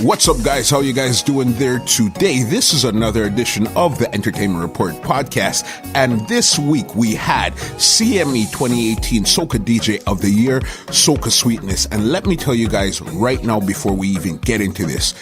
What's up, guys? How you guys doing there today? This is another edition of the Entertainment Report podcast, and this week we had CME 2018 Soca DJ of the Year, Soca Sweetness. And let me tell you guys right now, before we even get into this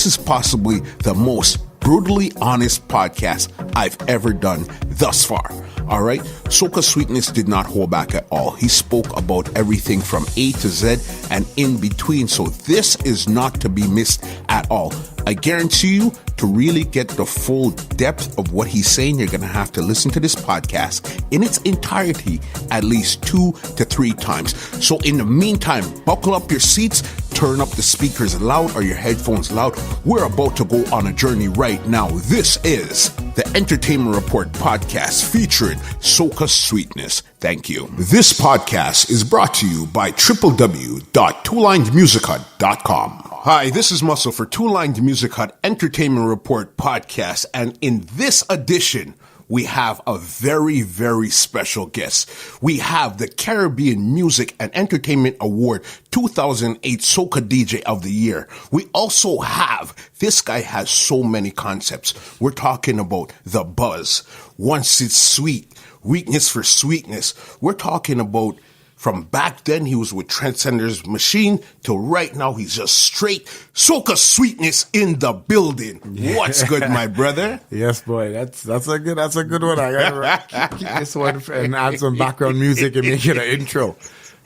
is possibly the most brutally honest podcast I've ever done thus far. All right. Soca Sweetness did not hold back at all. He spoke about everything from A to Z and in between. So this is not to be missed at all. I guarantee you, to really get the full depth of what he's saying, you're going to have to listen to this podcast in its entirety at least 2 to 3 times. So in the meantime, buckle up your seats, turn up the speakers loud or your headphones loud. We're about to go on a journey right now. This is the Entertainment Report podcast featuring Soca Sweetness. Thank you. This podcast is brought to you by www.twolinedmusichut.com. Hi, this is Muscle for Two Lined Music Hut Entertainment Report podcast, and in this edition, we have a very, very special guest. We have the Caribbean Music and Entertainment Award 2008 Soca DJ of the Year. We also have, this guy has so many concepts. We're talking about the buzz, once it's sweet, weakness for sweetness. We're talking about from back then, he was with Trendsetter's Machine, till right now, he's just straight Soca Sweetness in the building. Yeah. What's good, my brother? Yes, boy. That's a good one. I gotta keep this one and add some background music and make it an intro.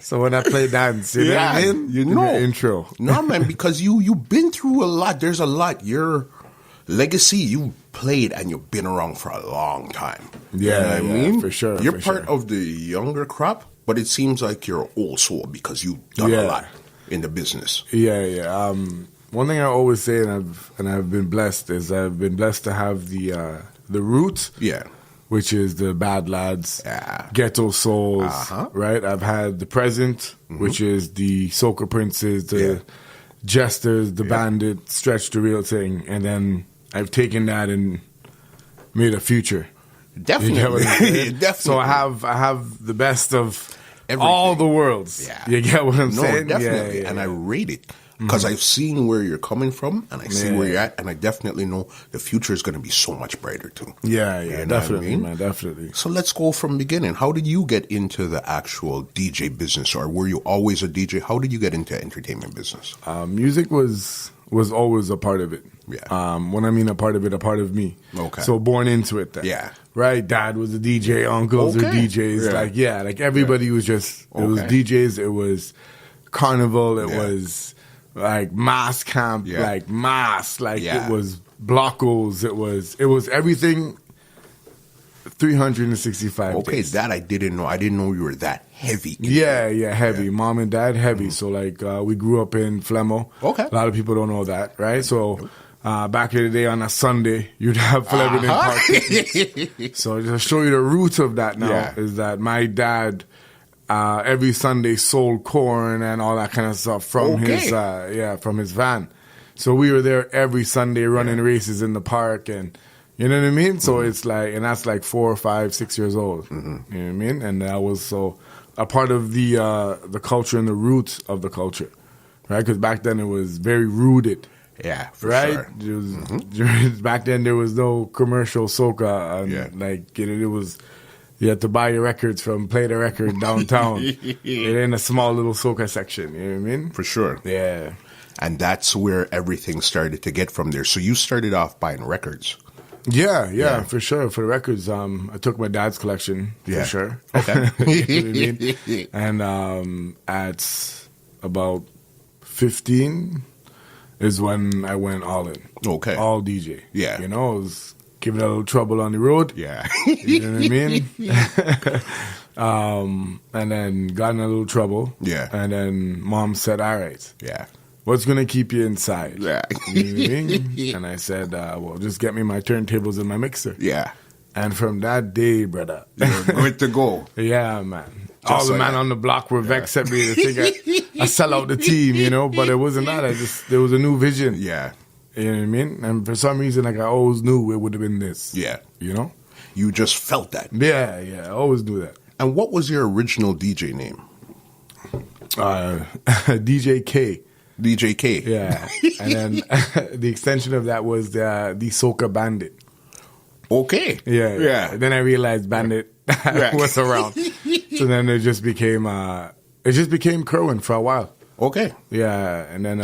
So when I play dance, you know what I mean? You know. Intro. No, man, because you've been through a lot. There's a lot. Your legacy, you played and you've been around for a long time. Yeah, you know what I mean? For sure. You're part of the younger crop. But it seems like you're an old soul because you've done a lot in the business. Yeah. One thing I always say, and I've been blessed, is I've been blessed to have the roots. Yeah. Which is the Bad Lads, Ghetto Souls, right? I've had the present, which is the Soca Princes, the Jesters, the Bandit, Stretch the Real Thing, and then I've taken that and made a future. Definitely. Definitely. So I have the best of all the worlds. Yeah. You get what I'm saying? Definitely. And I rate it because I've seen where you're coming from and I see where you're at, and I definitely know the future is going to be so much brighter too. Yeah, you know definitely, man, definitely. So let's go from the beginning. How did you get into the actual DJ business, or were you always a DJ? How did you get into entertainment business? Music was always a part of it. Yeah. When I mean a part of it, a part of me. Okay. So born into it then. Yeah. Right? Dad was a DJ, uncles were DJs. Yeah. Like everybody was just, it was DJs, it was carnival, it was like mass camp, like mass, like it was blockos, it was everything 365 days. That I didn't know. I didn't know you were that heavy. Heavy. Yeah. Mom and dad, heavy. So like we grew up in Flemo. Okay. A lot of people don't know that, right? So back in the day on a Sunday, you'd have Flemo parties. So just to show you the root of that now is that my dad every Sunday sold corn and all that kind of stuff from from his van. So we were there every Sunday running races in the park, and you know what I mean? So it's like, and that's like 4, 5, 6 years old. You know what I mean? And that was so a part of the culture and the roots of the culture, right? Because back then it was very rooted. Yeah, for right? sure. It was, back then there was no commercial soca. Like, you know, it was, you had to buy your records from Play the Record downtown. It ain't a small little soca section, you know what I mean? For sure. Yeah. And that's where everything started to get from there. So you started off buying records. Yeah, for sure. For the records, I took my dad's collection, for sure. Okay. You know what I mean? And at about 15 is when I went all in. Okay. All DJ. Yeah. You know, I was giving a little trouble on the road. Yeah. You know what I mean? And then got in a little trouble. Yeah. And then mom said, all right. Yeah. What's going to keep you inside? Yeah. You know what I mean? And I said, well, just get me my turntables and my mixer. Yeah. And from that day, brother. You're good to go. Yeah, man. All the man on the block were vexed at me to think I sell out the team, you know? But it wasn't that. There was a new vision. Yeah. You know what I mean? And for some reason, like, I always knew it would have been this. Yeah. You know? You just felt that. Yeah. I always knew that. And what was your original DJ name? DJ K. DJ K. Yeah. And then the extension of that was the Soca Bandit. Okay. Yeah. Then I realized Bandit was around. So then it just became Kerwin for a while. Okay. Yeah. And then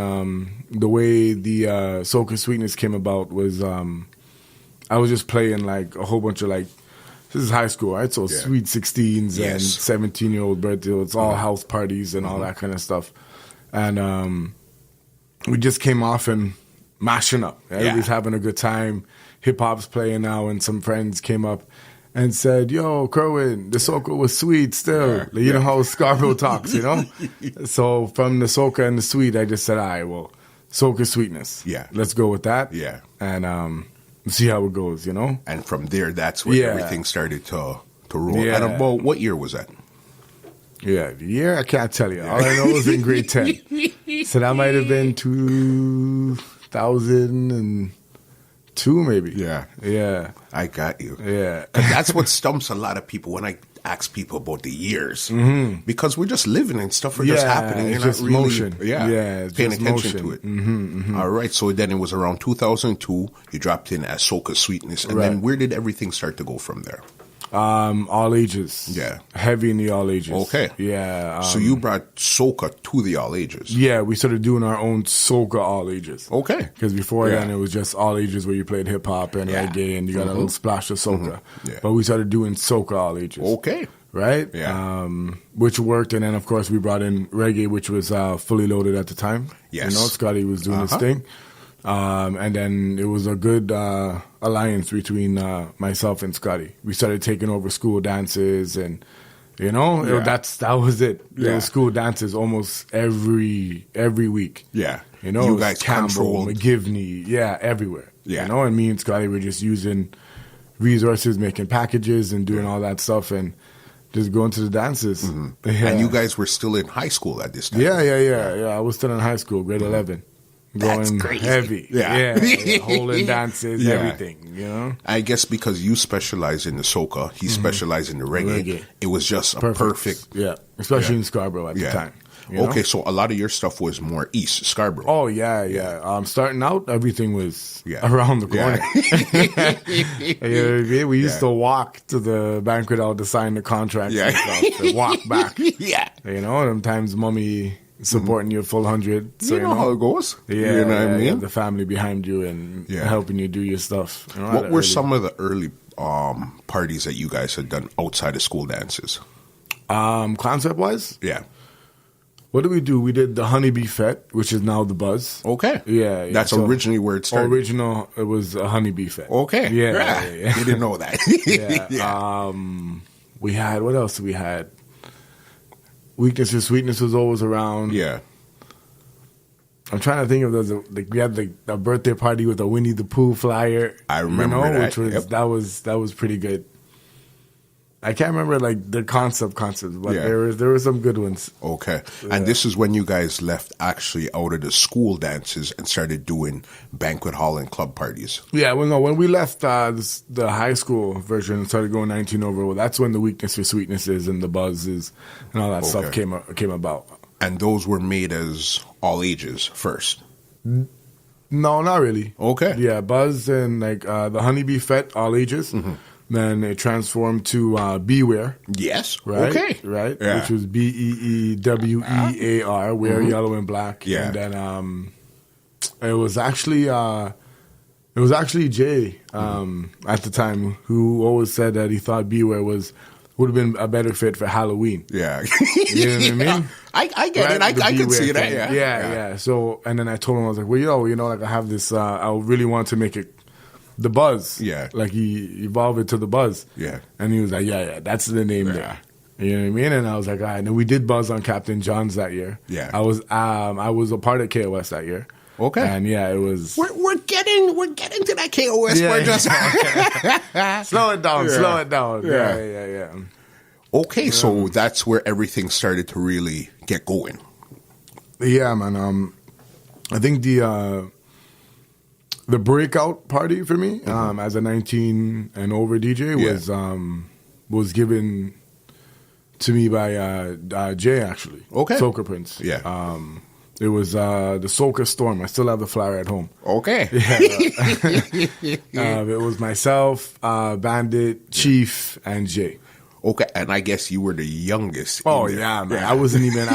the way the Soca Sweetness came about was I was just playing like a whole bunch of like, this is high school, right? So sweet 16s and 17-year-old birthday. It's all house parties and all that kind of stuff. And we just came off and mashing up. Everybody's having a good time. Hip-hop's playing now, and some friends came up and said, yo, Kerwin, the soca was sweet still. You know how Scarborough talks, you know? So from the soca and the sweet, I just said, all right, well, soca sweetness. Yeah. Let's go with that. Yeah. And see how it goes, you know? And from there, that's where everything started to roll. Yeah. And about what year was that? Yeah, the year, I can't tell you. All I know is in grade 10. So that might have been 2002, maybe. Yeah. I got you. Yeah. That's what stumps a lot of people when I ask people about the years. Because we're just living and stuff are just happening. It's just motion. It's paying attention to it. All right, so then it was around 2002, you dropped in as Soca Sweetness. And then where did everything start to go from there? All ages. Yeah. Heavy in the all ages. Okay. Yeah. So you brought soca to the all ages. Yeah, we started doing our own soca all ages. Okay. Because before then it was just all ages where you played hip hop and reggae and you got a little splash of soca. Yeah. But we started doing soca all ages. Okay. Right? Yeah. Which worked, and then of course we brought in reggae, which was fully loaded at the time. Yes. You know, Scotty was doing his thing. And then it was a good alliance between myself and Scotty. We started taking over school dances, and you know that was it. There was school dances almost every week. Yeah, you know, you guys Campbell, controlled. McGivney, everywhere. Yeah, you know, and me and Scotty were just using resources, making packages, and doing all that stuff, and just going to the dances. And you guys were still in high school at this time. Yeah. I was still in high school, grade 11. That's going crazy. Heavy. Yeah. Holding dances, everything, you know? I guess because you specialize in the soca, he specialized in the reggae. It was just a perfect. Yeah, especially in Scarborough at the time. Okay, so a lot of your stuff was more east, Scarborough. Oh, yeah. Starting out, everything was around the corner. You know what I mean? We used to walk to the banquet hall to sign the contracts and stuff, to walk back. Yeah. You know, sometimes mommy supporting you full 100. So, you know how it goes. Yeah, you know what I mean? The family behind you and helping you do your stuff. You know, what were some of the early parties that you guys had done outside of school dances? Concept-wise? Yeah. What did we do? We did the Honeybee Fete, which is now the Buzz. Okay. Yeah. That's originally where it started. Original, it was a Honeybee Fete. Okay. Yeah. You didn't know that. We had, what else we had? Weakness or Sweetness was always around. Yeah. I'm trying to think of we had a birthday party with a Winnie the Pooh flyer. I remember that. Which was that was pretty good. I can't remember like the concepts, but there were some good ones. Okay. And this is when you guys left actually out of the school dances and started doing banquet hall and club parties. Yeah, well, no, when we left the high school version and started going 19 over, well, that's when the Weakness for Sweetnesses and the Buzzes and all that stuff came about. And those were made as all ages first? No, not really. Okay. Yeah, Buzz and like the Honeybee Fete, all ages. Then it transformed to Beware. Yes. Right. Okay. Right. Yeah. Which was BEEWEAR, Wear Yellow and Black. Yeah. And then it was actually Jay at the time who always said that he thought Beware would have been a better fit for Halloween. Yeah. You know what I mean? I get it. I can see that. Yeah. So, and then I told him, I was like, well, like I have this, I really want to make it the Buzz. Yeah. Like he evolved it to the Buzz. Yeah. And he was like, yeah, that's the name there. You know what I mean? And I was like, all right. And then we did Buzz on Captain John's that year. Yeah. I was a part of KOS that year. Okay. And yeah, it was. We're getting to that KOS part. Just slow it down. Yeah. Okay, so that's where everything started to really get going. Yeah, man. I think the breakout party for me as a 19 and over DJ was given to me by Jay, actually. Okay. Soca Prince. Yeah. It was the Soca Storm. I still have the flyer at home. Okay. Yeah. It was myself, Bandit, Chief, and Jay. Okay, and I guess you were the youngest. Oh yeah, man. I wasn't even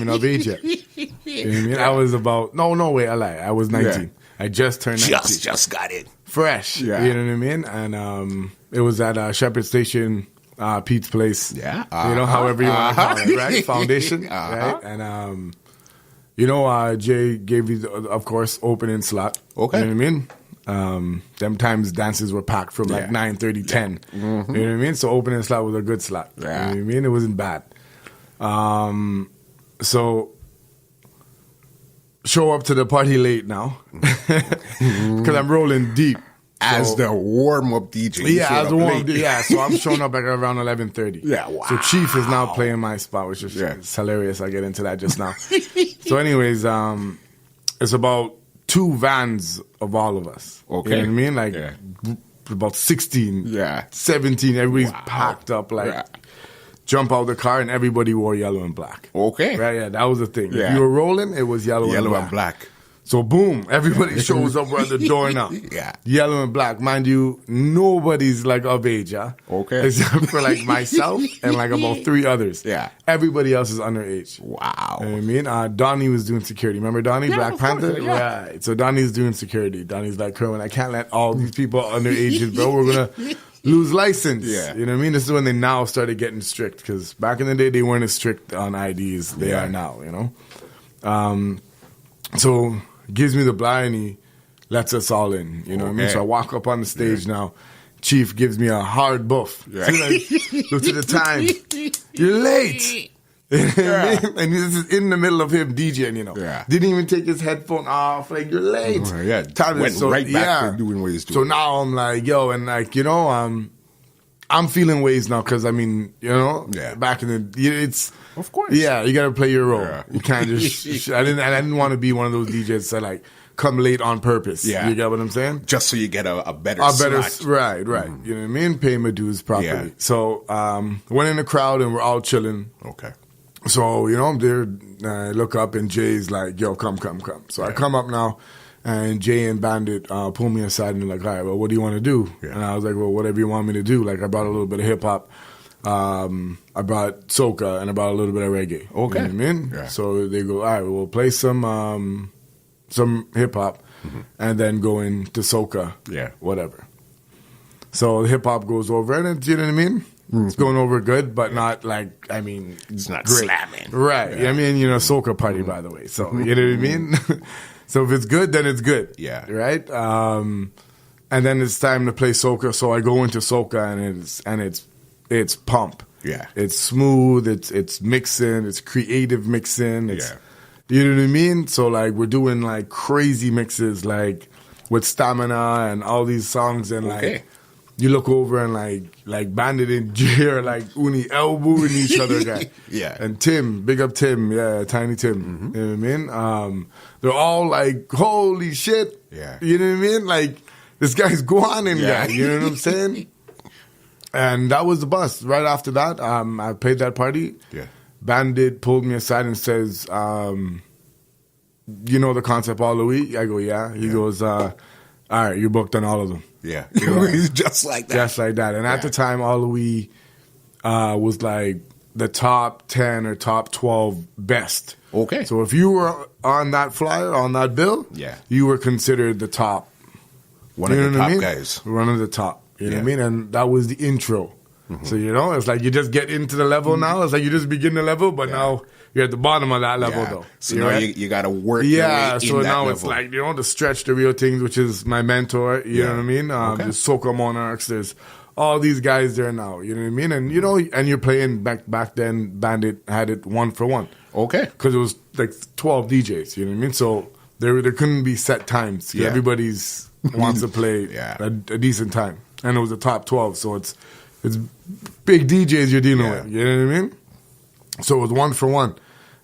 of age yet. You know what I mean? I was about no wait, I lied. I was 19. Yeah. I just turned 19. Just got it. Fresh. Yeah. You know what I mean? And it was at Shepherd Station, Pete's place. Yeah. You know, however you want to call it, right? Foundation. Right? And Jay gave you, of course, opening slot. Okay. You know what I mean? Them times dances were packed from like 9:30, 10. Mm-hmm. You know what I mean? So opening slot was a good slot. Yeah. You know what I mean? It wasn't bad. So show up to the party late now because I'm rolling deep. As the warm-up DJ. Yeah, as the warm-up DJ. Yeah, so I'm showing up like around 11:30. Yeah, wow. So Chief is now playing my spot, which is it's hilarious. I'll get into that just now. So anyways, it's about 2 vans of all of us. Okay. You know what I mean? Like about 16, 17, everybody's packed up jump out the car and everybody wore yellow and black. Okay. Right, yeah, that was the thing. Yeah. If you were rolling, it was yellow and black. So boom, everybody shows up at the door now. Yeah. Yellow and black. Mind you, nobody's like of age, huh? Okay. Except for like myself and like about 3 others. Yeah. Everybody else is underage. Wow. You know what I mean? Donnie was doing security. Remember Donnie? Black Panther? Course, yeah. Right. So Donnie's doing security. Donnie's like, Kerwin, I can't let all these people underage, bro. We're going to lose license. Yeah. You know what I mean? This is when they now started getting strict because back in the day, they weren't as strict on IDs. They are now, you know? So gives me the blind and he lets us all in. You know what I mean? So I walk up on the stage now. Chief gives me a hard buff. Yeah. So like, look at the time. You're late. Yeah. And this is in the middle of him DJing, you know. Yeah. Didn't even take his headphone off. Like, you're late. Yeah. Time went right back to doing what he's doing. So now I'm like, yo, and like, you know, I'm feeling ways now because, I mean, you know, back in the, it's, of course. Yeah, you got to play your role. Yeah. You can't just, I didn't want to be one of those DJs that like come late on purpose. Yeah. You get what I'm saying? Just so you get a better slot. Right. Mm. You know what I mean? Pay my dues properly. Yeah. So, went in the crowd and we're all chilling. Okay. So, you know, I'm there, I look up and Jay's like, yo, come. So I come up now. And Jay and Bandit pull me aside and they're like, all right, well, what do you want to do? Yeah. And I was like, well, whatever you want me to do. Like, I brought a little bit of hip-hop. I brought soca and I brought a little bit of reggae. Okay. You know what I mean? Yeah. So they go, all right, we'll play some hip-hop and then go into soca. Yeah. Whatever. So the hip-hop goes over and it's, you know what I mean? Mm-hmm. It's going over good, but not like, I mean, it's not great. Slamming. Right. Yeah. I mean, you know, soca party, by the way. So, you know what I mean? So if it's good, then it's good. Yeah. Right? And then it's time to play soca. So I go into soca and it's pump. Yeah. It's smooth, it's mixing, it's creative mixing. It's, you know what I mean? So like we're doing like crazy mixes like with Stamina and all these songs and like you look over and like Bandit and Jay are like uni elbowing each other guy. Yeah. And Tim, big up Tim, Tiny Tim. You know what I mean? They're all like, holy shit. Yeah. You know what I mean? Like this guy's guanin guy, you know what I'm saying? And that was the bus. Right after that, I played that party. Yeah. Bandit pulled me aside and says, you know the concept all the week? I go, yeah. He goes, all right, you're booked on all of them. Yeah. He's just like that. Just like that. And at the time, all of we was like the top 10 or top 12 best. Okay. So if you were on that flyer, on that bill, you were considered the top. One of the top guys. One of the top. You know what I mean? And that was the intro. So, you know, it's like you just get into the level now. It's like you just begin the level, but now you're at the bottom of that level, though. So now you got to work your way in so that now level. It's like, you know, the Stretch the Real Things, which is my mentor, you know what I mean? There's Soca Monarchs, there's all these guys there now, you know what I mean? And, you know, and you're playing back then, Bandit had it 1 for 1. Okay. Because it was like 12 DJs, you know what I mean? So there couldn't be set times. Yeah. Everybody's wants to play a decent time. And it was the top 12, so it's big DJs you're dealing with. You know what I mean? So it was 1 for 1.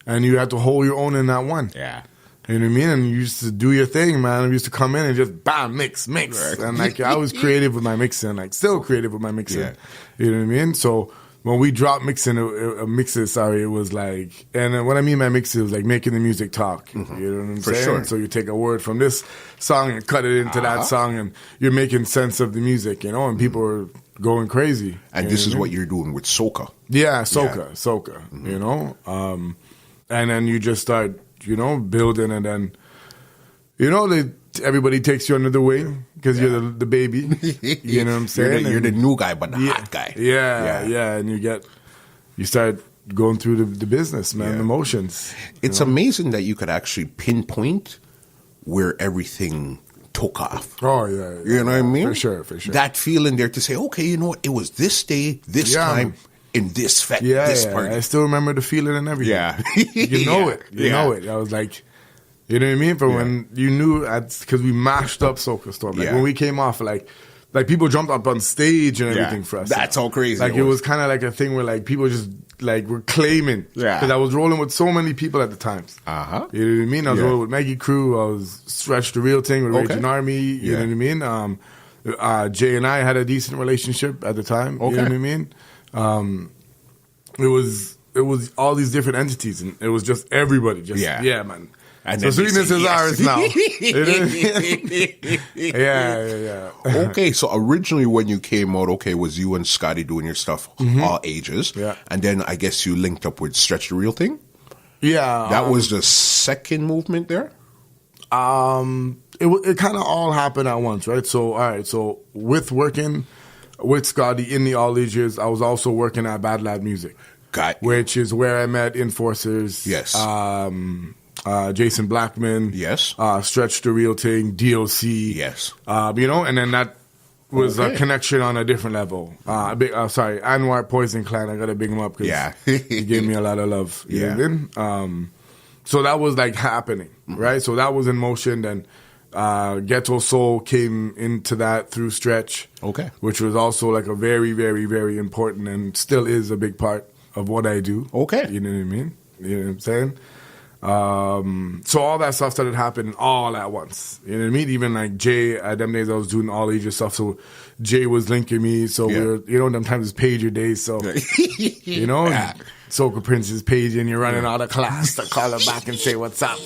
And you had to hold your own in that one. Yeah. You know what I mean? And you used to do your thing, man. I used to come in and just bam, mix. Right. And like I was creative with my mixing, like still creative with my mixing. Yeah. You know what I mean? So when we dropped mixes, it was like, and when I mean by mixes, it was like making the music talk. You know what I'm saying? sure. So you take a word from this song and cut it into that song, and you're making sense of the music, and people are going crazy. And this is what you're doing with Soca. Yeah, Soca, and then you just start, building, and then, everybody takes you under the wing because you're the baby. You know what I'm saying? You're the new guy, but the hot guy. Yeah, and you start going through the business, man, the motions. It's amazing that you could actually pinpoint where everything took off. Oh, yeah. You know what I mean? For sure. That feeling there to say, okay, you know what? It was this day, this time, in this fact, this party. I still remember the feeling and everything. Yeah. You know it. You know it. I was like, you know what I mean? For when you knew, because we mashed up Soca Storm. Like when we came off, like people jumped up on stage and everything for us. That's how crazy Like it was kind of like a thing where like people just like were claiming. Yeah. Because I was rolling with so many people at the times. Uh-huh. You know what I mean? I was rolling with Maggie Crew. I was Stretch the Real Thing with Raging Army. You know what I mean? Jay and I had a decent relationship at the time. You know what I mean? It was all these different entities, and it was just everybody. Man. And so Sweetness is ours now. Yeah. Okay, so originally when you came out, was you and Scotty doing your stuff, all ages. Yeah. And then I guess you linked up with Stretch the Real Thing? Yeah. That was the second movement there? It kind of all happened at once, right? So with working with Scotty in the all ages, I was also working at Bad Lad Music. Which is where I met Enforcers. Yes. Jason Blackman. Yes. Stretch the Real Thing, DOC. Yes. And then that was a connection on a different level. Anwar Poison Clan, I gotta big him up because he gave me a lot of love. You know what I mean? So that was like happening, right? So that was in motion. Then Ghetto Soul came into that through Stretch. Okay. Which was also like a very, very, very important and still is a big part of what I do. Okay. You know what I mean? You know what I'm saying? So all that stuff started happening all at once. You know what I mean? Even like Jay, at them days I was doing all ages stuff, so Jay was linking me. So we were, them times it's pager days, so Soca Prince is paging, you're running out of class to call her back and say what's up.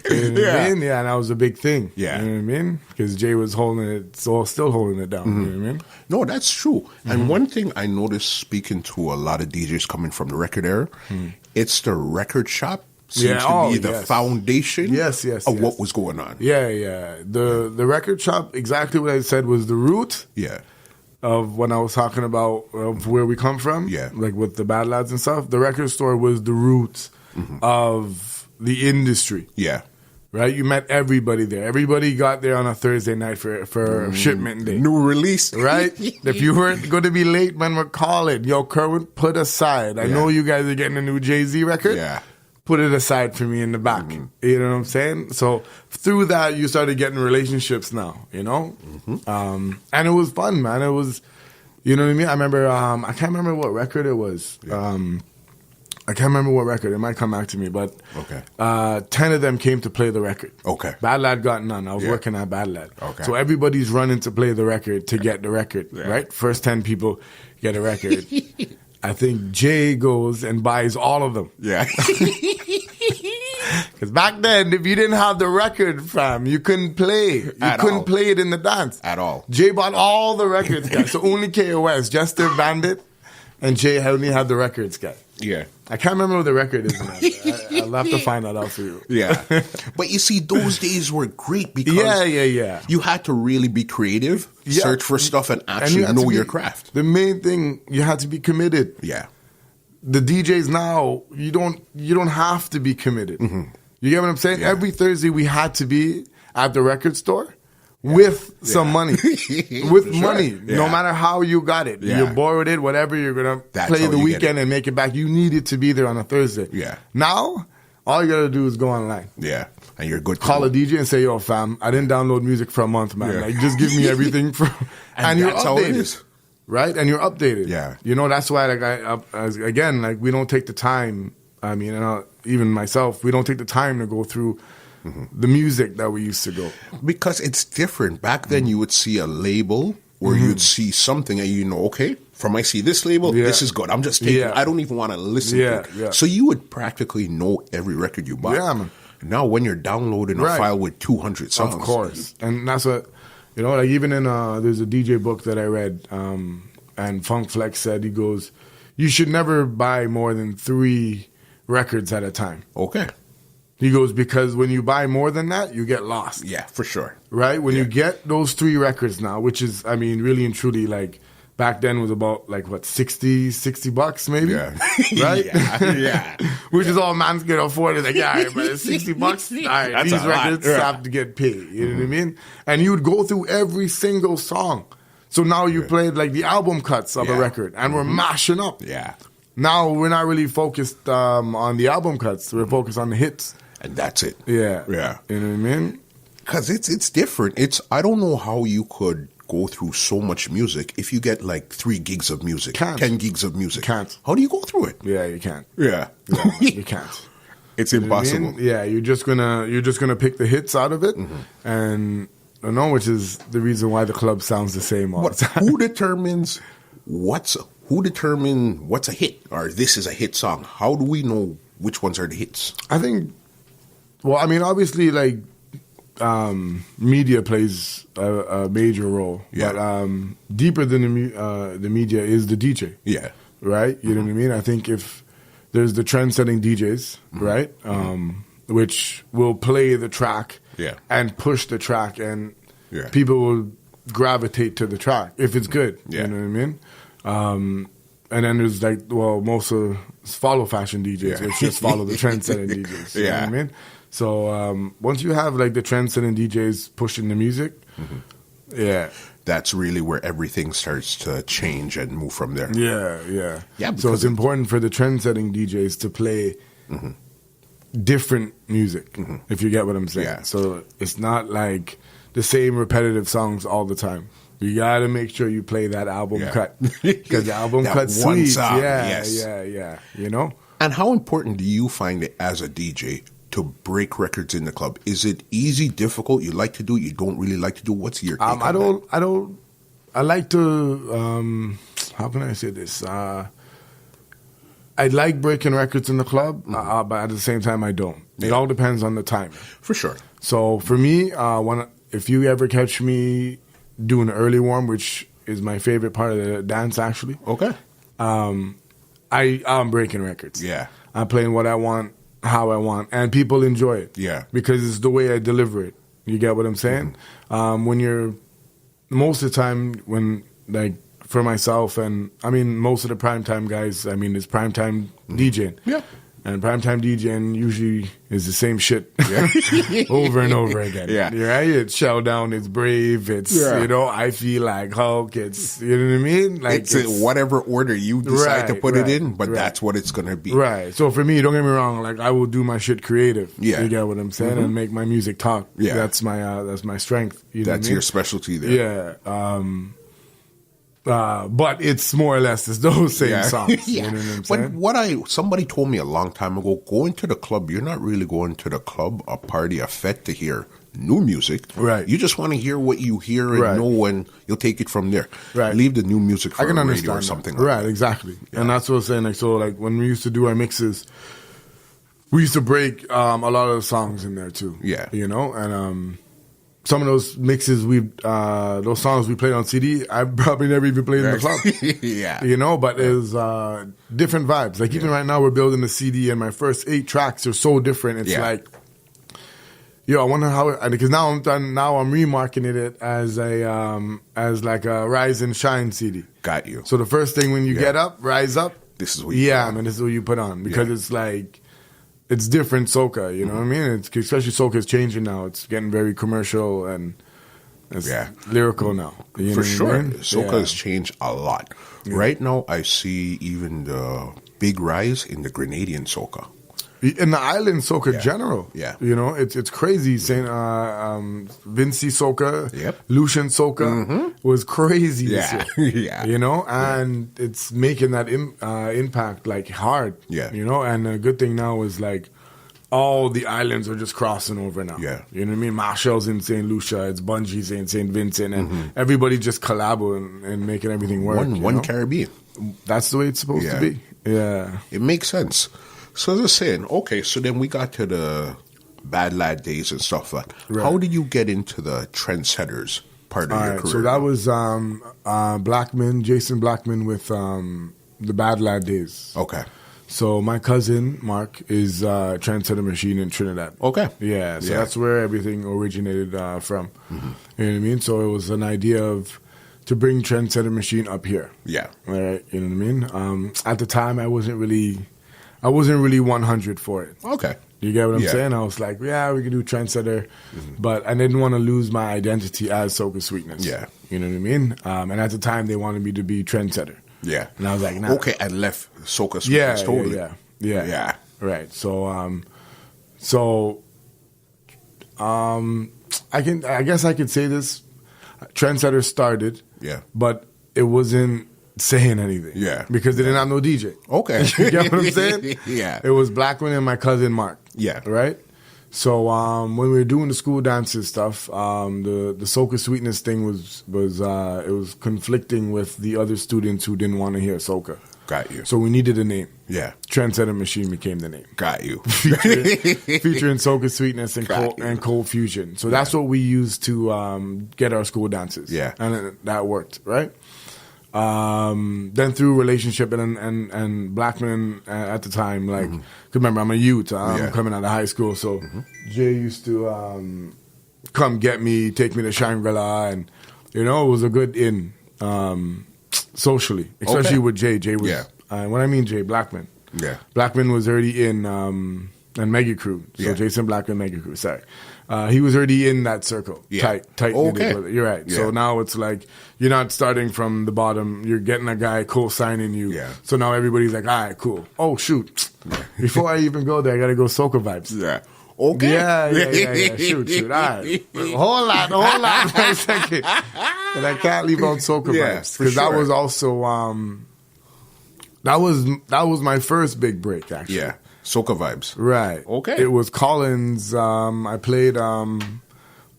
You know what I mean? Yeah, and that was a big thing. Yeah. You know what I mean? Because Jay was holding it, still holding it down. You know what I mean? No, that's true. And one thing I noticed speaking to a lot of DJs coming from the record era, it's the record shop seems to be the foundation of what was going on. Yeah. The record shop, exactly what I said, was the root of when I was talking about of where we come from, like with the Bad Lads and stuff. The record store was the root of the industry. Yeah. Right? You met everybody there. Everybody got there on a Thursday night for shipment day. New release. Right? If you weren't going to be late, man, we're calling. Yo, Kerwin, put aside. I know you guys are getting a new Jay-Z record. Yeah. Put it aside for me in the back. You know what I'm saying? So through that, you started getting relationships now, and it was fun, man. It was, you know what I mean? I remember, I can't remember what record it was. I can't remember what record. It might come back to me, but 10 of them came to play the record. Okay. Bad Lad got none. I was working at Bad Lad. Okay. So everybody's running to play the record to get the record, right? First 10 people get a record. I think Jay goes and buys all of them. Yeah. Because back then, if you didn't have the record, fam, you couldn't play. You couldn't play it in the dance. At all. Jay bought all the records, guys. So only KOS, Jester Bandit, and Jay only had the records, guy. Yeah. I can't remember what the record is now. I'll have to find that out for you. Yeah. But you see, those days were great because you had to really be creative, search for stuff, and actually know your craft. The main thing, you had to be committed. Yeah. The DJs now, you don't have to be committed. You get what I'm saying? Yeah. Every Thursday we had to be at the record store. With some money. With money. Yeah. No matter how you got it. Yeah. You borrowed it, whatever, you're going to play the weekend and make it back. You needed to be there on a Thursday. Yeah. Now, all you got to do is go online. Yeah. And you're good. Call a DJ and say, yo, fam, I didn't download music for a month, man. Like, just give me everything. And you're updated. Right? And you're updated. Yeah. That's why, like, we don't take the time. I mean, even myself, we don't take the time to go through the music that we used to go. Because it's different. Back then you would see a label or you'd see something and okay, from I see this label, this is good. I'm just taking. I don't even want to listen to it. So you would practically know every record you buy. Yeah, man. Now, when you're downloading a file with 200 songs, of course, and that's what like even in there's a DJ book that I read, and Funk Flex said, he goes, you should never buy more than 3 records at a time. Okay. He goes, because when you buy more than that, you get lost. Yeah, for sure. Right? When you get those 3 records now, which is, I mean, really and truly, like, back then was about, like, what, $60 maybe? Yeah. Right? Yeah. Which is all man's can afford. It's like, yeah, but it's $60. All right, That's these records have to get paid. You know what I mean? And you would go through every single song. So now you played, like, the album cuts of a record, and we're mashing up. Yeah. Now we're not really focused on the album cuts. We're focused on the hits. And that's it. Yeah. Yeah. You know what I mean? Because it's different. I don't know how you could go through so much music if you get like 3 gigs of music, 10 gigs of music. Can't. How do you go through it? Yeah, you can't. Yeah. You can't. It's impossible. I mean? Yeah, you're just gonna pick the hits out of it, and which is the reason why the club sounds the same all the time. Who determines what's a hit, or this is a hit song? How do we know which ones are the hits? I think. Well, I mean, obviously, like, media plays a major role. Yeah. But deeper than the media is the DJ. Yeah. Right? You know what I mean? I think if there's the trend-setting DJs, right, which will play the track and push the track, and people will gravitate to the track if it's good. You know what I mean? And then there's like, most of follow fashion DJs, which just follow the trend-setting DJs. You know what I mean? So once you have like the trend-setting DJs pushing the music, that's really where everything starts to change and move from there. Yeah. So it's it, important for the trend-setting DJs to play different music, if you get what I'm saying. Yeah. So it's not like the same repetitive songs all the time. You gotta make sure you play that album cut, because the album cut's sweet. Song, yeah. You know. And how important do you find it as a DJ to break records in the club? Is it easy, difficult? You like to do it? You don't really like to do it? What's your take on that? I like to. How can I say this? I like breaking records in the club, but at the same time, I don't. It all depends on the time. For sure. So for me, if you ever catch me doing an early warm, which is my favorite part of the dance, actually. Okay. I'm breaking records. Yeah. I'm playing what I want, how I want, and people enjoy it. Yeah. Because it's the way I deliver it. You get what I'm saying? When you're, most of the time, when, like, for myself, and I mean, most of the primetime guys, I mean, it's primetime DJing. Yeah. And primetime DJing usually is the same shit over and over again. Yeah. Right? It's Shell Down, it's Brave, it's, I Feel Like Hulk, it's, you know what I mean? Like it's whatever order you decide to put it in, but that's what it's going to be. Right. So for me, don't get me wrong, like, I will do my shit creative. Yeah. You get what I'm saying? And make my music talk. Yeah. That's my strength. You know that's your specialty there. Yeah. But it's more or less those same songs. Yeah. You know what I'm saying? Somebody told me a long time ago, going to the club, you're not really going to the club, a party, a fete to hear new music. Right. You just want to hear what you hear and know when you'll take it from there. Right. Leave the new music for a radio or something like that. Right, exactly. Yeah. And that's what I was saying. Like, so, like, when we used to do our mixes, we used to break a lot of the songs in there too. Yeah. You know? And some of those mixes those songs we played on CD, I probably never even played in the club. Yeah. You know, but it's different vibes. Like, even right now, we're building a CD, and my first 8 tracks are so different. It's like, I wonder how, because now I'm remarketing it as as like a Rise and Shine CD. Got you. So the first thing when you get up, rise up. This is what you put on. Man, this is what you put on, because it's like, it's different soca, you know what I mean? It's, especially soca is changing now. It's getting very commercial and it's lyrical now. You For sure. I mean? Soca has changed a lot. Yeah. Right now, I see even the big rise in the Grenadian soca. In the island soca general. Yeah. You know, it's crazy. Saying Vinci soca, Lucian soca was crazy this year. Yeah. You know, and it's making that impact like hard. Yeah. You know, and a good thing now is like all the islands are just crossing over now. Yeah. You know what I mean? Marshall's in St. Lucia, it's Bungie's in St. Vincent, and everybody just collaborating and making everything work. One Caribbean. That's the way it's supposed to be. Yeah. It makes sense. So I was saying, okay, so then we got to the Bad Lad days and stuff. Right. How did you get into the Trendsetters part of your career? So that was Jason Blackman with the Bad Lad days. Okay. So my cousin, Mark, is Trendsetter Machine in Trinidad. Okay. Yeah, so that's where everything originated from. You know what I mean? So it was an idea to bring Trendsetter Machine up here. Yeah. All right, you know what I mean? At the time, I wasn't really 100 for it. Okay. You get what I'm saying? I was like, yeah, we can do Trendsetter, but I didn't want to lose my identity as Soca Sweetness. Yeah. You know what I mean? And at the time, they wanted me to be Trendsetter. Yeah. And I was like, nah. Okay, I left Soca Sweetness totally. Yeah. Right. So, I guess I could say this. Trendsetter started. Yeah. But it wasn't saying anything. Yeah. Because they didn't have no DJ. Okay. You get what I'm saying? Yeah. It was Blackman and my cousin Mark. Yeah. Right? So when we were doing the school dances stuff, the Soca Sweetness thing was it was conflicting with the other students who didn't want to hear soca. Got you. So we needed a name. Yeah. Trendsetter Machine became the name. Got you. Featuring Soca Sweetness and Cold Fusion. So that's what we used to get our school dances. Yeah. And that worked, right? Then through relationship and Blackman at the time, like, cause remember I'm a youth, I'm coming out of high school, so Jay used to come get me, take me to Shangri-La, and it was a good in socially, especially with Jay. Jay was when I mean Jay, Blackman. Yeah, Blackman was already in and Mega Crew, so Jason Blackman, Mega Crew. Sorry. He was already in that circle. Tight. Okay. You're right. Yeah. So now it's like you're not starting from the bottom. You're getting a guy co-signing you. Yeah. So now everybody's like, all right, cool. Oh, shoot. Before I even go there, I got to go Soca Vibes. Yeah. Okay. Yeah. Shoot. All right. Hold on for a second. And I can't leave out Soca Vibes. Because that was also, that was my first big break, actually. Yeah. Soca Vibes. Right. Okay. It was Collins. I played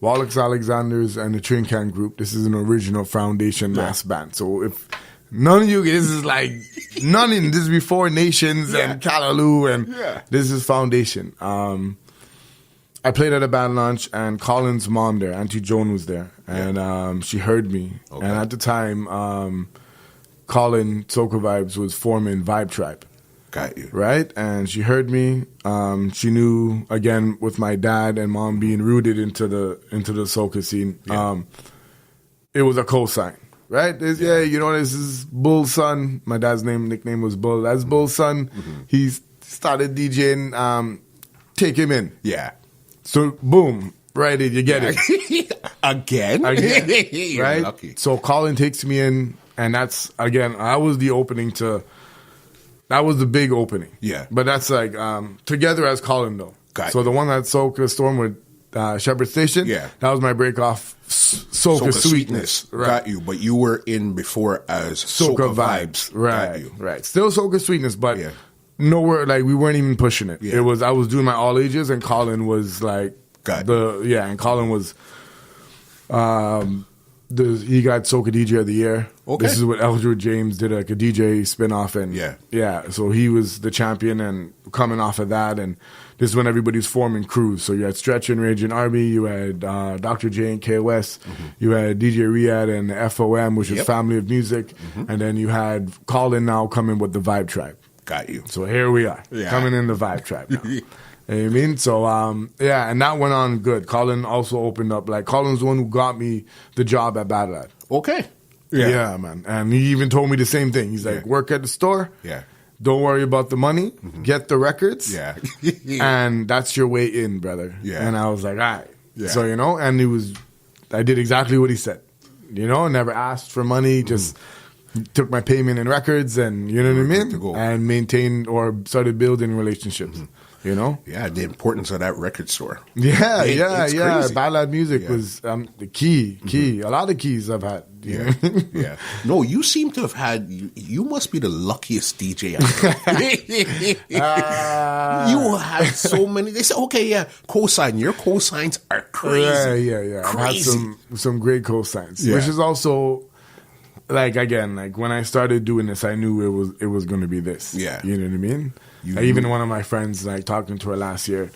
Wallace Alexander's and the Trincan Group. This is an original Foundation mass band. So if none of you, this is like this is before Nations and Callaloo, and this is Foundation. I played at a band launch, and Collins' mom there, Auntie Joan, was there, and she heard me. Okay. And at the time, Colin Soca Vibes was forming Vibe Tribe. Got you. Right? And she heard me. She knew, again, with my dad and mom being rooted into the soca scene, it was a cosign. Right? This is Bull's son. My dad's nickname was Bull. That's Bull's son. He started DJing. Take him in. Yeah. So, boom. Right in. You get it. Again? You're right? Lucky. So Colin takes me in, and that's, again, I was the opening to... That was the big opening. Yeah. But that's like, together as Colin, though. Got so the one that Soca Storm with Shepherd Station, that was my break off Soca Sweetness. Right. Got you. But you were in before as Soca Vibes. Right. Right. Still Soca Sweetness, but nowhere, like, we weren't even pushing it. Yeah. I was doing my all ages, and Colin was like, and Colin was, he got Soca DJ of the Year. Okay. This is what Eldred James did, like a DJ spin-off, and so he was the champion, and coming off of that, and this is when everybody's forming crews. So you had Stretch and Rage and Army, you had Dr. J and KOS, you had DJ Riyadh and FOM, which is Family of Music, and then you had Colin now coming with the Vibe Tribe. Got you. So here we are, coming in the Vibe Tribe now. You know what I mean? So, and that went on good. Colin also opened up, like, Colin's the one who got me the job at Bad Lad. Okay. Yeah, man. And he even told me the same thing. He's like, work at the store. Yeah. Don't worry about the money. Get the records. Yeah. And that's your way in, brother. Yeah. And I was like, all right. Yeah. So, and I did exactly what he said. Never asked for money, just took my payment in records, and you know what I mean? And maintained or started building relationships. you know? Yeah, the importance of that record store. Yeah, It's crazy. Bad Lad Music was the key. A lot of keys I've had. You know? Yeah. No, you seem to have had, you must be the luckiest DJ out there. You had so many. They say, okay, yeah, cosign. Your cosigns are crazy. Yeah. Crazy. I've had some great cosigns, Yeah. which is also, like, again, like when I started doing this, I knew it was going to be this. Yeah. You know what I mean? You Even knew. one of my friends, like talking to her last year,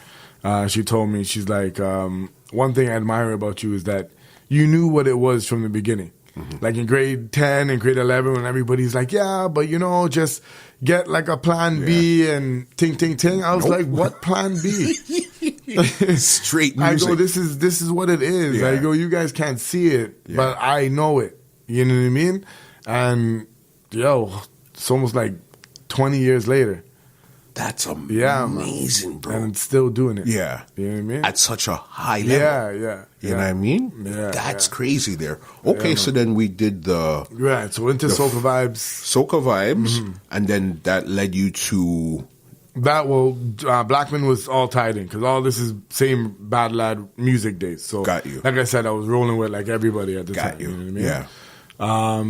she told me, she's like, one thing I admire about you is that you knew what it was from the beginning. Like in grade 10 and grade 11 when everybody's like, yeah, but just get like a plan B and ting. I was like, what plan B? Straight music. I go, this is what it is. Yeah. I go, you guys can't see it, but I know it. You know what I mean? And it's almost like 20 years later. That's Yeah, amazing, bro. And it's still doing it. Yeah. You know what I mean? At such a high level. Yeah. You know what I mean? Yeah, That's crazy there. Okay, so then we did the Right, so into Soca Vibes. Soca Vibes, and then that led you to... Blackman was all tied in because all this is same Bad Lad music days. So, Got you. like I said, I was rolling with like everybody at the Got time. you. You know what I mean? Yeah.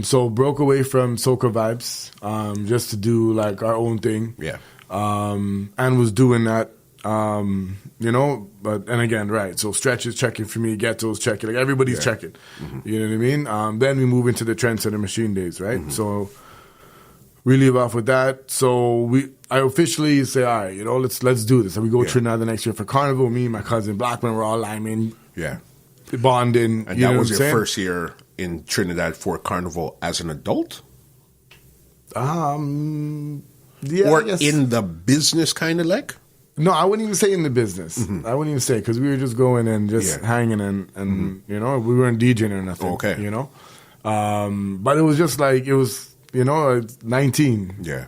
So broke away from Soca Vibes just to do like our own thing. Yeah. And was doing that, and again, right. So Stretch is checking for me, Ghetto's checking, like everybody's checking. You know what I mean? Then we move into the Trendsetter Machine days, right? So we leave off with that. So I officially say, all right, let's do this. And we go to Trinidad the next year for Carnival. Me and my cousin Blackman were all linemen. Yeah. Bonding. And that was your first year in Trinidad for Carnival as an adult? Yeah, or I guess. in the business kind of like? No, I wouldn't even say in the business. I wouldn't even say because we were just going and just hanging and we weren't DJing or nothing. Okay. But it was just like, it was, 19. Yeah.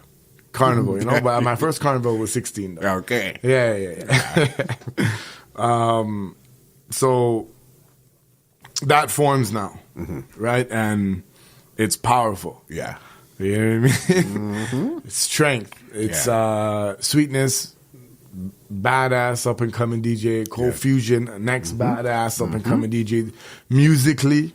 Carnival, but my first Carnival was 16 though. Okay. Yeah. So that forms now, right? And it's powerful. Yeah. You know what I mean? It's strength. It's Sweetness, badass up and coming DJ. Cold Fusion, next badass up and coming DJ. Musically,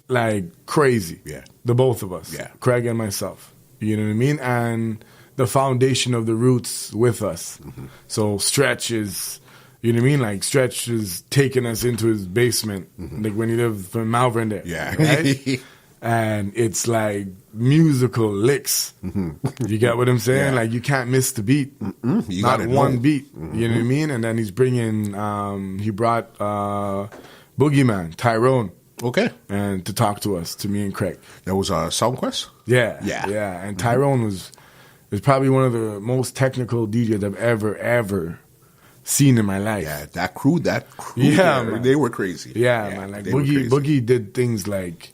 like crazy. Yeah. The both of us. Yeah. Craig and myself. You know what I mean? And the foundation of the roots with us. So Stretch is, you know what I mean? Like Stretch is taking us into his basement, like when he lived in Malvern there. Yeah. Right? And it's like musical licks. You get what I'm saying? Yeah. Like you can't miss the beat. You Not gotta one know. beat. You know what I mean? And then he's bringing, he brought Boogeyman, Tyrone. Okay. And to talk to us, to me and Craig. That was SoundQuest? Yeah. Yeah. And Tyrone was probably one of the most technical DJs I've ever seen in my life. Yeah, that crew Yeah, there, man. they were crazy. Yeah, man. Like they were crazy. Boogie did things like,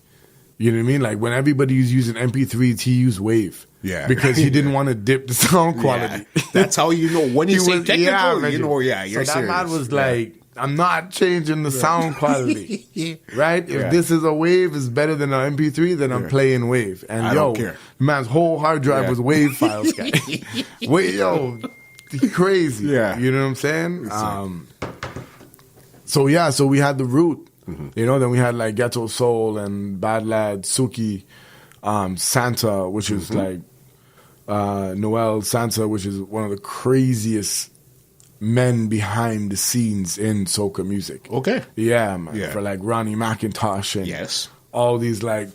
you know what I mean? Like when everybody was using MP3s, he used Wave. Yeah. Because he didn't want to dip the sound quality. Yeah. That's how you know when you say technical, man, you're so serious. that man was like, I'm not changing the sound quality. Right? Yeah. If this is a Wave is better than an MP3, then I'm playing Wave. And I don't care. man's whole hard drive was Wave files, guy. Crazy. Yeah. You know what I'm saying? So we had the root. Then we had like Ghetto Soul and Bad Lad, Suki, Santa, which is like Noel Santa, which is one of the craziest men behind the scenes in soca music. Okay. Yeah, man. Yeah. For like Ronnie McIntosh and Yes. all these like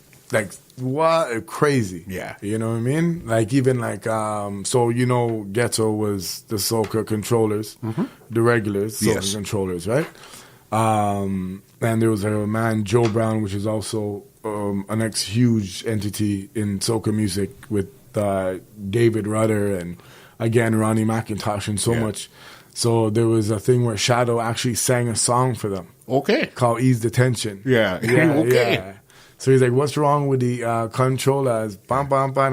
what crazy. Yeah. You know what I mean? Like even like Ghetto was the soca controllers, the regulars, soca controllers, right? And there was a man, Joe Brown, which is also an huge entity in soca music with David Rudder and again Ronnie McIntosh and so much. So there was a thing where Shadow actually sang a song for them. Okay. Called Ease the Tension. Yeah. Okay. Yeah. So he's like, what's wrong with the controllers? Bam, bam, bam,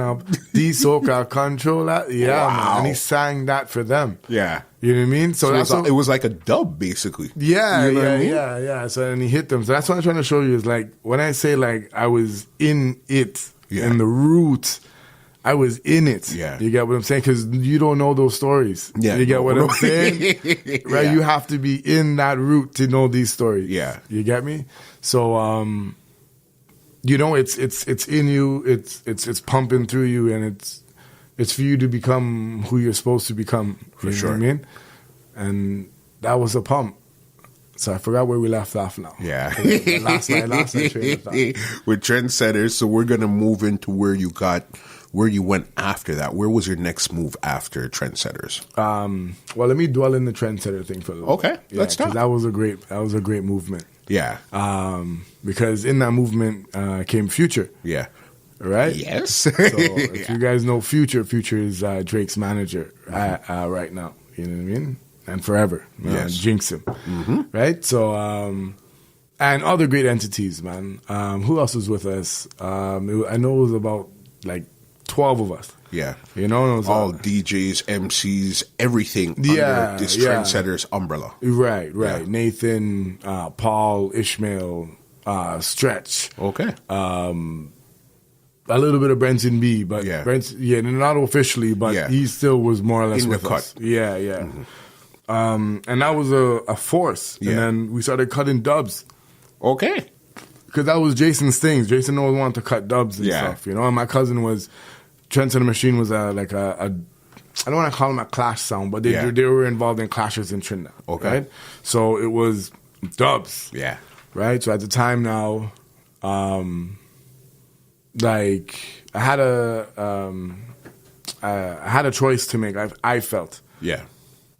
the soca controller. Yeah, Wow. man. And he sang that for them. Yeah. You know what I mean? So it was like a dub, basically. Yeah, You know what I mean? yeah. So then he hit them. So that's what I'm trying to show you is like when I say like I was in it, in the roots, I was in it. Yeah. You get what I'm saying? Because you don't know those stories. Yeah. You get what I'm saying? Right? Yeah. You have to be in that route to know these stories. Yeah. You get me? So, you know, it's in you. It's pumping through you, and it's for you to become who you're supposed to become. For you know sure. what I mean? And that was a pump. So I forgot where we left off now. Yeah. last night train left off. With Trendsetters, so we're gonna move into where you went after that. Where was your next move after Trendsetters? Well, let me dwell in the Trendsetter thing for a little Okay, bit. let's talk. That was a great movement. Yeah. Because in that movement came Future. Yeah. Right? Yes. So if you guys know Future is Drake's manager right now. You know what I mean? And forever. Yes. Jinx him. Mm-hmm. Right? So, and other great entities, man. Who else was with us? I know it was about like 12 of us. Yeah. You know? It was all DJs, MCs, everything under this Trendsetters umbrella. Right. Yeah. Nathan, Paul, Ishmael, Stretch. Okay. A little bit of Brenton B, but not officially, but he still was more or less in with the cut. us. Yeah. Mm-hmm. And that was a force. Yeah. And then we started cutting dubs. Okay. Because that was Jason's things. Jason always wanted to cut dubs and stuff, you know. And my cousin was, Trendsetter Machine was I don't want to call them a clash sound, but they were involved in clashes in Trinidad. Okay. Right? So it was dubs. Yeah. Right? So at the time now, like I had a choice to make. I felt. Yeah.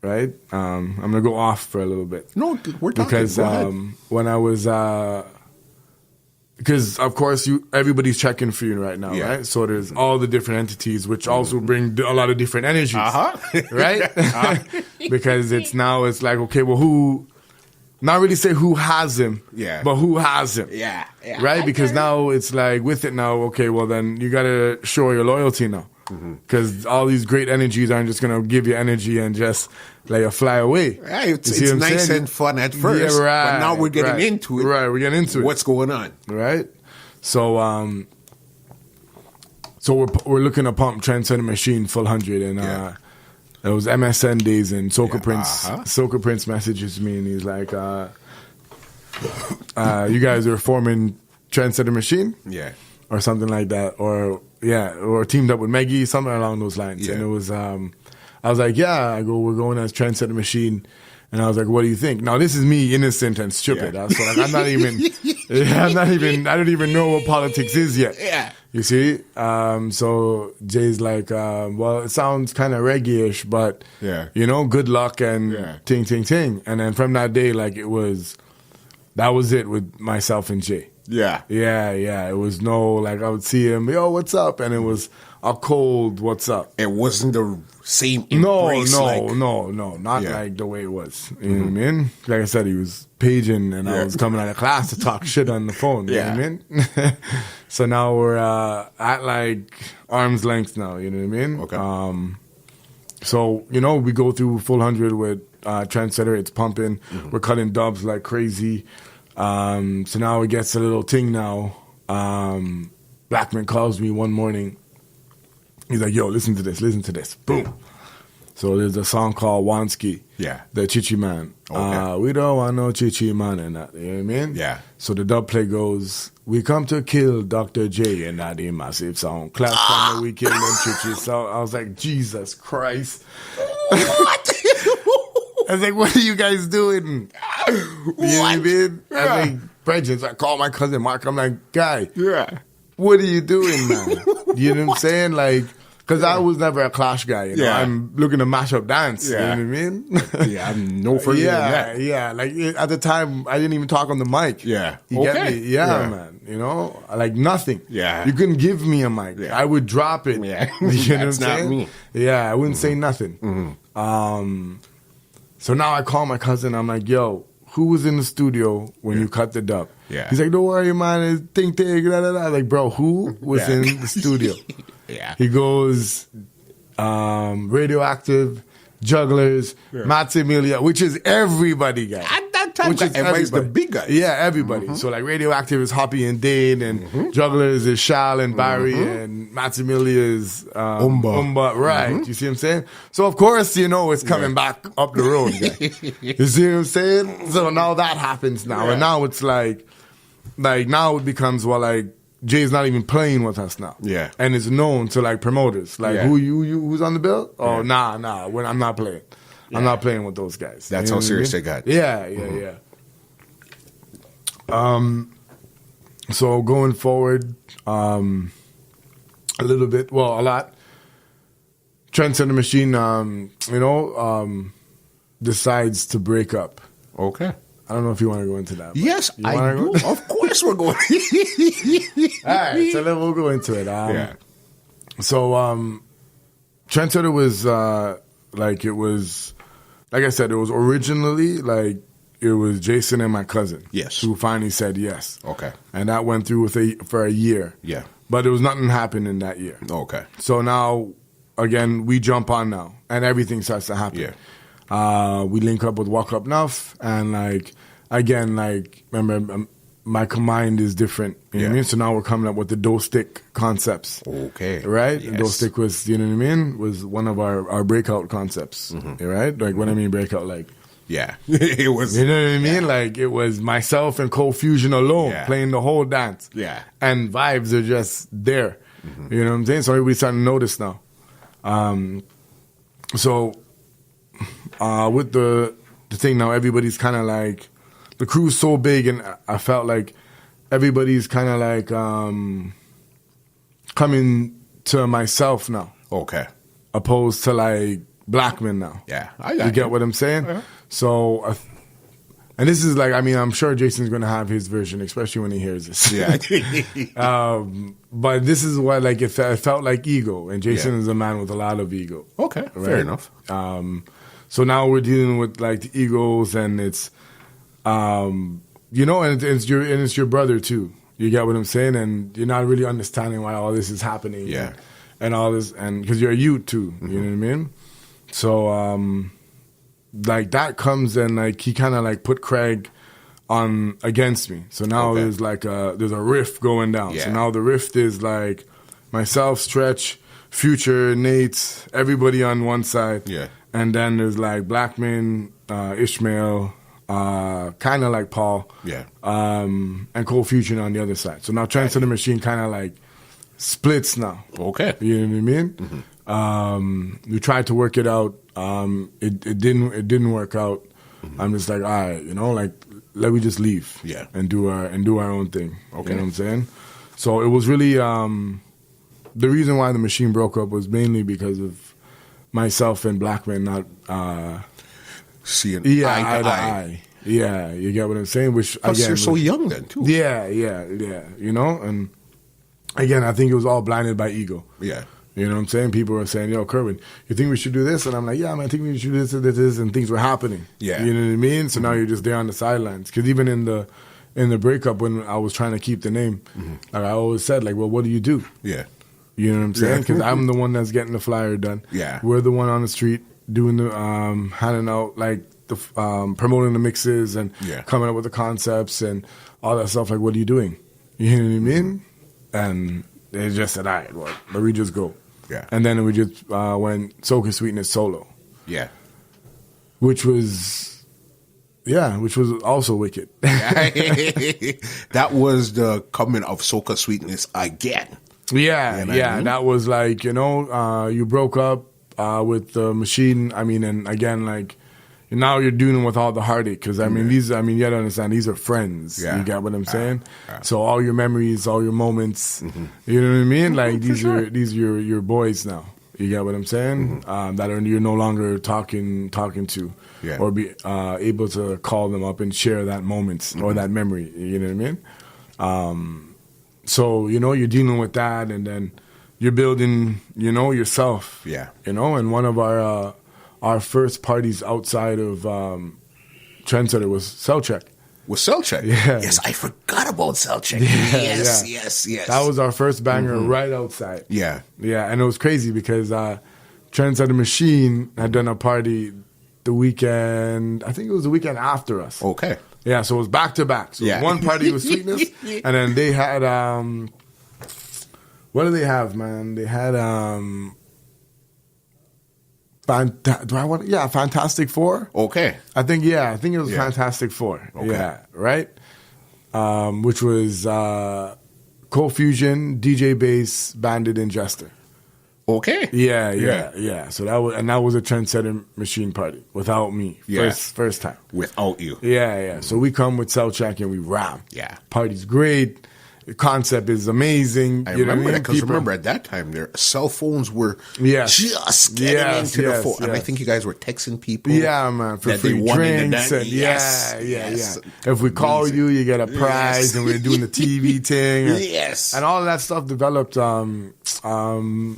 Right. I'm gonna go off for a little bit. No, we're talking. Because when I was because of course everybody's checking for you right now, right? So there's all the different entities, which also bring a lot of different energies, right? Because it's like, okay, well, who? Not really say who has him, but who has him, right? Because now it's like with it now, okay, well then you gotta show your loyalty now, because all these great energies aren't just gonna give you energy and just let you fly away. Right, it's nice and fun at first, but now we're getting into it. Right, we're getting into it. What's going on? Right, so we're looking to pump Trendsetter Machine full 100 and. It was MSN days and Soca Prince. Soca Prince messages me and he's like, "You guys are forming Trendsetter Machine, or something like that, or teamed up with Meggie, something along those lines." And it was, I was like, "Yeah." I go, "We're going as Trendsetter Machine," and I was like, "What do you think?" Now this is me, innocent and stupid. So like, I don't even know what politics is yet. Yeah. You see? So Jay's like, well, it sounds kind of reggae-ish, but, you know, good luck and ting, ting, ting. And then from that day, like, that was it with myself and Jay. Yeah. It was no, like, I would see him, yo, what's up? And it was a cold, what's up? It wasn't the same embrace. No, not like the way it was. You know what I mean? Like I said, he was paging and I was coming out of class to talk shit on the phone. You know what I mean? So now we're at like arm's length now, you know what I mean? Okay. So, you know, we go through full 100 with Trendsetter, it's pumping. We're cutting dubs like crazy. So now it gets a little ting now. Blackman calls me one morning. He's like, yo, listen to this. Boom. So there's a song called Wansky. Yeah. The Chichi Man. Okay. We don't want no Chichi Man and that. You know what I mean? Yeah. So the dub play goes, we come to kill Dr. J and that a massive song. Clap from the we kill them Chichi. So I was like, Jesus Christ. What? I was like, what are you guys doing? You know what I mean? Yeah. I was like, Bridget, I call my cousin Mark. I'm like, guy. Yeah. What are you doing, man? You know what I'm saying? Like, because I was never a clash guy. You know? I'm looking to mash up dance. You know what I mean? I'm no further than that. Yeah. Like, at the time, I didn't even talk on the mic. Yeah. You get me? Yeah, man. You know? Like, nothing. Yeah. You couldn't give me a mic. Yeah. I would drop it. Yeah. You know what I'm That's saying? not me. Yeah, I wouldn't say nothing. So now I call my cousin. I'm like, yo, who was in the studio when you cut the dub? Yeah. He's like, don't worry, man. It's ting, ting, da, da, da. Like, bro, who was in the studio? He goes, Radioactive, Jugglers, Matt Emilia, which is everybody, guys. And that time, everybody's the big guys. Yeah, everybody. So like Radioactive is Hoppy and Dane, and Jugglers is Shal and Barry, and Maximilia is Umba. Right. You see what I'm saying? So of course, it's coming back up the road. You see what I'm saying? So now that happens now. And now it's like now it becomes, Jay's not even playing with us now. Yeah. And it's known to like promoters. Like, who's on the bill? Oh, nah, I'm not playing. I'm not playing with those guys. That's how serious they got. Yeah. So going forward, a lot. Trent and the Machine, decides to break up. Okay. I don't know if you want to go into that. Yes, I do. Of course we're going. All right, so then we'll go into it. So Trent Sutter was like I said, it was originally it was Jason and my cousin. Yes. Who finally said yes. Okay. And that went through for a year. Yeah. But there was nothing happened in that year. Okay. So now, again, we jump on now, and everything starts to happen. Yeah. We link up with Walk Up Nuff, and remember, my mind is different. You know what I mean? So now we're coming up with the dough stick concepts. Okay. Right? Yes. Dough stick was, you know what I mean? Was one of our breakout concepts. Right? Like when I mean breakout, yeah. It was. You know what I mean? Like it was myself and Cold Fusion alone playing the whole dance. Yeah. And vibes are just there. You know what I'm saying? So everybody's starting to notice now. With the thing now, everybody's kind of like, the crew's so big, and I felt like everybody's kind of like coming to myself now. Okay. Opposed to like Blackman now. Yeah. You get what I'm saying? Yeah. So, and this is I'm sure Jason's going to have his version, especially when he hears this. Yeah. But this is what, it felt like ego, and Jason is a man with a lot of ego. Okay. Right? Fair enough. So now we're dealing with the egos, and it's, and it's your brother too. You get what I'm saying? And you're not really understanding why all this is happening. Yeah. And all this, and because you're a youth too. You know what I mean? So, that comes, and he kind of put Craig on against me. So now there's there's a rift going down. Yeah. So now the rift is myself, Stretch, Future, Nate, everybody on one side. Yeah. And then there's Blackman, Ishmael, kind of like Paul. Yeah. And Cold Fusion on the other side. So now Trent to the Machine kind of splits now. Okay. You know what I mean? We tried to work it out. It didn't work out. I'm just all right, let me just leave. Yeah. And do our own thing. Okay. You know what I'm saying? So it was really the reason why the Machine broke up was mainly because of myself and Blackman not seeing eye to eye. Yeah, you get what I'm saying? Which plus again, you're so young then too. Yeah. And again, I think it was all blinded by ego. Yeah. You know what I'm saying? People were saying, yo, Kerwin, you think we should do this? And I'm like, yeah, man, I think we should do this, and things were happening. Yeah. You know what I mean? So now you're just there on the sidelines. Because even in the breakup, when I was trying to keep the name, I always said, well, what do you do? Yeah. You know what I'm saying? Because I'm the one that's getting the flyer done. Yeah. We're the one on the street doing the, handing out, the promoting the mixes and coming up with the concepts and all that stuff. What are you doing? You know what I mean? And they just said, all right, well, let me just go. Yeah. And then we just went Soca Sweetness solo. Yeah. Which was also wicked. That was the coming of Soca Sweetness again. Yeah. That was you broke up with the Machine. And again, now you're dealing with all the heartache. Because, you got to understand, these are friends. Yeah. You get what I'm saying? So all your memories, all your moments, you know what I mean? These are your boys now. You get what I'm saying? That you're no longer talking to. Yeah. Or be able to call them up and share that moment or that memory. You know what I mean? So, you're dealing with that, and then you're building, yourself. Yeah. And one of our first parties outside of Trendsetter was Cellcheck. Was Cellcheck? Yeah. Yes, I forgot about Cellcheck. Yes. That was our first banger right outside. Yeah. Yeah, and it was crazy because Trendsetter Machine had done a party the weekend. I think it was the weekend after us. Okay. Yeah, so it was back to back. So one party was Sweetness, and then they had what do they have, man? They had Fantastic Four. Okay. I think it was Fantastic Four. Okay. Yeah, right. Which was Cold Fusion, DJ Bass, Bandit, and Jester. Okay. Yeah. So that was a trendsetting machine party without me. Yeah. First time. Without you. Yeah. So we come with cell check and we ram. Yeah. Party's great. The concept is amazing. I remember that because remember at that time their cell phones were just getting into the phone. And I think you guys were texting people. Yeah, man, for free drinks. And yes. If we call you, you get a prize, and we're doing the TV thing. And all of that stuff developed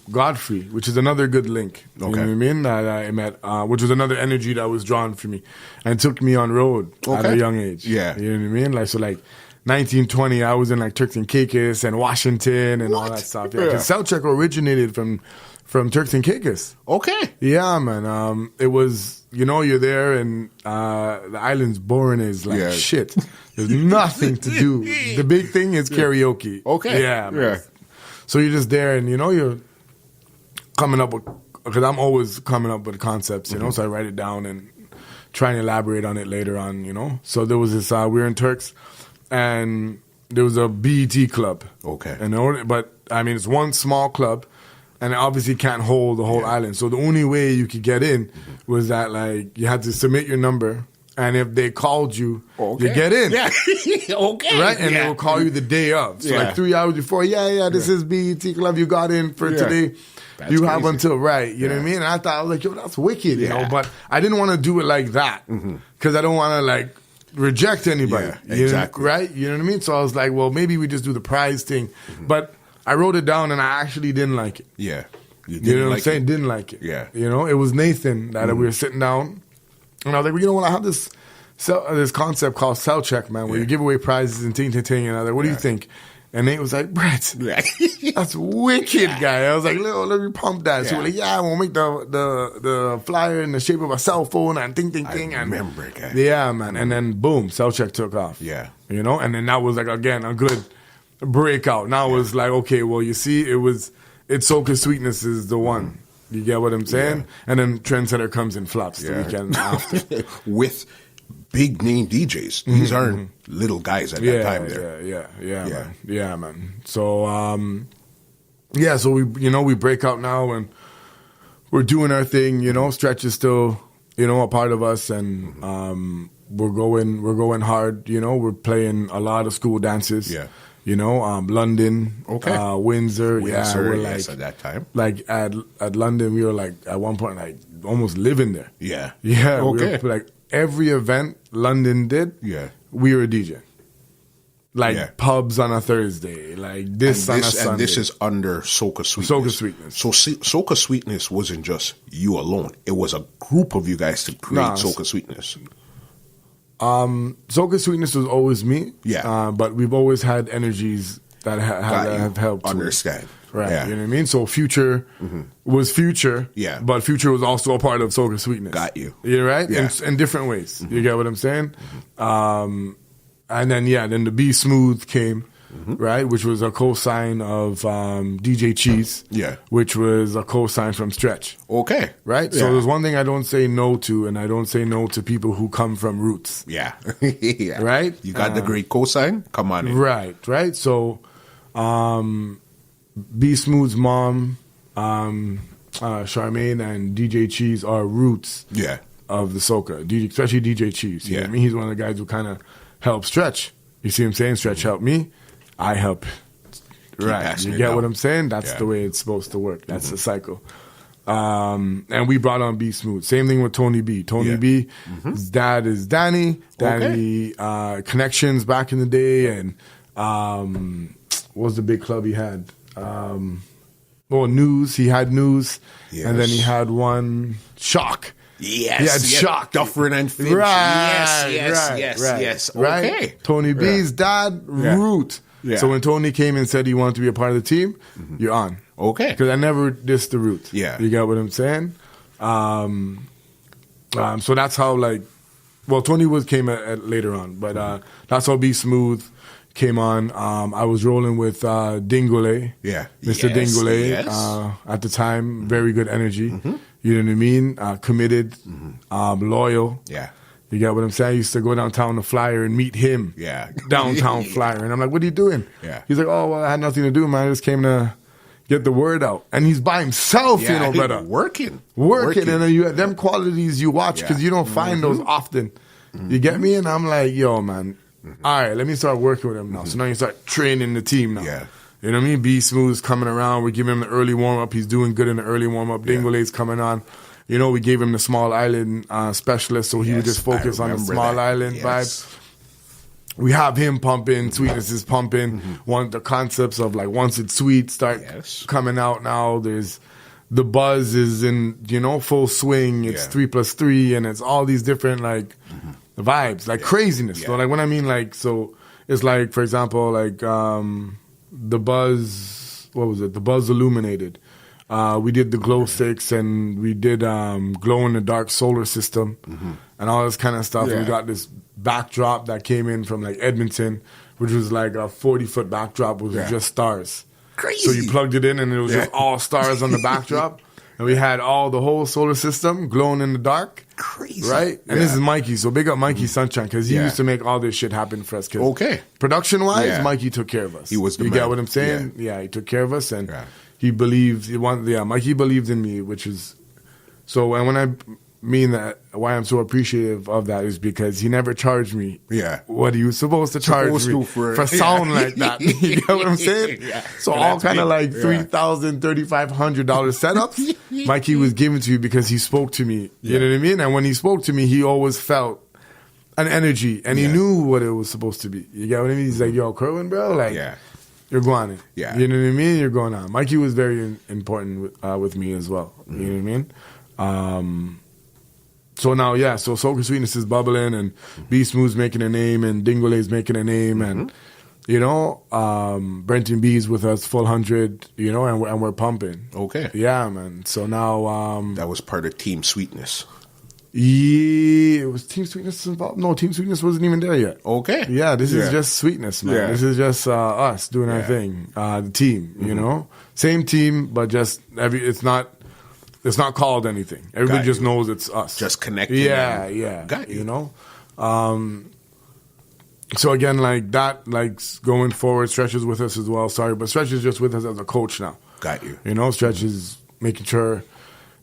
Godfrey, which is another good link. You know what I mean? That I met, which was another energy that was drawn for me and took me on road at a young age. Yeah. You know what I mean? Like, so like, 1920, I was in like Turks and Caicos and Washington and all that stuff. Yeah, because Soundcheck originated from Turks and Caicos. Okay. Yeah, man. It was, you're there and the island's boring as like shit. There's nothing to do. The big thing is karaoke. Okay. Yeah, man. Yeah. So you're just there and you're coming up with, because I'm always coming up with concepts, so I write it down and try and elaborate on it later on, So there was this, we were in Turks. And there was a BET club. Okay. But, I mean, it's one small club, and it obviously can't hold the whole island. So the only way you could get in was that, like, you had to submit your number, and if they called you, you get in. Yeah. Okay. Right? And they will call you the day of. So, like, 3 hours before, this is BET club, you got in for today. That's you have until, you know what I mean? And I thought, I was like, yo, that's wicked, you know? But I didn't want to do it like that, because I don't want to, like, reject anybody. Exactly. Right? You know what I mean? So I was like, well, maybe we just do the prize thing. But I wrote it down and I actually didn't like it. Yeah. You know what I'm saying? Didn't like it. Yeah. It was Nathan that we were sitting down and I was like, well, I have this concept called Cell Check, man, where you give away prizes and ting. And I was like, what do you think? And Nate was like, Brett, that's wicked, guy. I was like, let me pump that. So we're like, we'll make the flyer in the shape of a cell phone and ting. I remember it, guy. Yeah, man. And then, boom, Cell Check took off. Yeah. And then that was, like, again, a good breakout. Now it was like, okay, well, you see, it's Soca Sweetness is the one. You get what I'm saying? And then Trendsetter comes and flops the weekend after. With big name DJs. These aren't little guys at that time there. Yeah, man. So, so we break out now and we're doing our thing, Stretch is still, a part of us and we're going hard, we're playing a lot of school dances. Yeah. London, Windsor. We're like, at that time. Like at London, we were like at one point like almost living there. Yeah. Yeah. Okay. We were, like every event London did. Yeah. We were a DJ. Like pubs on a Thursday, like this on a Sunday. And this is under Soca Sweetness. Soca Sweetness. So Soca Sweetness wasn't just you alone. It was a group of you guys to create Soca Sweetness. Soca Sweetness was always me. Yeah. But we've always had energies that have helped. Understand. Right. Yeah. You know what I mean? So Future was Future. Yeah. But Future was also a part of Soca Sweetness. Got you. You're right? Yeah. In different ways. You get what I'm saying? And then, then the Be Smooth came, right? Which was a co-sign of DJ Cheese. Yeah. Which was a co-sign from Stretch. Okay. Right? Yeah. So there's one thing I don't say no to, and I don't say no to people who come from roots. Yeah. Right? You got the great co-sign? Come on in. Right. So, Be Smooth's mom, Charmaine, and DJ Cheese are roots of the Soca, especially DJ Cheese. You know what I mean? He's one of the guys who kind of helped Stretch. You see what I'm saying? Stretch helped me. I help. Right. You get what I'm saying? That's the way it's supposed to work. That's the cycle. And we brought on Be Smooth. Same thing with Tony B. Tony B, his dad is Danny. Danny Connections back in the day. And what was the big club he had? News. He had News. Yes. And then he had one, Shock. Yes. He had Shock. Dufferin and Finch. Right. Yes. Okay. Right? Tony B's dad, Root. Yeah. So when Tony came and said he wanted to be a part of the team, you're on. Okay. Because I never dissed the Root. Yeah. You got what I'm saying? So that's how like, well, Tony Woods came at later on, but that's how Be Smooth came on. I was rolling with Dingole. Yeah. Mr. Dingole. Yes. At the time, very good energy. You know what I mean? Committed, loyal. Yeah. You get what I'm saying? I used to go downtown to Flyer and meet him. Yeah. Downtown Flyer. And I'm like, what are you doing? Yeah. He's like, oh, well, I had nothing to do, man. I just came to get the word out. And he's by himself, you know, brother. Working. And then you them qualities you watch because you don't find those often. You get me? And I'm like, yo, man, all right, let me start working with him now. So now you start training the team now. Yeah. You know what I mean? Be Smooth's coming around. We give him the early warm-up. He's doing good in the early warm-up. Dingole's coming on. You know, we gave him the small island specialist, so he would just focus on the small island vibe. We have him pumping. Sweetness is pumping. One the concepts of like once it's sweet start coming out now. There's the buzz is in full swing. It's 3+3, and it's all these different like vibes, like craziness. So like when I mean like so, it's like for example like the buzz. What was it? The Buzz Illuminated. We did the glow sticks and we did glow in the dark solar system and all this kind of stuff. And we got this backdrop that came in from like Edmonton, which was like a 40-foot backdrop with just stars. Crazy. So you plugged it in and it was just all stars on the backdrop. And we had the whole solar system glowing in the dark. Crazy. Right? And this is Mikey. So big up Mikey Sunshine because he used to make all this shit happen for us. Production-wise, Mikey took care of us. He was the man. You get what I'm saying? Yeah, he took care of us and... He believed, Mikey believed in me, which is, so, and when I mean that, why I'm so appreciative of that is because he never charged me what he was supposed to charge me for sound like that. You get what I'm saying? So all kind of like $3,000, $3,500 setups, Mikey was given to me because he spoke to me. You know what I mean? And when he spoke to me, he always felt an energy and he knew what it was supposed to be. You get what I mean? He's like, yo, Kerwin, bro, like, you're going on. Yeah. You know what I mean? You're going on. Mikey was very important with me as well. You know what I mean? So now, so Soca Sweetness is bubbling and Be Smooth's making a name and Dingole's making a name and, Brenton B's with us, full 100, and we're pumping. Okay. Yeah, man. So now... that was part of Team Sweetness. Yeah, it was Team Sweetness involved. No, Team Sweetness wasn't even there yet. Okay. Yeah, this is just Sweetness, man. Yeah. This is just us doing our thing. The team, Same team, but just it's not called anything. Everybody just knows it's us. Just connected. Yeah. Got you. So again, like that, like going forward, Stretch is with us as well. Sorry, but Stretch is just with us as a coach now. Got you. Stretch is making sure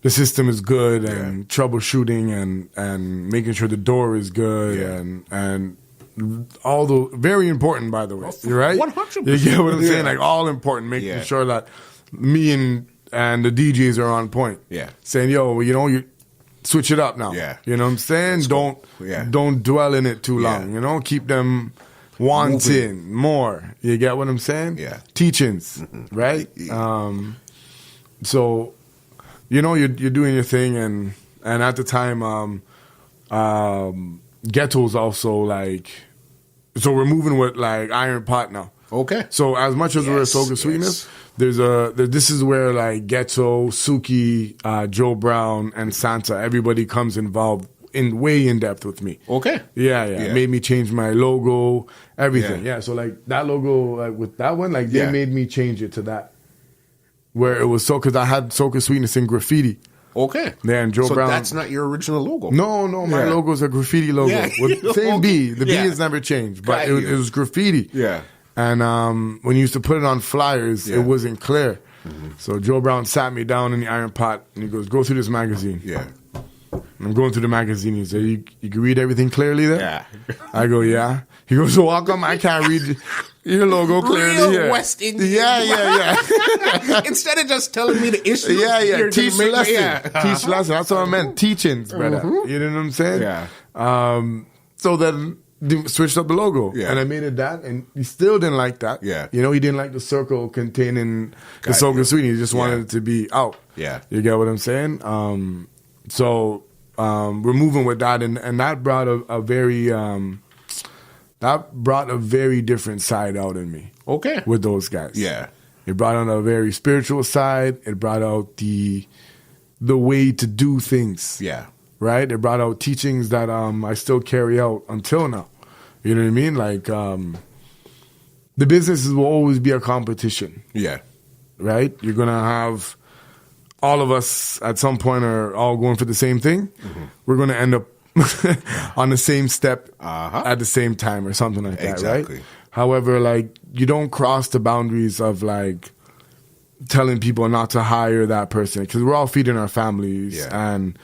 the system is good and troubleshooting and making sure the door is good and all the very important, by the way. You're right. 100%. You get what I'm saying? Like all important, making sure that me and the DJs are on point. Yeah. Saying, yo, you switch it up now. Yeah. You know what I'm saying? Don't dwell in it too long. Keep them wanting more. You get what I'm saying? Yeah. Teachings, right? So. You're doing your thing, and at the time, Ghetto's also like, so we're moving with like Iron Pot now. Okay. So as much as we're a Soca Sweetness, this is where like Ghetto, Suki, Joe Brown, and Santa, everybody comes involved way in depth with me. Okay. Yeah. Made me change my logo, everything. Yeah. So like that logo, like with that one, like they made me change it to that. Where it was because I had Soca Sweetness in graffiti. Okay. Yeah, and Joe Brown. So that's not your original logo? No, my logo's a graffiti logo. Yeah. With same B. The B has never changed, but it was graffiti. Yeah. And when you used to put it on flyers, it wasn't clear. So Joe Brown sat me down in the Iron Pot and he goes, go through this magazine. Yeah. And I'm going through the magazine. He said, you can read everything clearly there? Yeah. I go, yeah. He goes, so how come I can't read your logo clearly Real here? West Indian. Yeah. Instead of just telling me the issue. Yeah. Teach lesson. Teach lesson. That's what I meant. Teachings, brother. You know what I'm saying? Yeah. So then switched up the logo. Yeah. And I made it that, and he still didn't like that. Yeah. He didn't like the circle containing the Soca Sweetness. He just wanted it to be out. Yeah. You get what I'm saying? So we're moving with that, and that brought a very... that brought a very different side out in me. Okay. With those guys. Yeah. It brought out a very spiritual side. It brought out the way to do things. Yeah. right? It brought out teachings that I still carry out until now. You know what I mean? Like, the businesses will always be a competition. Yeah. Right? You're going to have all of us at some point are all going for the same thing. Mm-hmm. We're going to end up on the same step at the same time or something like that, exactly. right? However, like, you don't cross the boundaries of, like, telling people not to hire that person because we're all feeding our families and,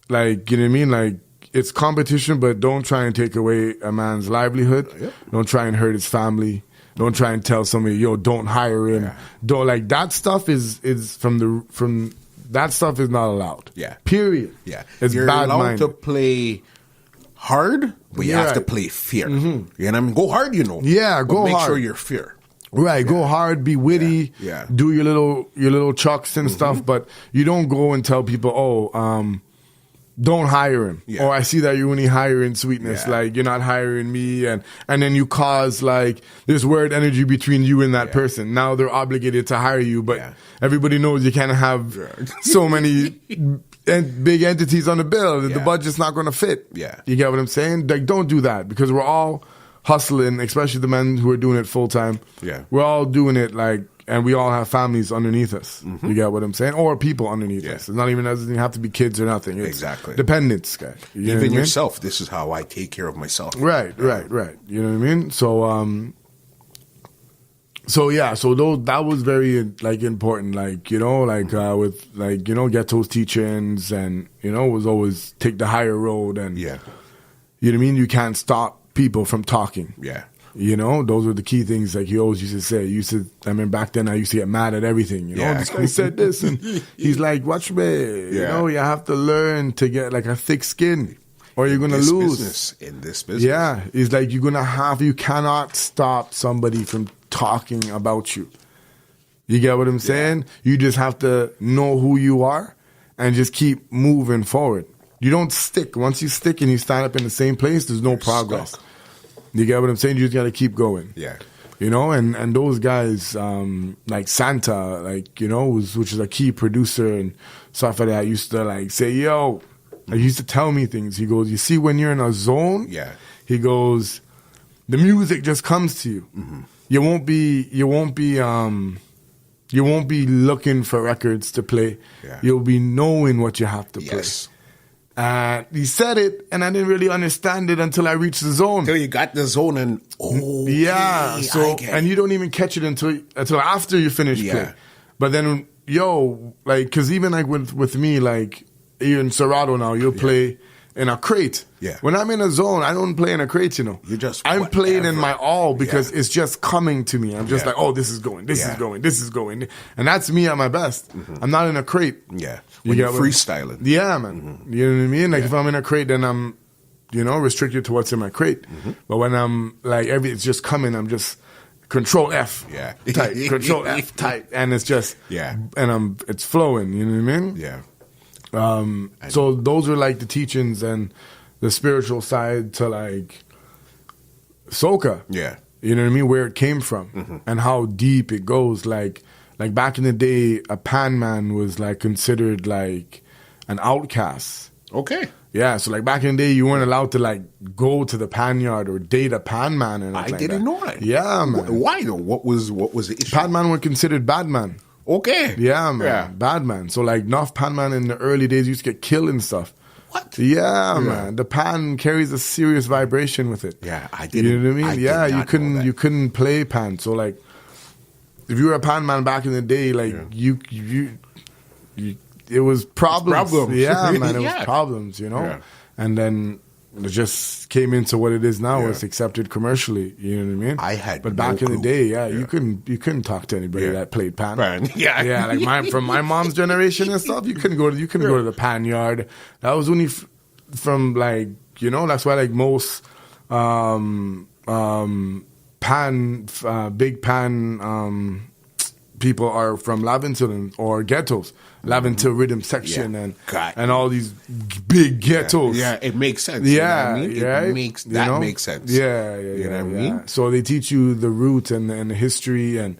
like, you know what I mean? Like, it's competition, but don't try and take away a man's livelihood. Yep. Don't try and hurt his family. Don't try and tell somebody, yo, don't hire him. Yeah. Don't, like, that stuff is that stuff is not allowed. Yeah. Period. Yeah. It's You're bad allowed minded. to play hard, but you have to play fair. Mm-hmm. You know what I mean? Go hard, you know. Yeah, go hard. Make sure you're fair. Right, go hard, be witty, do your little chucks and stuff, but you don't go and tell people, don't hire him. Yeah. Or I see that you're only hiring Sweetness. Yeah. Like, you're not hiring me. And then you cause, like, this weird energy between you and that person. Now they're obligated to hire you, but everybody knows you can't have so many big entities on the bill. The budget's not going to fit. Yeah. You get what I'm saying? Like, don't do that because we're all hustling, especially the men who are doing it full time. Yeah. We're all doing it, like, and we all have families underneath us. Mm-hmm. You get what I'm saying? Or people underneath us. It's not even, it doesn't have to be kids or nothing. It's dependents, guy. Even yourself, this is how I take care of myself. Right. You know what I mean? So, that was very, like, important. Like, you know, like, with, like, you know, Ghetto's teachings and, you know, was always take the higher road and, you know what I mean? You can't stop people from talking. Yeah. You know, those were the key things like he always used to say. I mean, back then I used to get mad at everything. You know, this guy said this and he's like, watch me. You know, you have to learn to get like a thick skin or you're going to lose. In this business. Yeah. It's like you cannot stop somebody from talking about you. You get what I'm saying? You just have to know who you are and just keep moving forward. You don't stick. Once you stick and you stand up in the same place, there's no progress. Stuck. You get what I'm saying? You just got to keep going. Yeah. You know, and those guys, like Santa, like, you know, which is a key producer and stuff like that, used to like say, yo, he used to tell me things. He goes, you see, when you're in a zone, he goes, the music just comes to you. Mm-hmm. You won't be looking for records to play. Yeah. You'll be knowing what you have to play. He said it, and I didn't really understand it until I reached the zone. Until you got the zone, and and you don't even catch it until after you finish play. But then, like, because even like with me, like even Serato now, you'll play in a crate. Yeah. When I'm in a zone, I don't play in a crate. You know, I'm playing in my all because it's just coming to me. I'm just like, oh, this is going, this is going, this is going, and that's me at my best. Mm-hmm. I'm not in a crate. Yeah. When you're freestyling. Yeah, man. Mm-hmm. You know what I mean? Like if I'm in a crate, then I'm, you know, restricted to what's in my crate. Mm-hmm. But when I'm like, it's just coming, I'm just Control F. Yeah. Type. Control F type. And it's just, and it's flowing. You know what I mean? Yeah. So those are like the teachings and the spiritual side to like soca. Yeah. You know what I mean? Where it came from and how deep it goes. Like back in the day, a pan man was like considered like an outcast. Okay. Yeah, so like back in the day, you weren't allowed to like go to the pan yard or date a pan man. And I didn't know that. Yeah, man. Why though? What was the issue? Pan man were considered bad man. Okay. Yeah, man. Yeah. Bad man. So like enough pan man in the early days used to get killed and stuff. What? Yeah, man. The pan carries a serious vibration with it. Yeah, I didn't. You know what I mean? You couldn't play pan. So like, if you were a pan man back in the day, like you it was problems. Yeah, man, it was problems, you know? Yeah. And then it just came into what it is now. Yeah. It's accepted commercially, you know what I mean? But back in the day, you couldn't talk to anybody that played pan. Yeah, like from my mom's generation and stuff, you couldn't go to the pan yard. That was only from like, you know, that's why like most big pan people are from Laventille or ghettos. Laventille rhythm section and all these big ghettos. Yeah, it makes sense. Yeah, you know what I mean? Makes sense. Yeah. You know what I mean? So they teach you the root and the history and,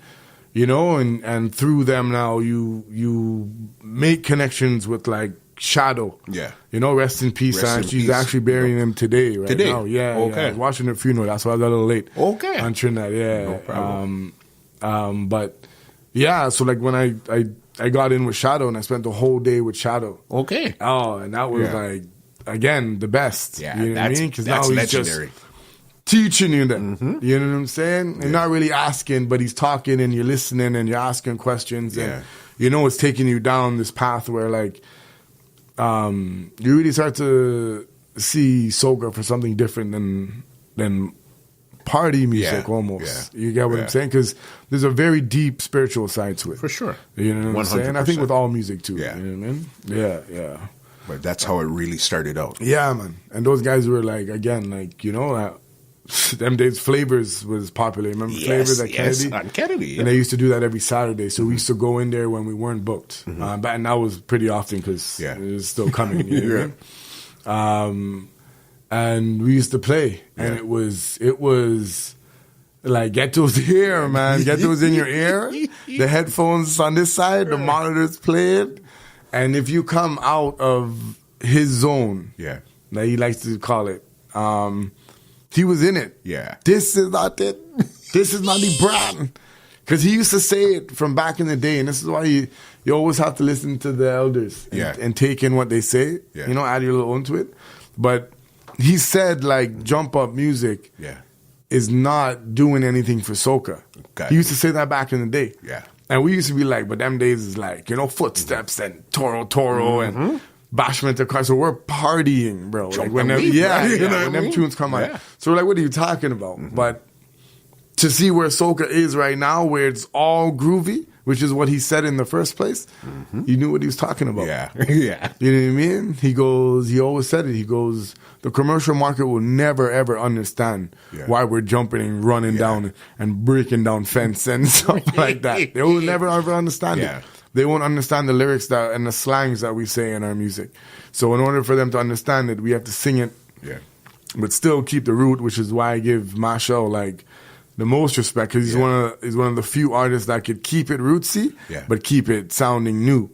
you know, and through them now you make connections with like Shadow. Yeah. You know, rest in peace. Rest in She's peace. actually burying him today, right Today? now. Yeah, Okay. yeah. I was watching her funeral. That's why I was a little late. Okay. On Trinidad, yeah. No problem. But yeah, so like when I got in with Shadow and I spent the whole day with Shadow. Okay. Oh, and that was like, again, the best. Yeah, you know what I mean? Because now that's he's legendary. just teaching you that. You know what I'm saying? And not really asking, but he's talking and you're listening and you're asking questions. And you know it's taking you down this path where like you really start to see soca for something different than party music almost. You get what I'm saying? Because there's a very deep spiritual side to it. For sure. You know what I'm saying? I think with all music too. Yeah. You know what I mean? Yeah, yeah. But that's how it really started out. Yeah, man. And those guys were like, again, like, you know, them days Flavors was popular. Remember Flavors at Kennedy? On Kennedy. Yeah. And they used to do that every Saturday. So we used to go in there when we weren't booked. And that was pretty often because it was still coming. You know what I mean? And we used to play. And it was like, get those here, man. Get those in your ear. The headphones on this side, the monitors playing. And if you come out of his zone, that he likes to call it, he was in it. Yeah. This is not it. This is not the brand. Because he used to say it from back in the day, and this is why you always have to listen to the elders and take in what they say. You know, add your little own to it. But he said, like, jump up music is not doing anything for soca. He used to say that back in the day. And we used to be like, but them days is like, you know, footsteps and Toro and Bashment of Christ. So we're partying, bro. Like when them, when them tunes come out. So we're like, what are you talking about? But to see where soca is right now, where it's all groovy, which is what he said in the first place, he knew what he was talking about. You know what I mean? He always said it. He goes, the commercial market will never, ever understand why we're jumping and running down and breaking down fence and stuff like that. They will never, ever understand it. They won't understand the lyrics and the slangs that we say in our music. So in order for them to understand it, we have to sing it, but still keep the root, which is why I give Marshall, like, the most respect, because he's one of the few artists that could keep it rootsy, but keep it sounding new.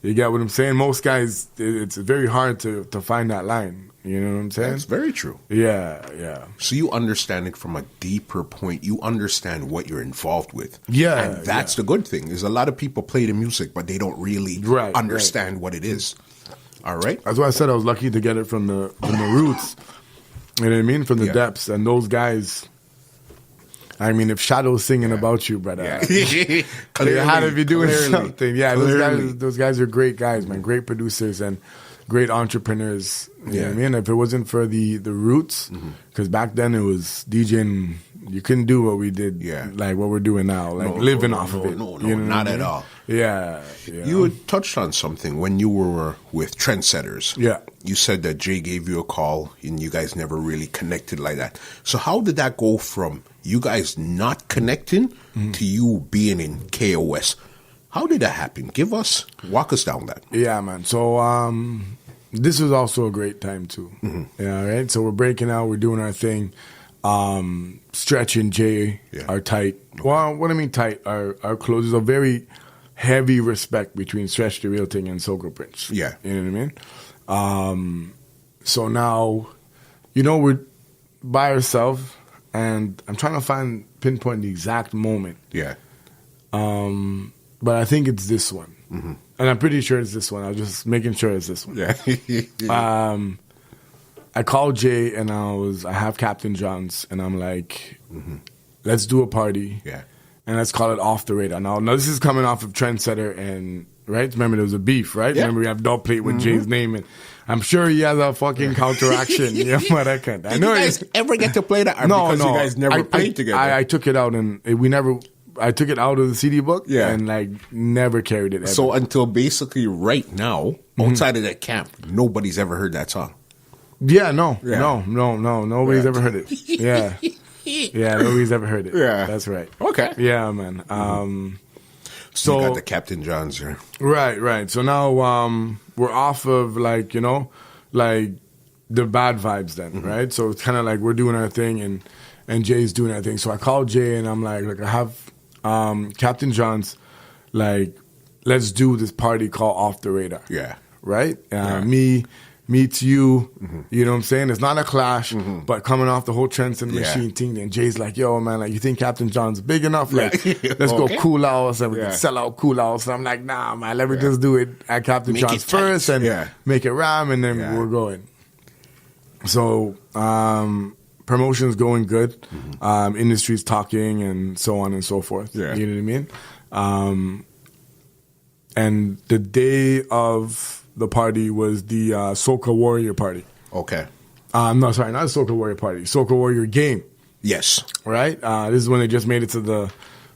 You get what I'm saying? Most guys, it's very hard to find that line. You know what I'm saying? That's very true. Yeah. So you understand it from a deeper point. You understand what you're involved with. And that's the good thing, is a lot of people play the music, but they don't really understand what it is. All right? That's why I said I was lucky to get it from the roots. You know what I mean? From the depths. And those guys... I mean, if Shadow's singing about you, brother, you had to be doing something. Yeah, those guys are great guys, man. Great producers and great entrepreneurs. You know what I mean? If it wasn't for the roots, because back then it was DJing, you couldn't do what we did, like what we're doing now, like living off of it. No, not at all. Yeah. You had touched on something when you were with Trendsetters. You said that Jay gave you a call and you guys never really connected like that. So how did that go from you guys not connecting to you being in KOS? How did that happen? Walk us down that. Yeah, man. So this was also a great time too. Yeah, right. So we're breaking out, we're doing our thing. Stretch and Jay are tight. Well, what I mean tight, are close. There's a very heavy respect between Stretch the Real Thing and Soca Prince. You know what I mean? So now, you know, we're by ourselves, and I'm trying to pinpoint the exact moment. But I think it's this one. And I'm pretty sure it's this one. I'm just making sure it's this one. I called Jay and I have Captain John's and I'm like, let's do a party. And let's call it Off the Radar. Now this is coming off of Trendsetter and, right? Remember there was a beef, right? Remember we have Dub Plate with Jay's name and I'm sure he has a fucking counteraction. You know what I can't. Did you guys ever get to play that? Or because you guys never played together? I took it out and I took it out of the CD book and like never carried it ever. So until basically right now, outside of that camp, nobody's ever heard that song. Nobody's ever heard it. Nobody's ever heard it. That's right. Okay. Yeah, man. So you got the Captain John's here. Right. So now we're off of like, you know, like the bad vibes then, right? So it's kind of like we're doing our thing and Jay's doing that thing. So I called Jay and I'm like I have Captain John's, like, let's do this party called Off the Radar. right? Me meets you, you know what I'm saying? It's not a clash, but coming off the whole Trends and Machine thing, and Jay's like, yo, man, like, you think Captain John's big enough? Like, let's go Cool House, and we can sell out Cool House. And I'm like, nah, man, let me just do it at Captain John's first, and make it rhyme, and then we're going. So, promotion's going good, industry's talking, and so on and so forth. You know what I mean? And the day of the party was the Soca Warrior party. Okay. No, sorry, not a Soca Warrior party. Soca Warrior game. Yes. Right? This is when they just made it to the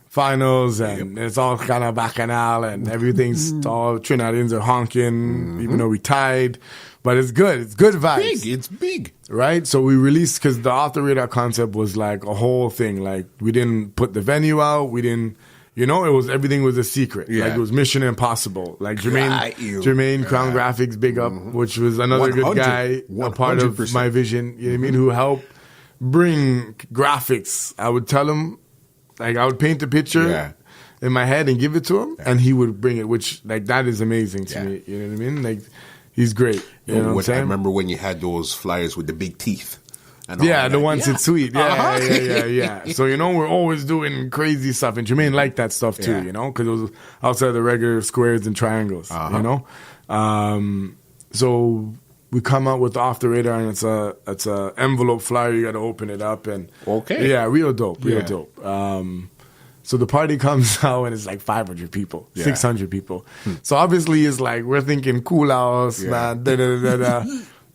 finals, and it's all kind of bacchanal, and everything's all Trinidadians are honking, even though we tied. But it's good. It's good vibes. It's big. Right? So we released, because the Off the Radar concept was like a whole thing. Like, we didn't put the venue out. We didn't, you know, everything was a secret. Like, it was Mission Impossible. Like, Jermaine Crown Graphics, big up, which was another good guy, a part of my vision, you know what I mean, who helped bring graphics. I would tell him, like, I would paint the picture in my head and give it to him, and he would bring it, which, like, that is amazing to me. You know what I mean? Like, he's great. You know what I'm saying? I remember when you had those flyers with the big teeth. And the ones it's sweet. Yeah. So, you know, we're always doing crazy stuff. And Jermaine liked that stuff too, you know, because it was outside the regular squares and triangles, you know. So we come out with Off the Radar, and it's a envelope flyer. You got to open it up. And real dope. So the party comes out, and it's like 500 people, 600 people. So obviously it's like, we're thinking Cool House, man, da-da-da-da-da.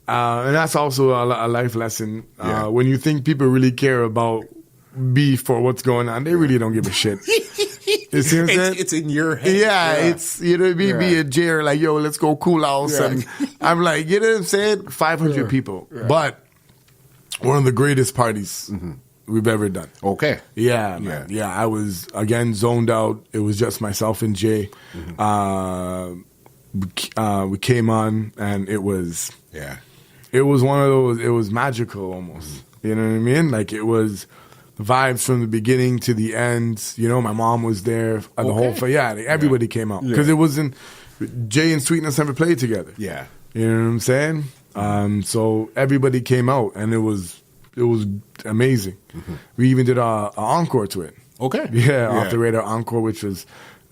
And that's also a life lesson. When you think people really care about beef or what's going on, they really don't give a shit. You see what I'm saying? It's in your head. It's, you know, me and Jay are like, yo, let's go Cool House. And I'm like, you know what I'm saying? 500 people. But one of the greatest parties we've ever done. Okay. Yeah, man. Yeah, I was, again, zoned out. It was just myself and Jay. We came on, and it was... It was one of those, it was magical almost. You know what I mean? Like, it was vibes from the beginning to the end. You know, my mom was there. The whole everybody came out. Because it wasn't, Jay and Sweetness never played together. You know what I'm saying? So everybody came out, and it was amazing. We even did an encore to it. Off the Radar encore, which was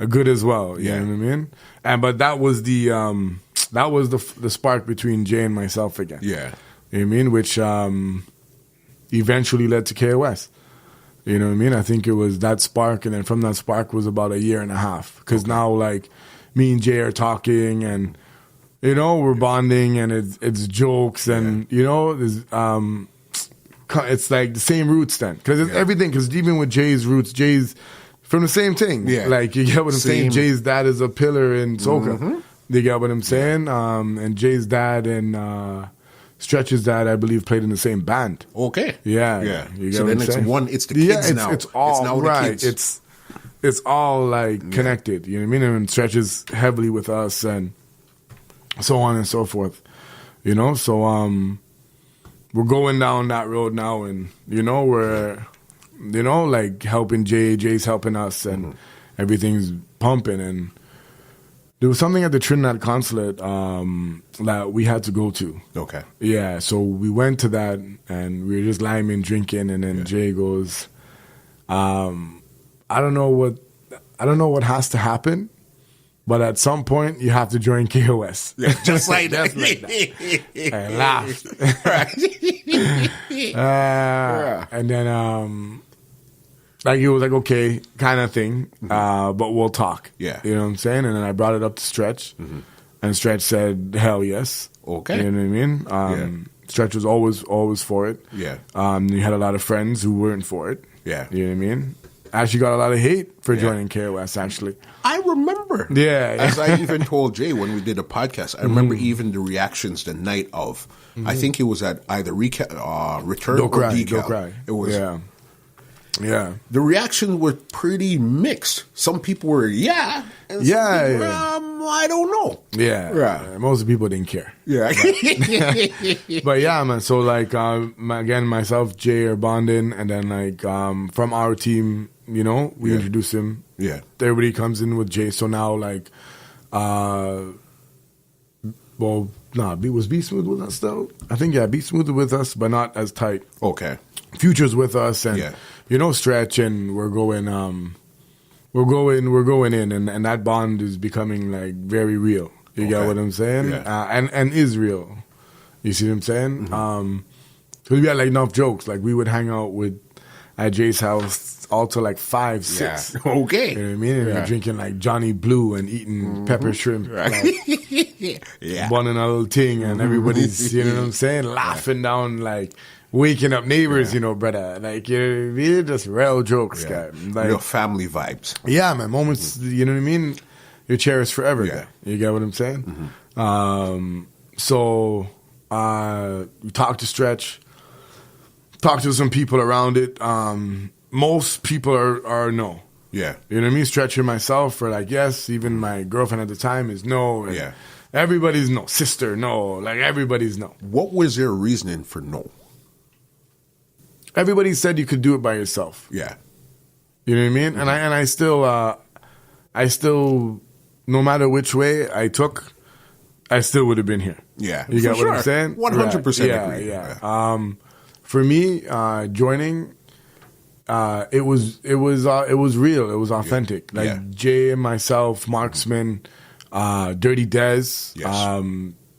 good as well. You know what I mean? But that was the spark between Jay and myself again. You know what I mean? Which eventually led to KOS. You know what I mean? I think it was that spark, and then from that spark was about a year and a half. Because now, like, me and Jay are talking, and, you know, we're bonding, and it's jokes, and, you know, there's, it's like the same roots then. Because it's everything. Because even with Jay's roots, Jay's from the same thing. Like, you get what I'm saying? Jay's dad is a pillar in soca. You get what I'm saying? And Jay's dad and Stretch's dad, I believe, played in the same band. You get so what then I'm saying? It's the kids now. It's all now right. The kids. It's all like connected. You know what I mean? And Stretch is heavily with us, and so on and so forth. You know, so we're going down that road now, and you know, we're, you know, like, helping Jay's helping us, and everything's pumping. And there was something at the Trinidad consulate that we had to go to. So we went to that, and we were just liming, drinking, and then Jay goes, I don't know what has to happen, but at some point you have to join KOS. Just like that. I laughed. And then like, he was like, okay, kind of thing, but we'll talk. You know what I'm saying? And then I brought it up to Stretch, and Stretch said, hell yes. You know what I mean? Stretch was always for it. You had a lot of friends who weren't for it. You know what I mean? I actually got a lot of hate for joining KOS, actually. I remember. As I even told Jay when we did a podcast, I remember even the reactions the night of. I think it was at either Return or Decal. Don't Cry. It was... The reaction was pretty mixed. Some people were, and some people, I don't know. Most people didn't care. But yeah, man. So, like, again, myself, Jay are bonding, and then, like, from our team, you know, we introduce him. well, nah, was Be Smooth with us though? I think Be Smooth with us, but not as tight. Okay. Future's with us, and Stretch, and we're going in, and that bond is becoming like very real. You get what I'm saying? Yeah. And is real. You see what I'm saying? Mm-hmm. We had like enough jokes. Like we would hang out at Jay's house all till like 5, 6. Yeah. Okay. You know what I mean? And we're drinking like Johnny Blue and eating pepper shrimp. Right. Like, one and a little thing, and everybody's, you know what I'm saying, laughing down, like waking up neighbors, brother. Like, you know what I mean? Just real jokes, guy. Like, real family vibes. Yeah, man. Moments, you know what I mean? You're cherished forever. Yeah. You get what I'm saying? Mm-hmm. So we talked to Stretch, talked to some people around it. Most people are no. Yeah. You know what I mean? Stretch and myself are like, yes. Even my girlfriend at the time is no. And everybody's no. Sister, no. Like, everybody's no. What was their reasoning for no? Everybody said you could do it by yourself. Yeah. You know what I mean? Mm-hmm. And I still, no matter which way I took, I still would have been here. Yeah. You get what I'm saying? 100% agree. Yeah. For me, joining, it was real. It was authentic. Yeah. Like Jay and myself, Marksman, Dirty Dez. Yes.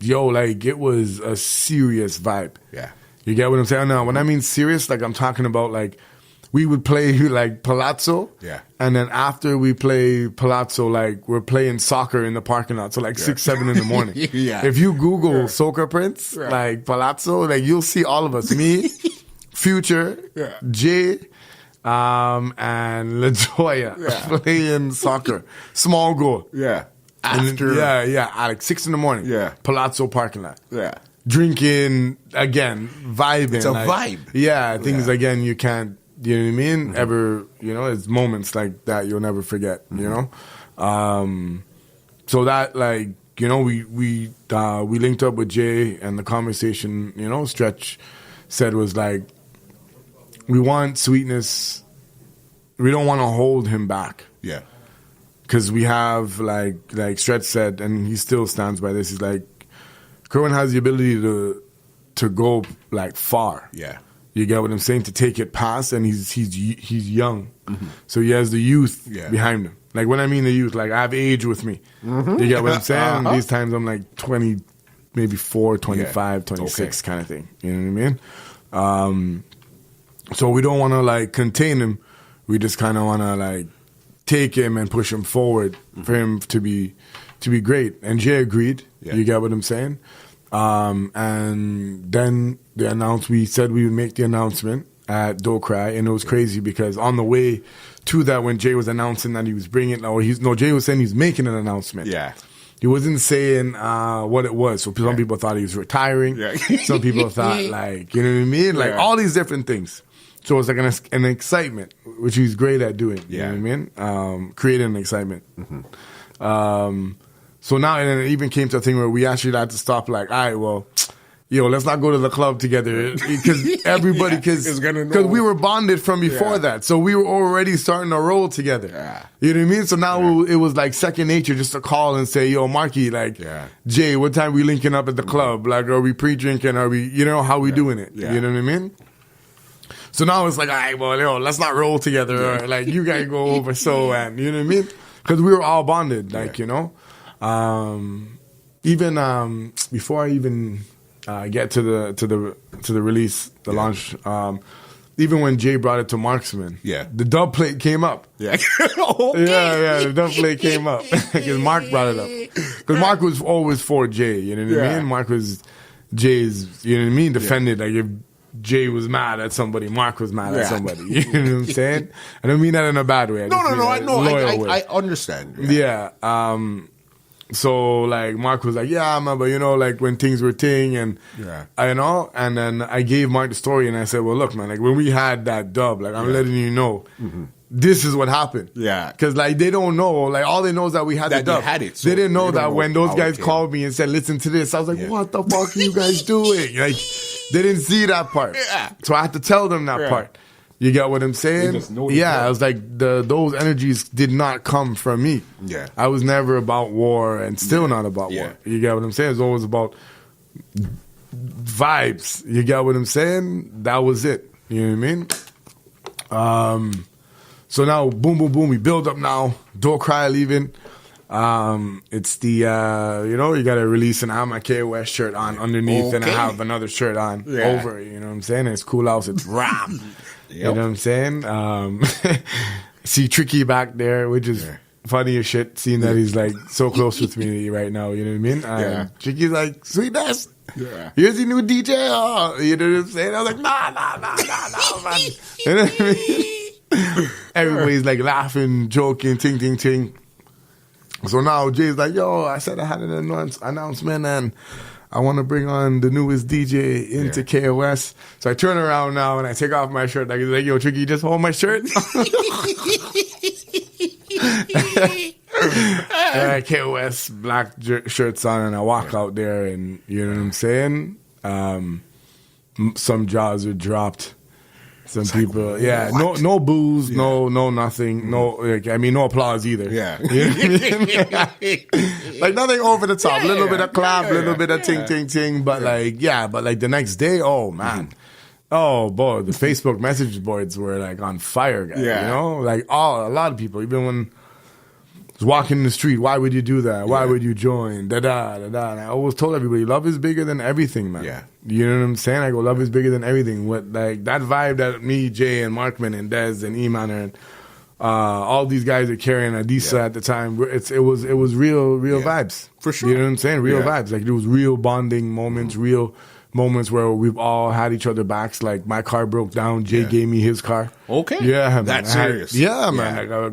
Like it was a serious vibe. Yeah. You get what I'm saying? Now, when I mean serious, like I'm talking about like we would play like Palazzo. Yeah. And then after we play Palazzo, like we're playing soccer in the parking lot. So like 6, 7 in the morning. Yeah. If you Google Soca Prince, like Palazzo, like you'll see all of us. Me, Future, Jay, and LaJoya playing soccer. Small goal. Yeah. After. Like 6 in the morning. Yeah. Palazzo parking lot. Yeah. Drinking, again, vibing. It's a like, vibe. Yeah, things, again, you can't, you know what I mean? Mm-hmm. Ever, it's moments like that you'll never forget, you know? So that, like, we linked up with Jay, and the conversation, Stretch said was like, we want Sweetness, we don't want to hold him back. Yeah. Because we have, like Stretch said, and he still stands by this, he's like, Kerwin has the ability to go like far. Yeah. You get what I'm saying? To take it past, and he's young, so he has the youth behind him. Like when I mean the youth, like I have age with me. You get what I'm saying? These times I'm like 20, maybe 4, 25, 26 kind of thing. You know what I mean? So we don't want to like contain him. We just kind of want to like take him and push him forward for him to be great. And Jay agreed. Yeah. You get what I'm saying? And then we said we would make the announcement at Do Cry, and it was crazy because on the way to that, when Jay was announcing that he was bringing, Jay was saying he's making an announcement. Yeah. He wasn't saying what it was. So some people thought he was retiring. Yeah. Some people thought like, you know what I mean? Like all these different things. So it was like an excitement, which he's great at doing. Yeah. You know what I mean? Creating an excitement. So now, and it even came to a thing where we actually had to stop, like, all right, well, let's not go to the club together because everybody, because we were bonded from before that. So we were already starting to roll together. Yeah. You know what I mean? So now it was like second nature just to call and say, yo, Marky, like, Jay, what time we linking up at the club? Like, are we pre-drinking? Are we, how we doing it? Yeah. You know what I mean? So now it's like, all right, well, let's not roll together. Or, like, you guys go over and you know what I mean? Because we were all bonded, like, even before I even get to the release, the launch, even when Jay brought it to Marksman, the dub plate came up. Yeah, the dub plate came up because Mark brought it up. Because Mark was always for Jay, you know what I mean? Mark was Jay's, you know what I mean? Defended, like if Jay was mad at somebody, Mark was mad at somebody. You know what I'm saying? I don't mean that in a bad way. No, I know. I understand. Yeah. So, like, Mark was like, yeah, man, but, like, when things were and, and then I gave Mark the story, and I said, well, look, man, like, when we had that dub, like, I'm letting you know, this is what happened. Yeah. Because, like, they don't know, like, all they know is that we had the dub. They had it. So they didn't know that when those guys called me and said, listen to this, I was like, what the fuck are you guys doing? Like, they didn't see that part. Yeah. So I had to tell them that part. You get what I'm saying? Yeah, I was like, those energies did not come from me. Yeah. I was never about war and still not about war. You get what I'm saying? It's always about vibes. You get what I'm saying? That was it. You know what I mean? So now, boom, boom, boom, we build up now. Don't Cry leaving. It's the, you got to release an I'm a KOS shirt on underneath, and I have another shirt on over, you know what I'm saying? And it's Cool House, it's rap. You know what I'm saying? See Tricky back there, which is funny as shit, seeing that he's like so close with me right now, you know what I mean? Tricky's like, Sweetness, here's the new DJ. Oh, you know what I'm saying? I was like, nah, man. You know what I mean? Everybody's like laughing, joking, ting, ting, ting. So now Jay's like, yo, I said I had an announcement and I want to bring on the newest DJ into KOS. So I turn around now and I take off my shirt. Like, yo, Tricky, just hold my shirt. KOS black shirts on, and I walk out there, and you know what I'm saying? Some jaws are dropped. Some it's people, like, no booze, no nothing, no applause either. Yeah, you know like nothing over the top, little bit of clap, little bit of ting ting ting, but like the next day, oh man, oh boy, the Facebook message boards were like on fire, guys. You know, like a lot of people, even when I was walking in the street, why would you do that? Why would you join? And I always told everybody, love is bigger than everything, man. Yeah. You know what I'm saying? I go, love is bigger than everything. What like that vibe that me, Jay, and Markman, and Dez, and Eman, and all these guys are carrying Adisa at the time. It was real vibes. For sure. You know what I'm saying? Real vibes. Like, there was real bonding moments, real moments where we've all had each other backs. Like, my car broke down, Jay gave me his car. Okay. Yeah, man. That's serious. Man. Like,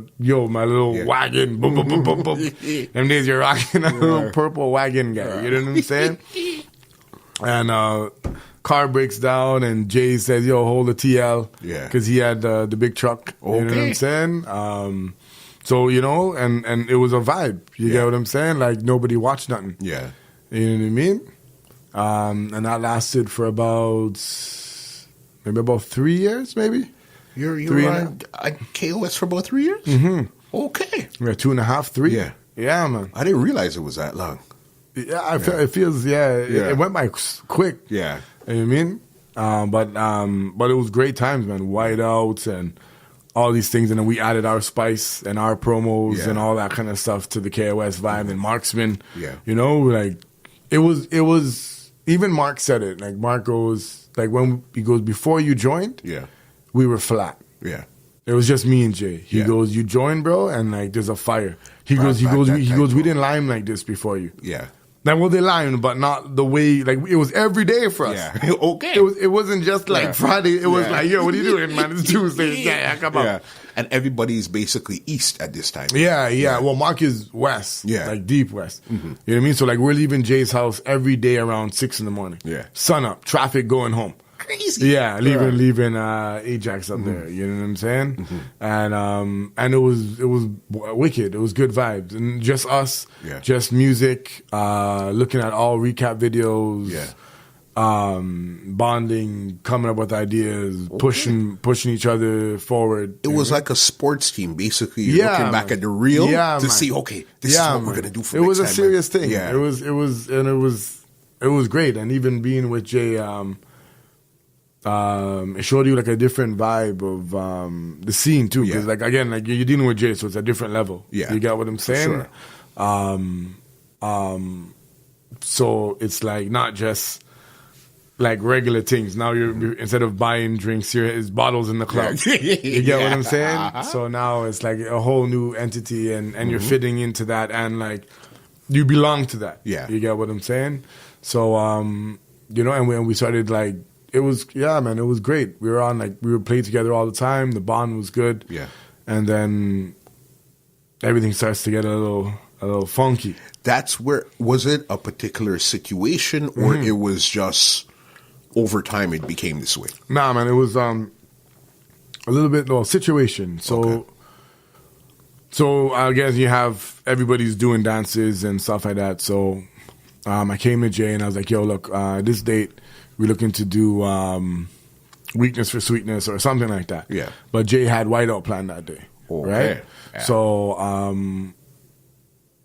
my little wagon, boom, boom, boom, boom, boom. Them days you're rocking a little purple wagon guy. You know what I'm saying? And car breaks down, and Jay says, yo, hold the TL. Yeah. Because he had the big truck. Okay. You know what I'm saying? So, you know, and it was a vibe. You get what I'm saying? Like, nobody watched nothing. Yeah. You know what I mean? And that lasted for about 3 years, maybe. You were on KOS for about 3 years? Mm-hmm. Okay. Yeah, 2.5, 3. Yeah, man. I didn't realize it was that long. Yeah, it feels, it went by quick. Yeah. You know what I mean? But it was great times, man. Whiteouts and all these things. And then we added our spice and our promos and all that kind of stuff to the KOS vibe and Marksman. Yeah. You know, like, it was, even Mark said it. Like, Mark goes, like, when he goes, before you joined, we were flat. Yeah. It was just me and Jay. He goes, you joined, bro, and like, there's a fire. He goes, we didn't lime like this before you. Yeah. Like, well, they limed, but not the way, like, it was every day for us. Yeah. Okay. It wasn't just like Friday. It was like, yo, what are you doing, man? It's Tuesday. Yeah, come on. And everybody's basically east at this time. Yeah. Well, Mark is west. Yeah. Like, deep west. Mm-hmm. You know what I mean? So, like, we're leaving Jay's house every day around 6 a.m. Yeah. Sun up, traffic going home. Crazy. Yeah, leaving Ajax up there. You know what I'm saying? Mm-hmm. And it was wicked. It was good vibes, and just us, just music, looking at all recap videos, bonding, coming up with ideas, pushing each other forward. It was like a sports team, basically. Looking back at the reel to see, okay, this is what we're gonna do for. It was a serious thing. Yeah, it was great, and even being with Jay. It showed you like a different vibe of the scene too, because like again, like you're dealing with Jay, so it's a different level. Yeah, you get what I'm saying? Sure. So it's like not just like regular things. Now you're instead of buying drinks, it's bottles in the club. You get what I'm saying? So now it's like a whole new entity, and you're fitting into that, and like you belong to that. Yeah, you get what I'm saying? So you know, and we started like. It was, man, it was great. We were playing together all the time. The bond was good. Yeah. And then everything starts to get a little funky. That's where, was it a particular situation or it was just over time it became this way? Nah, man, it was a little bit, situation. So I guess you have, everybody's doing dances and stuff like that. So I came to Jay and I was like, yo, look, this date, we're looking to do Weakness for Sweetness or something like that. Yeah. But Jay had Whiteout planned that day. Okay. Right? Yeah. So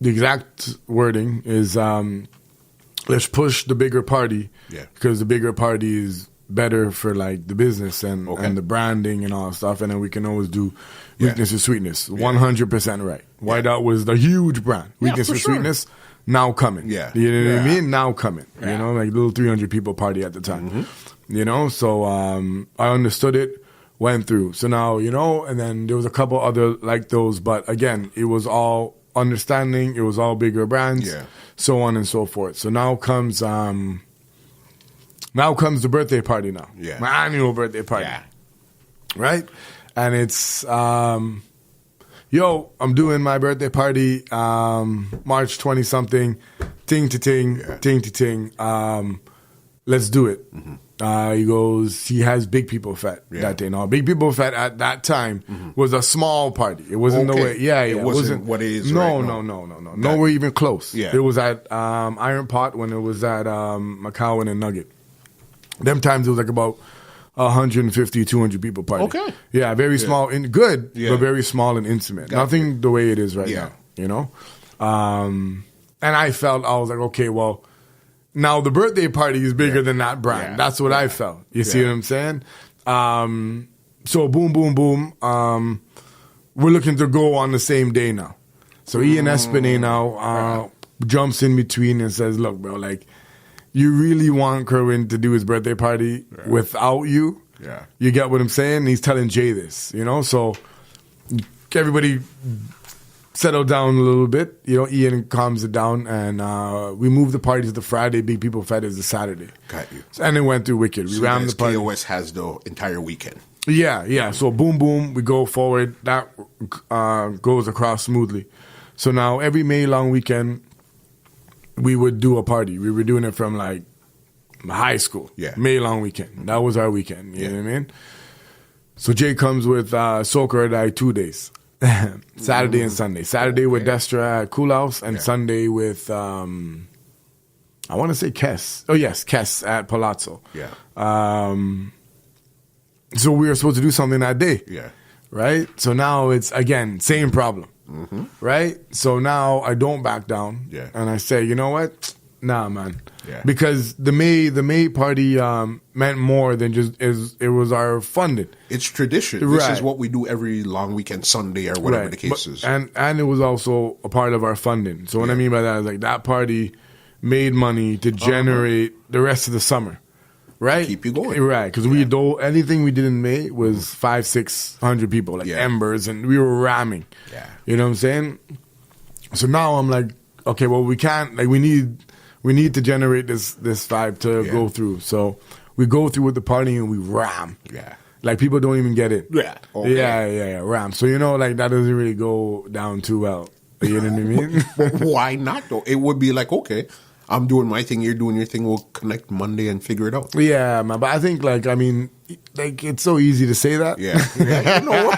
the exact wording is let's push the bigger party. Yeah. Because the bigger party is better for like the business and the branding and all that stuff. And then we can always do Weakness for Sweetness. 100% right. Whiteout was the huge brand. Weakness for Sweetness. Now coming. Yeah. You know what I mean? Now coming. Yeah. You know, like little 300 people party at the time. You know, so I understood it, went through. So now, you know, and then there was a couple other like those, but again, it was all understanding, it was all bigger brands, so on and so forth. So now comes the birthday party now. Yeah. My annual birthday party. Yeah. Right? And it's yo, I'm doing my birthday party, March 20-something, ting to ting, ting to ting. Let's do it. He goes, he has Big People Fat that day. Now, Big People Fat at that time was a small party. It wasn't the way, it wasn't what it is no, right no, now. no. Nowhere even close. Yeah. It was at Iron Pot when it was at McCowan and Nugget. Them times it was like about 150, 200 people party. Okay. Yeah, very small and good, Yeah. but very small and intimate. Nothing the way it is right now, you know? And I was like, okay, well, now the birthday party is bigger than that brand. That's what I felt. You see what I'm saying? So boom, boom, boom. We're looking to go on the same day now. So Ian Espinay now jumps in between and says, look, bro, like, you really want Kerwin to do his birthday party without you? Yeah. You get what I'm saying? He's telling Jay this, you know? So everybody settled down a little bit. You know, Ian calms it down, and we moved the party to the Friday. Big People Fed is the Saturday. Got you. And it went through wicked. We rammed the party. KOS has the entire weekend. Yeah. So boom, boom, we go forward. That goes across smoothly. So now every May long weekend, we would do a party. We were doing it from like high school. Yeah. May long weekend. That was our weekend. You know what I mean? So Jay comes with Soca or Die 2 days. Saturday and Sunday. Saturday with Destra at Cool House, and Sunday with I want to say Kess. Oh yes, Kess at Palazzo. Yeah. So we were supposed to do something that day. Yeah. Right? So now it's again same problem. Right? So now I don't back down. Yeah. And I say, you know what? Nah, man. Yeah. Because the May party meant more than just it was our funding. It's tradition. This is what we do every long weekend Sunday or whatever the case is. And it was also a part of our funding. So what I mean by that is like that party made money to generate the rest of the summer. Right? Keep you going. Right. Because anything we did in May was 500-600 people, like embers, and we were ramming. Yeah. You know what I'm saying? So now I'm like, okay, well we can't, like we need to generate this vibe to go through. So we go through with the party and we ram. Yeah. Like people don't even get it. Yeah. Okay. Yeah, ram. So you know, like that doesn't really go down too well. You know what I mean? Why not though? It would be like, okay, I'm doing my thing, you're doing your thing, we'll connect Monday and figure it out. Yeah, man. But I think it's so easy to say that. Yeah. You know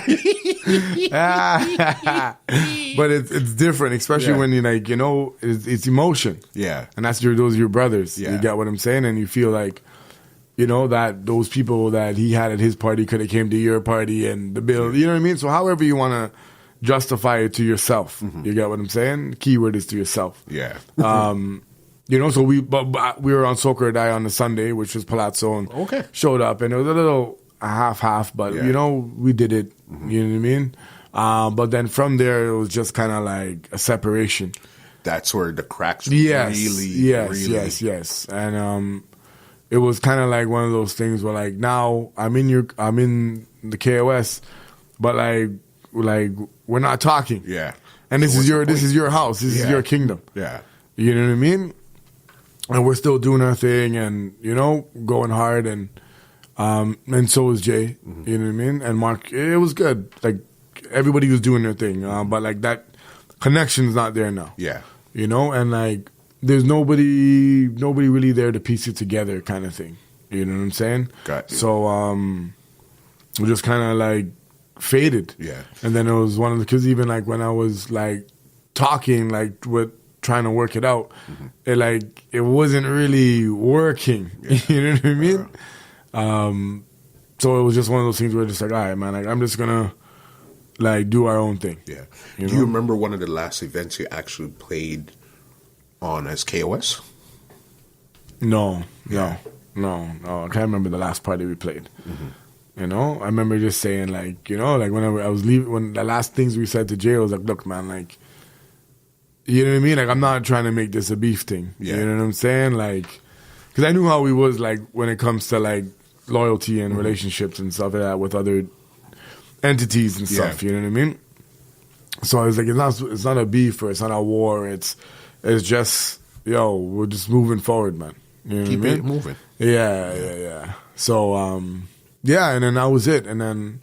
but it's different, especially when you like, you know, it's emotion. Yeah. And those are your brothers. Yeah. You get what I'm saying? And you feel like, you know, that those people that he had at his party could have came to your party and the bill, you know what I mean? So however you want to justify it to yourself, you get what I'm saying? Keyword is to yourself. Yeah. You know, so we were on Soca or Die on the Sunday, which was Palazzo, and showed up, and it was a little half, but you know, we did it. You know what I mean? But then from there, it was just kind of like a separation. That's where the cracks Yes, and it was kind of like one of those things where like now I'm in the KOS, but like we're not talking. Yeah. And this is your house. This is your kingdom. Yeah. You know what I mean? And we're still doing our thing, and you know, going hard, and so is Jay. You know what I mean? And Mark. It was good. Like everybody was doing their thing, but like that connection's not there now. Yeah. You know, and like there's nobody really there to piece it together, kind of thing. You know what I'm saying? Got you. So we just kind of like faded. Yeah. And then it was one of the kids. Even like when I was like talking, like with trying to work it out, it wasn't really working. Yeah. You know what I mean? So it was just one of those things where just like, all right, man, like I'm just gonna like do our own thing. Yeah. You Do you remember one of the last events you actually played on as KOS? No. I can't remember the last party we played. You know, I remember just saying like, you know, like whenever I was leaving, when the last things we said to Jay was like, look, man, like, you know what I mean? Like, I'm not trying to make this a beef thing. Yeah. You know what I'm saying? Like, because I knew how he was like when it comes to like loyalty and relationships and stuff like that with other entities and stuff. You know what I mean? So I was like, it's not a beef or it's not a war. It's just, yo, we're just moving forward, man. You know Keep what I mean? it moving. Yeah. So, yeah, and then that was it. And then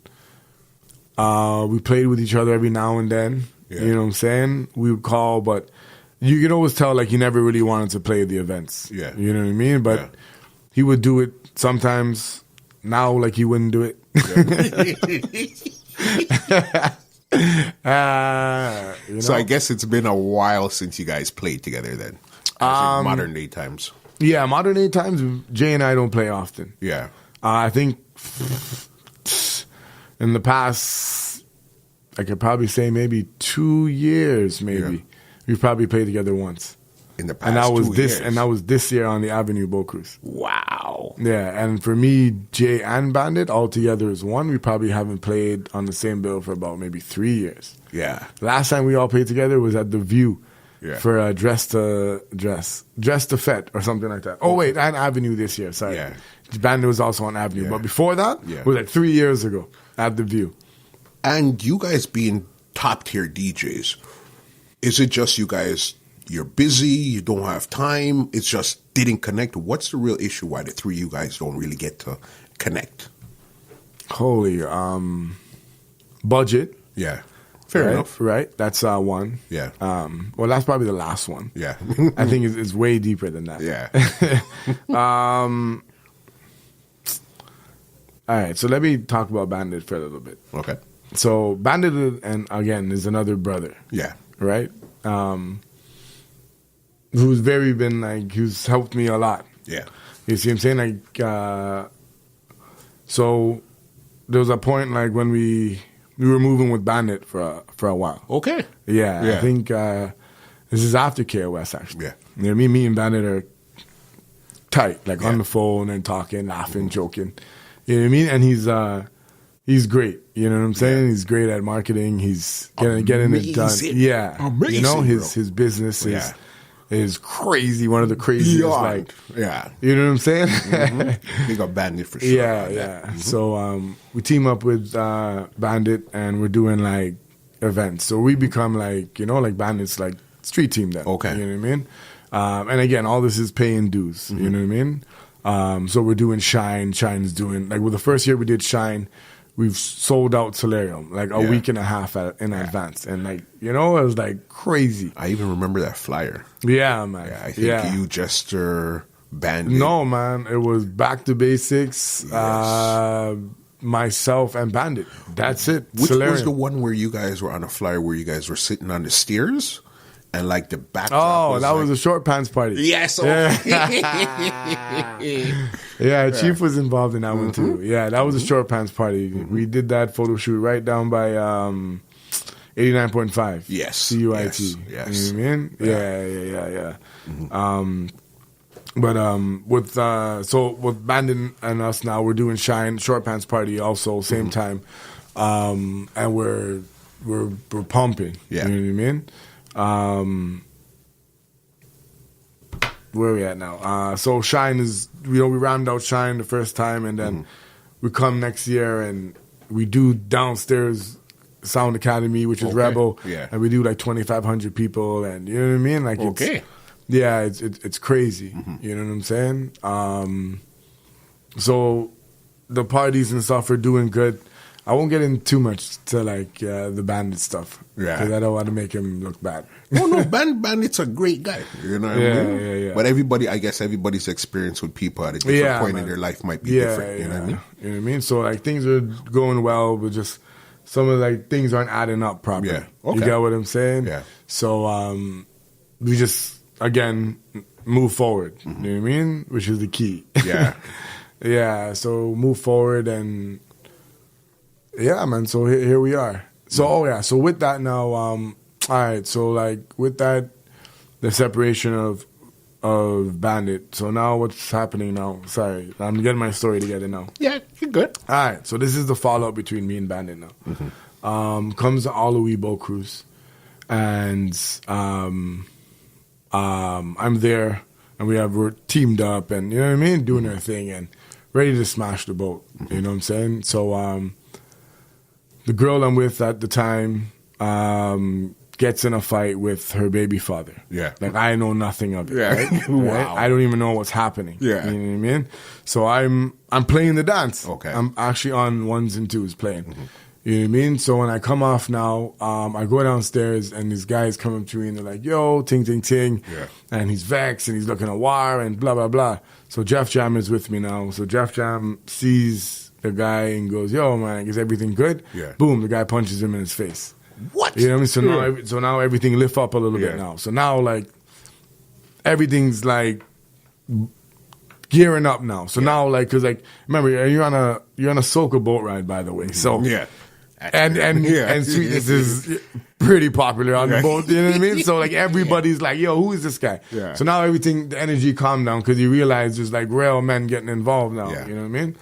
we played with each other every now and then. Yeah. You know what I'm saying? We would call, but you could always tell like he never really wanted to play the events. Yeah. You know what I mean? But he would do it sometimes. Now, like, he wouldn't do it. You know? So I guess it's been a while since you guys played together then. Modern day times. Yeah, modern day times, Jay and I don't play often. Yeah. I think in the past, I could probably say maybe 2 years, maybe. We've probably played together once. In the past 2 years. And that was this year on the Avenue Boat Cruise. Wow. Yeah, and for me, Jay and Bandit all together is one. We probably haven't played on the same bill for about maybe 3 years. Yeah. Last time we all played together was at the View. Yeah. For Dress to Fete or something like that. Oh wait, and Avenue this year. Sorry, Yeah. Bandit was also on Avenue, but before that, it was like 3 years ago at the View. And you guys being top tier DJs, is it just you guys? You're busy. You don't have time. It's just didn't connect. What's the real issue? Why the three of you guys don't really get to connect? Holy, budget. Yeah. Fair enough. Right? That's one. Yeah. Well, that's probably the last one. Yeah. I think it's way deeper than that. Yeah. All right, so let me talk about Bandit for a little bit. Okay. So Bandit, and again, is another brother. Yeah. Right? Who's who's helped me a lot. Yeah. You see what I'm saying? Like, so there was a point like when we were moving with Bandit for a while. Okay. Yeah. I think this is after KOS actually. Yeah. You know what I mean? Me and Bandit are tight, like on the phone and talking, laughing, joking. You know what I mean? And he's great. You know what I'm saying? He's great at marketing. He's getting it done. Yeah. Amazing, you know, bro. his business is crazy. One of the craziest. Like, you know what I'm saying? Big up Bandit for sure. Yeah. Mm-hmm. So we team up with Bandit and we're doing like events. So we become like, you know, like Bandit's like street team then. Okay. You know what I mean? And again, all this is paying dues. You know what I mean? So we're doing Shine. Shine's doing, like, well, the first year we did Shine, we've sold out Solarium, like a week and a half in advance. And, like, you know, it was, like, crazy. I even remember that flyer. Yeah, man. Yeah, I think you, Jester, Bandit. No, man. It was Back to Basics, myself, and Bandit. That's it. Which Solarium. was the one where you guys were on a flyer where you guys were sitting on the stairs? And like the backdrop was a short pants party. Yes. Yeah, Chief was involved in that one too. Yeah, that was a short pants party. We did that photo shoot right down by 89.5. Yes. CUIT. Yes. You know what I mean? Yeah. With Bandit and us now, we're doing Shine short pants party also same time, and we're pumping. Yeah. You know what I mean? Where are we at now? So Shine is, you know, we round out Shine the first time, and then we come next year and we do downstairs Sound Academy, which is Rebel, and we do like 2,500 people, and you know what I mean? Like, it's crazy. You know what I'm saying? So the parties and stuff are doing good. I won't get into too much to like the Bandit stuff, because I don't want to make him look bad. No, Bandit's a great guy. You know what I mean? Yeah. But everybody's experience with people at a different point in their life might be different. You know what I mean? You know what I mean? So like things are going well, but just some of like things aren't adding up properly. Yeah. Okay. You get what I'm saying? Yeah. So we just again move forward. You know what I mean? Which is the key. Yeah. Yeah, so move forward and yeah, man. So here we are. So so with that now, all right. So like with that, the separation of Bandit. So now what's happening now? Sorry, I'm getting my story together now. Yeah, you're good. All right. So this is the fallout between me and Bandit now. Comes the Aloe boat cruise, and I'm there, and we're teamed up, and you know what I mean, doing our thing, and ready to smash the boat. You know what I'm saying? So the girl I'm with at the time gets in a fight with her baby father. Yeah. Like, I know nothing of it. Yeah. Right? Wow. I don't even know what's happening. Yeah. You know what I mean? So I'm playing the dance. Okay. I'm actually on ones and twos playing. You know what I mean? So when I come off now, I go downstairs and these guys come up to me and they're like, yo, ting, ting, ting. Yeah. And he's vexed and he's looking at war and blah, blah, blah. So Jeff Jam is with me now. So Jeff Jam sees the guy and goes, yo, man, is everything good? Yeah. Boom, the guy punches him in his face. What? You know what I mean? So now everything lift up a little bit now. So now like everything's like gearing up now. So now like, because like remember you're on a Soca boat ride, by the way. So Yeah. and Sweetness is pretty popular on the boat. You know what I mean? So like everybody's like, yo, who is this guy? Yeah. So now everything, the energy calmed down because you realize there's like real men getting involved now. Yeah. You know what I mean?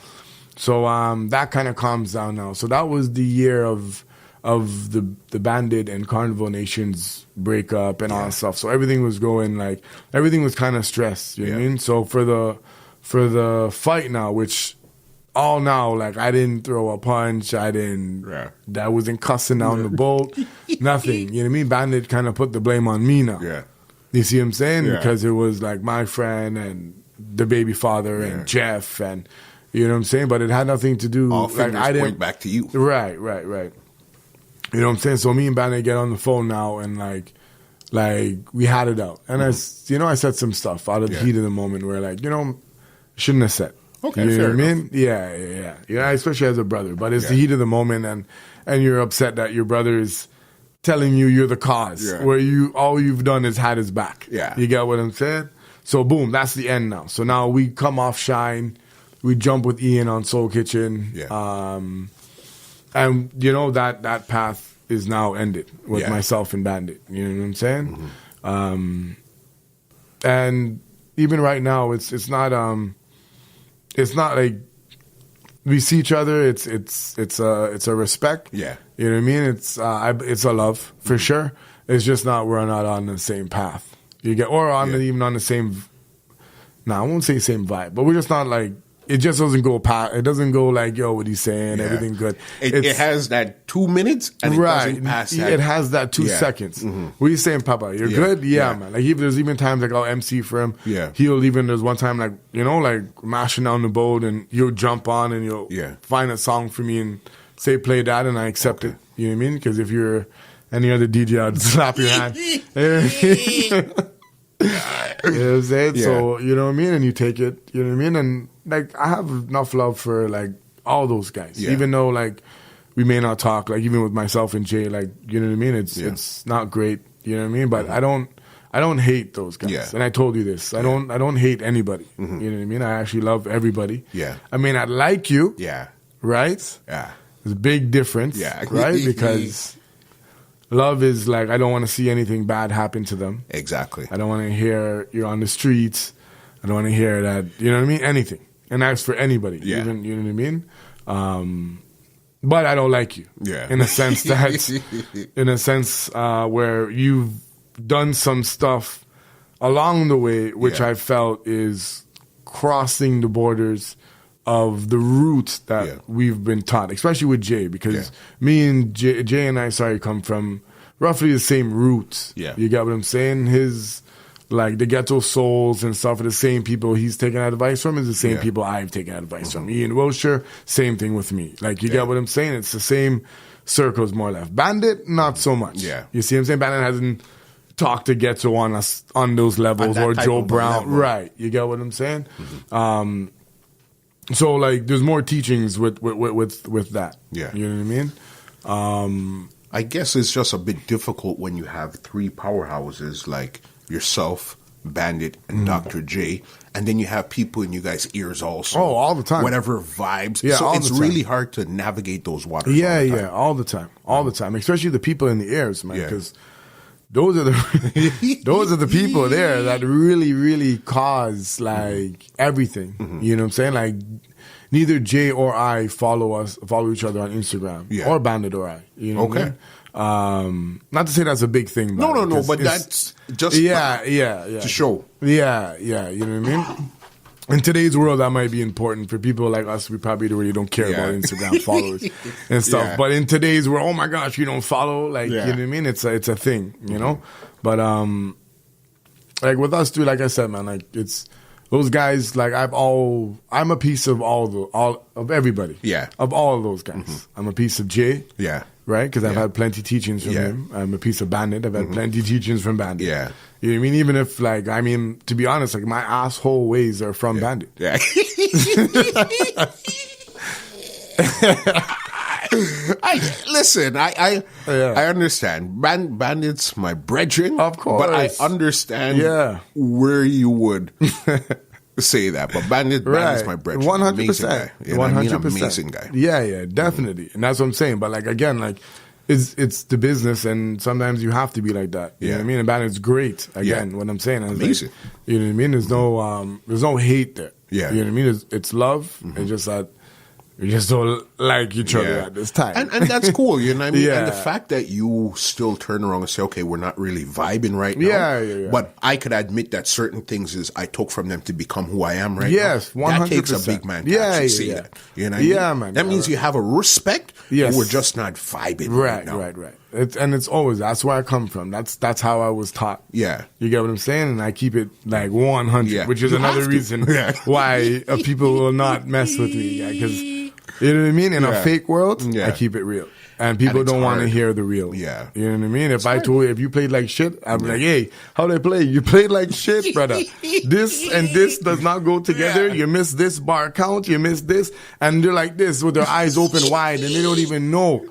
So that kind of calms down now. So that was the year of the Bandit and Carnival Nations breakup and all that stuff. So everything was going like everything was kind of stressed. You know what I mean? So for the fight now, which all now like I didn't throw a punch, I wasn't cussing down the boat, nothing. You know what I mean? Bandit kind of put the blame on me now. Yeah. You see what I'm saying? Yeah. Because it was like my friend and the baby father and Jeff and you know what I'm saying? But it had nothing to do. All fingers I didn't point back to you. Right. You know what I'm saying? So me and Bandit get on the phone now and like we had it out. And I said some stuff out of the heat of the moment where like, shouldn't have said. Okay, you know fair what I enough. mean? Yeah, especially as a brother. But it's the heat of the moment and you're upset that your brother is telling you you're the cause. Yeah. Where all you've done is had his back. Yeah. You get what I'm saying? So boom, that's the end now. So now we come off Shine. We jump with Ian on Soul Kitchen. Yeah. And that path is now ended with myself and Bandit. You know what I'm saying? And even right now, it's not like we see each other. It's a respect. Yeah. You know what I mean? It's a love for sure. It's just we're not on the same path. You get even on the same. I won't say same vibe, but we're just not like. It just doesn't go past. It doesn't go like, yo, what he's saying, everything good. It has that 2 minutes, and it doesn't pass that. It has that 2 seconds. What are you saying, Papa? You're good? Yeah, man. Like there's even times like I'll MC for him. Yeah. There's one time like, like mashing down the boat and you'll jump on and you'll find a song for me and say play that and I accept it. You know what I mean? Because if you're any other DJ, I'd slap your hand. You know what I'm saying? Yeah. So, you know what I mean? And you take it, you know what I mean? And like, I have enough love for like all those guys, even though like we may not talk, like even with myself and Jay, like, you know what I mean? It's not great, you know what I mean? But I don't hate those guys. Yeah. And I told you this, I don't hate anybody, you know what I mean? I actually love everybody. Yeah. I mean, I like you. Yeah. Right? Yeah. There's a big difference. Yeah. Right? Because love is like, I don't want to see anything bad happen to them. Exactly. I don't want to hear you're on the streets. I don't want to hear that, you know what I mean? Anything. And that's for anybody. Yeah. Even, you know what I mean? But I don't like you. Yeah. In a sense where you've done some stuff along the way, which I felt is crossing the borders of the roots that we've been taught, especially with Jay, because me and Jay and I, come from roughly the same roots. Yeah. You get what I'm saying? His, like, the Ghetto Souls and stuff are the same people he's taking advice from is the same people I've taken advice from. Ian Wilshire, same thing with me. Like, you get what I'm saying? It's the same circles, more or less. Bandit, not so much. Yeah. You see what I'm saying? Bandit hasn't talked to Ghetto on those levels, or Joe Brown. Level. Right. You get what I'm saying? So, like, there's more teachings with that. Yeah. You know what I mean? I guess it's just a bit difficult when you have 3 powerhouses like yourself, Bandit, and Dr. J. And then you have people in you guys' ears also. Oh, all the time. Whatever vibes. Yeah, so all it's the time. really hard to navigate those waters. Yeah, all the time. All the time. Especially the people in the ears, man. Because those are the people there that really, really cause like everything. You know what I'm saying? Like neither Jay or I follow each other on Instagram or Bandit or I. You know what I mean? Not to say that's a big thing. No, but that's just to show. Yeah, you know what I mean? In today's world, that might be important for people like us. We probably really don't care about Instagram followers and stuff. Yeah. But in today's world, oh my gosh, you don't follow, like you know what I mean? It's a thing, you know. But like with us, dude, like I said, man, like it's those guys. Like I'm a piece of all of everybody. Yeah, of all of those guys. I'm a piece of Jay. Yeah. Right? Because I've had plenty teachings from him. I'm a piece of Bandit. I've had plenty teachings from Bandit. Yeah. You know what I mean? Even if, like, I mean, to be honest, like, my asshole ways are from Bandit. Yeah. I understand. Bandit's my brethren. Of course. But I understand where you would say that. But Bandit's my brethren. 100%. Amazing guy. You know 100%. I mean? Amazing guy. Yeah, definitely. And that's what I'm saying. But, like, again, like, it's the business, and sometimes you have to be like that. You know what I mean? And Bandit's great. Again, what I'm saying is amazing. Like, you know what I mean? There's no hate there. Yeah. You know what I mean? It's love. It's just that we just don't like each other at this time. And that's cool, you know what I mean? And the fact that you still turn around and say, okay, we're not really vibing right now. Yeah. But I could admit that certain things is I took from them to become who I am right now. Yes, 100%. That takes a big man to actually say that. You know what I mean? Man. That means you have a respect, but we're just not vibing right now. Right. It's always, that's where I come from. That's how I was taught. Yeah. You get what I'm saying? And I keep it like 100, which is another reason why people will not mess with me. Because you know what I mean? In a fake world, I keep it real. And people don't want to hear the real. Yeah. You know what I mean? If you played like shit, I'd be like, hey, how'd I play? You played like shit, brother. This and this does not go together. You miss this bar count. You miss this. And they're like this with their eyes open wide and they don't even know.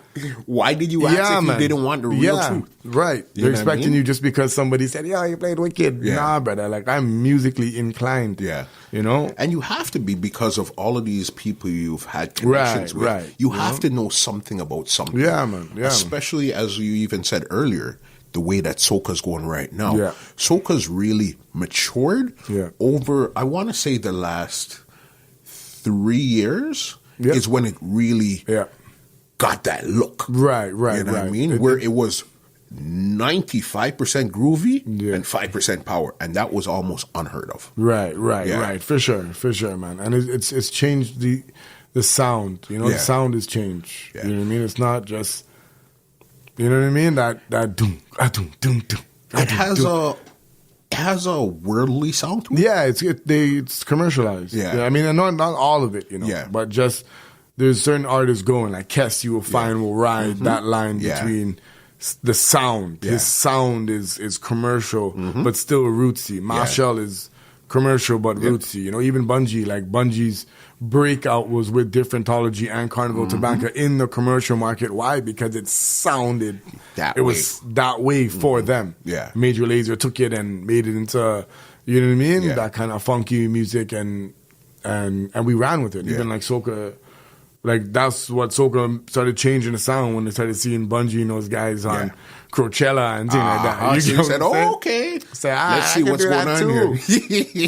Why did you ask if you didn't want the real truth? Right. They're expecting you just because somebody said, yeah, you played wicked. Yeah. Nah, brother. Like, I'm musically inclined. Yeah. You know? And you have to be because of all of these people you've had connections with. Right. You have to know something about something. Yeah, man. Yeah, especially as you even said earlier, the way that Soca's going right now. Yeah. Soca's really matured over, I want to say the last 3 years is when it really got that look. Right. You know what I mean? Where it was 95% groovy and 5% power, and that was almost unheard of. Right. For sure, man. And it's changed the sound. You know, the sound has changed. You know what I mean? It's not just, you know what I mean? That doom, doom. It has a worldly sound to it. Yeah, it's commercialized. Yeah. I mean, not all of it, you know. Yeah. But just there's certain artists going like Kess, you will find will ride that line between the sound. His sound is commercial but still rootsy. Marshall is commercial but rootsy. You know, even Bungie's breakout was with Differentology and Carnival Tobacco in the commercial market. Why? Because it sounded was that way for them. Yeah. Major Lazer took it and made it into, you know what I mean? Yeah. That kind of funky music and we ran with it. Yeah. Even like Soca. Like, that's what Soca started changing the sound when they started seeing Bungie and those guys on Coachella and things like that. You said, okay. Let's see what's going on here.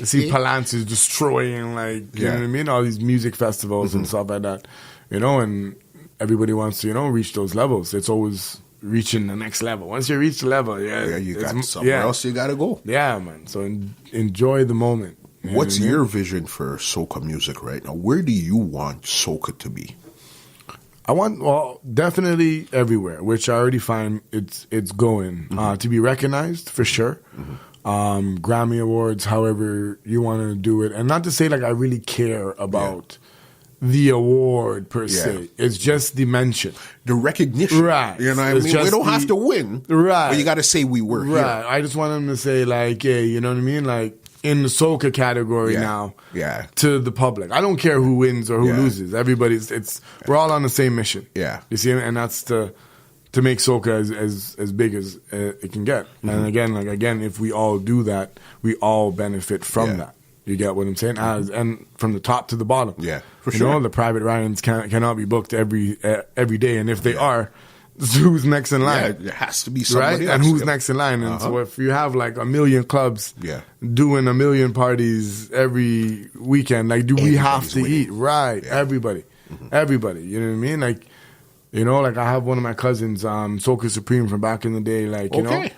See Palance is destroying, like, you know what I mean? All these music festivals and stuff like that. You know, and everybody wants to, you know, reach those levels. It's always reaching the next level. Once you reach the level, you got somewhere else you got to go. Yeah, man. So enjoy the moment. What's your vision for soca music right now? Where do you want soca to be? I want, definitely everywhere, which I already find it's going. To be recognized, for sure. Grammy Awards, however you want to do it. And not to say like I really care about the award per se. It's just the mention. The recognition. Right. You know what I mean? We don't have to win. Right. But you got to say we were here. Right. I just want them to say like, yeah, you know what I mean? Like, in the soca category now to the public. I don't care who wins or who loses. Everybody's we're all on the same mission. Yeah. You see, and that's to to make soca as big as it can get. And again, if we all do that, we all benefit from that. You get what I'm saying? And from the top to the bottom. Yeah, for sure. You know, the private Ryans cannot be booked every day, and if they are, who's next in line? Yeah, there has to be somebody else. And who's next in line? And so if you have like 1 million clubs doing 1 million parties every weekend, like, do we have to eat? Right, everybody. Everybody, you know what I mean? Like, you know, like I have one of my cousins, Soca Supreme from back in the day, like, you know?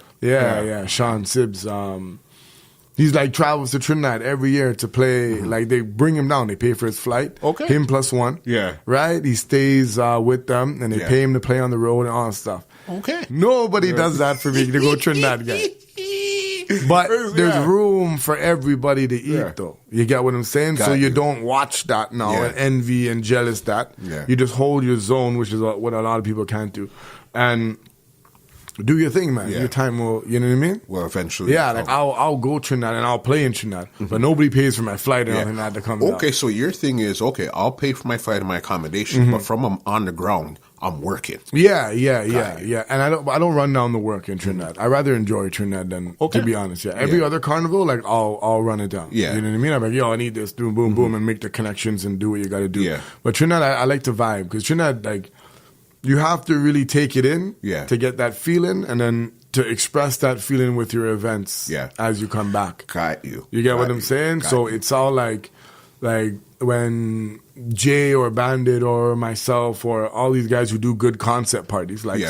Sean Sibbs, he's like travels to Trinidad every year to play. Like they bring him down. They pay for his flight. Him plus one. Yeah. Right? He stays with them and they pay him to play on the road and all that stuff. Nobody does that for me to go Trinidad, guy. But there's room for everybody to eat, though. You get what I'm saying? So you don't watch that now and envy and jealous that. You just hold your zone, which is what a lot of people can't do. And do your thing, man. Your time will, you know what I mean? Well, eventually. Yeah, like I'll go Trinidad and I'll play in Trinidad, but nobody pays for my flight or anything like that to come down. Okay, so your thing is, I'll pay for my flight and my accommodation, but from on the ground, I'm working. Yeah. And I don't run down the work in Trinidad. I rather enjoy Trinidad than, to be honest. Yeah, every other carnival, like I'll run it down. Yeah, you know what I mean? I'm like, yo, I need this, boom, boom, boom, and make the connections and do what you got to do. Yeah, but Trinidad, I like to vibe because Trinidad, like, you have to really take it in to get that feeling, and then to express that feeling with your events as you come back. Got you. You get what I'm saying? So it's all like when Jay or Bandit or myself or all these guys who do good concept parties, like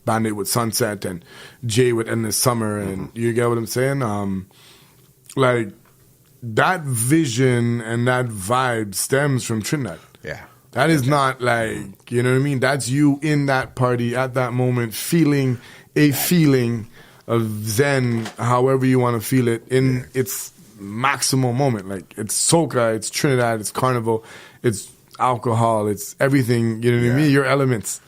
Bandit with Sunset and Jay with Endless Summer, and you get what I'm saying? Like, that vision and that vibe stems from Trinidad. Yeah. That is not like, you know what I mean? That's you in that party at that moment feeling a feeling of Zen, however you want to feel it, in its maximum moment. Like, it's soca, it's Trinidad, it's carnival, it's alcohol, it's everything, you know what I mean? Your elements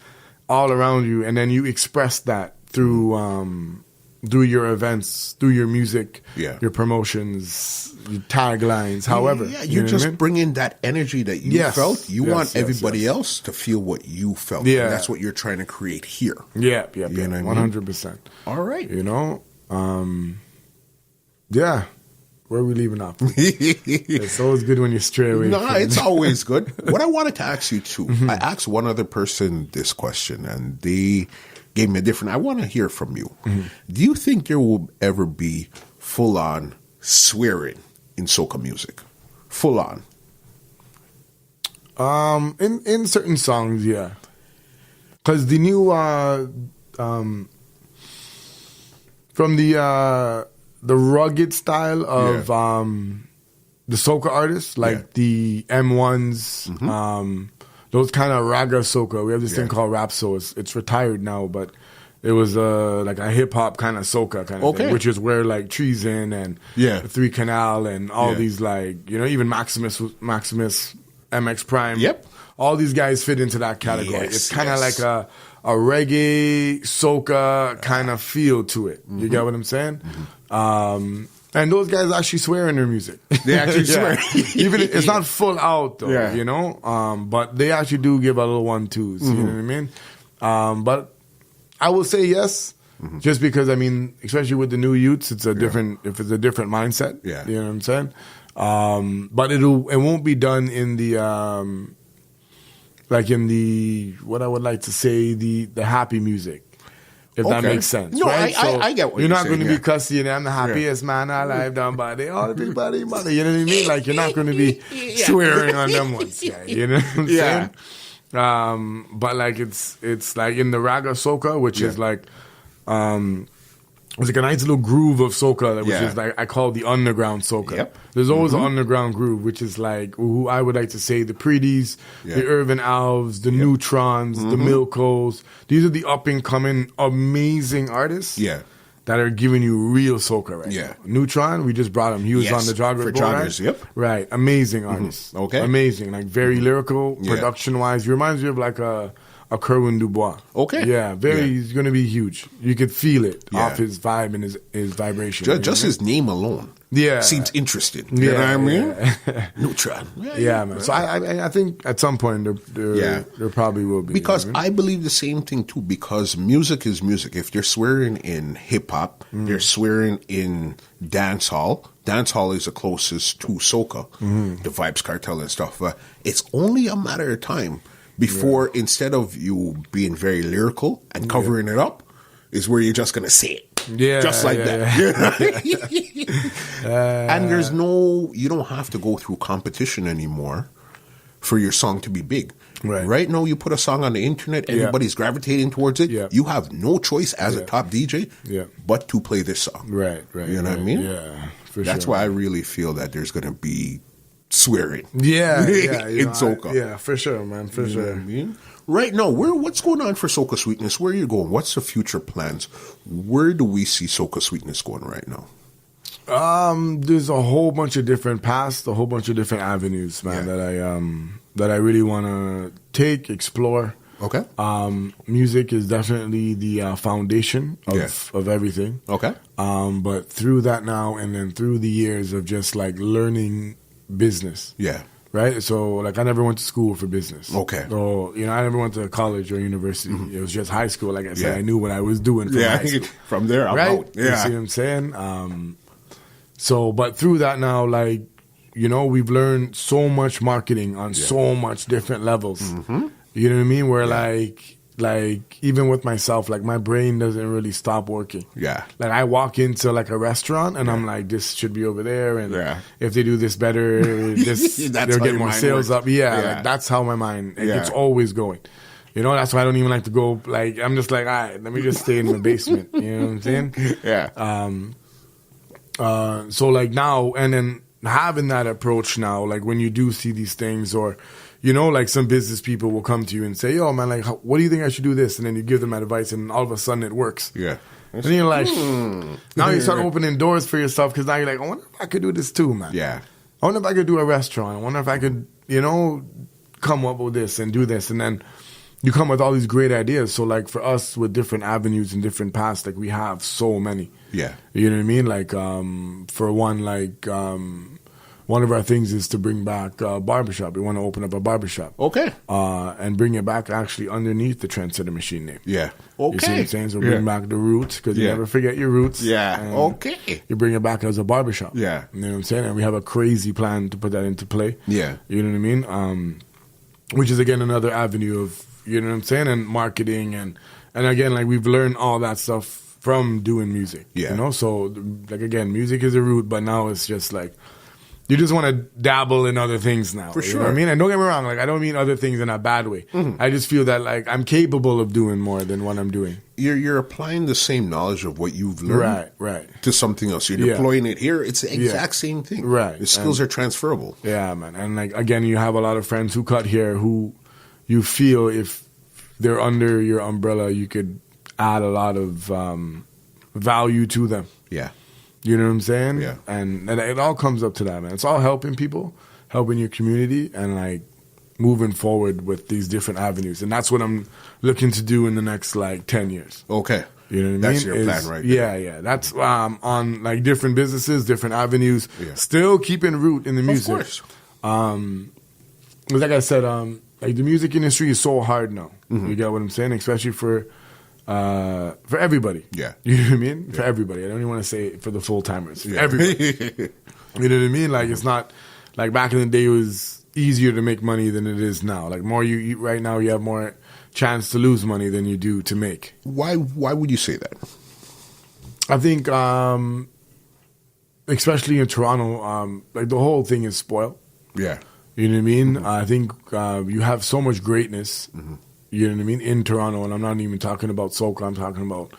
all around you, and then you express that through your events, through your music, your promotions, your taglines, however. Yeah, you just bring in that energy that you felt. You want everybody else to feel what you felt. Yeah. And that's what you're trying to create here. Yeah, you know 100%. All right. You know, where are we leaving off? It's always good when you stray away. No, it's always good. What I wanted to ask you too, I asked one other person this question, and they gave me a different. I want to hear from you. Do you think there will ever be full on swearing in soca music? Full on. In certain songs, yeah. Because the new from the rugged style of the soca artists, like the M1s, those kind of raga soca. We have this thing called rap soca. It's retired now, but it was like a hip hop kind of soca kind of thing, which is where like Treason and Three Canal and all these, like, you know, even Maximus, MX Prime. Yep. All these guys fit into that category. It's kind of like a reggae soca kind of feel to it. You get what I'm saying? And those guys actually swear in their music. They actually swear. Even it's not full out though, you know? But they actually do give a little 1-2s, you know what I mean? But I will say yes, just because, I mean, especially with the new youths, it's a different, if it's a different mindset, you know what I'm saying? But it won't be done in the, like in the, what I would like to say, the happy music. If that makes sense, no, right? I get what you're saying. You're not going to be cussing, you know, I'm the happiest man alive, down by the everybody, you know what I mean? Like, you're not going to be swearing on them ones, guy, you know what I'm saying? But like, it's like in the raga soca, which is like, it's like a nice little groove of soca, which is like, I call the underground soca. There's always an underground groove, which is like, who I would like to say, the Pretties, the Irvin Alves, the Neutrons, the Milkos. These are the up-and-coming amazing artists that are giving you real soca right now. Neutron, we just brought him. He was on the Jogger Board, right? Right, amazing artist. Amazing, like very lyrical, production-wise. He reminds me of like a a Kerwin Dubois. Okay. Yeah, he's going to be huge. You could feel it off his vibe and his vibration. Just his name alone. Yeah. Seems interesting. You know what I mean? Yeah. Neutron. Yeah, man. So I think at some point there probably will be. Because you know? I believe the same thing too, because music is music. If they're swearing in hip hop, they're swearing in dance hall. Dance hall is the closest to soca, the Vibes Cartel and stuff. It's only a matter of time before, instead of you being very lyrical and covering it up, is where you're just going to say it. Yeah. Just like that. And you don't have to go through competition anymore for your song to be big. Right now, you put a song on the internet, everybody's gravitating towards it. Yeah. You have no choice as a top DJ but to play this song. Right. You know what I mean? Yeah, That's why I really feel that there's going to be swearing. Yeah. in soca. Yeah, for sure, man. For You know sure. what I mean? Right now, what's going on for Soca Sweetness? Where are you going? What's the future plans? Where do we see Soca Sweetness going right now? There's a whole bunch of different paths, a whole bunch of different avenues, man, that I really want to take, explore. Okay. Music is definitely the foundation of everything. Okay. But through that now, and then through the years of just like learning business. Yeah. Right? So, like, I never went to school for business. Okay. So, I never went to college or university. It was just high school. Like I said, I knew what I was doing from high school. From there, I'm out. Yeah. You see what I'm saying? But through that now, like, we've learned so much marketing on so much different levels. Mm-hmm. You know what I mean? Where, like, even with myself, like, my brain doesn't really stop working. Yeah. Like, I walk into, like, a restaurant, and I'm like, this should be over there, and if they do this better, they'll get more sales up. Yeah, like, that's how my mind, it's always going. That's why I don't even like to go, like, I'm just like, all right, let me just stay in the basement. You know what I'm saying? Yeah. So, like, now, and then having that approach now, like, when you do see these things, or like some business people will come to you and say, yo, man, like, what do you think I should do this? And then you give them advice, and all of a sudden it works. Yeah. And you're like, now you start opening doors for yourself, because now you're like, I wonder if I could do this too, man. Yeah. I wonder if I could do a restaurant. I wonder if I could, come up with this and do this. And then you come with all these great ideas. So, like, for us with different avenues and different paths, like, we have so many. Yeah. You know what I mean? Like, for one, like, one of our things is to bring back a barbershop. We want to open up a barbershop. Okay. And bring it back actually underneath the Trendsetter Machine name. Yeah. Okay. You see what I'm saying? So bring back the roots, because you never forget your roots. Yeah. Okay. You bring it back as a barbershop. Yeah. You know what I'm saying? And we have a crazy plan to put that into play. Yeah. You know what I mean? Which is, again, another avenue of, you know what I'm saying, and marketing. And again, like, we've learned all that stuff from doing music. Yeah. So, like, again, music is a root, but now it's just like, you just want to dabble in other things now. For sure. You know what I mean? And don't get me wrong, like, I don't mean other things in a bad way. I just feel that, like, I'm capable of doing more than what I'm doing. You're applying the same knowledge of what you've learned to something else. You're deploying it here. It's the exact same thing. Right. The skills are transferable. Yeah, man. And, like, again, you have a lot of friends who cut hair who you feel if they're under your umbrella, you could add a lot of value to them. Yeah. You know what I'm saying? Yeah. And it all comes up to that, man. It's all helping people, helping your community, and, like, moving forward with these different avenues. And that's what I'm looking to do in the next, like, 10 years. Okay. You know what I mean? That's your plan right there. Yeah. That's on, like, different businesses, different avenues, still keeping root in the music. Of course. Like I said, like, the music industry is so hard now. You get what I'm saying? Especially for everybody. Yeah. You know what I mean? For everybody. I don't even want to say it for the full-timers. For everybody. You know what I mean? Like, it's not, like, back in the day, it was easier to make money than it is now. Like, more right now, you have more chance to lose money than you do to make. Why would you say that? I think, especially in Toronto, like, the whole thing is spoiled. Yeah. You know what I mean? I think you have so much greatness, you know what I mean, in Toronto, and I'm not even talking about soca. I'm talking about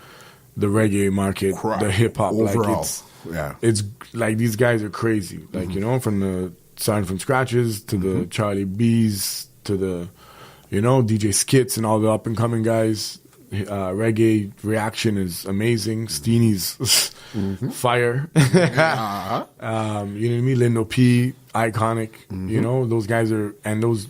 the reggae market, the hip hop. Overall, like, it's like, these guys are crazy. Like, from the starting from scratches to the Charlie B's to the, DJ Skits and all the up and coming guys. Reggae reaction is amazing. Steenie's fire. You know what I mean? Lindo P, iconic. Those guys are, and those,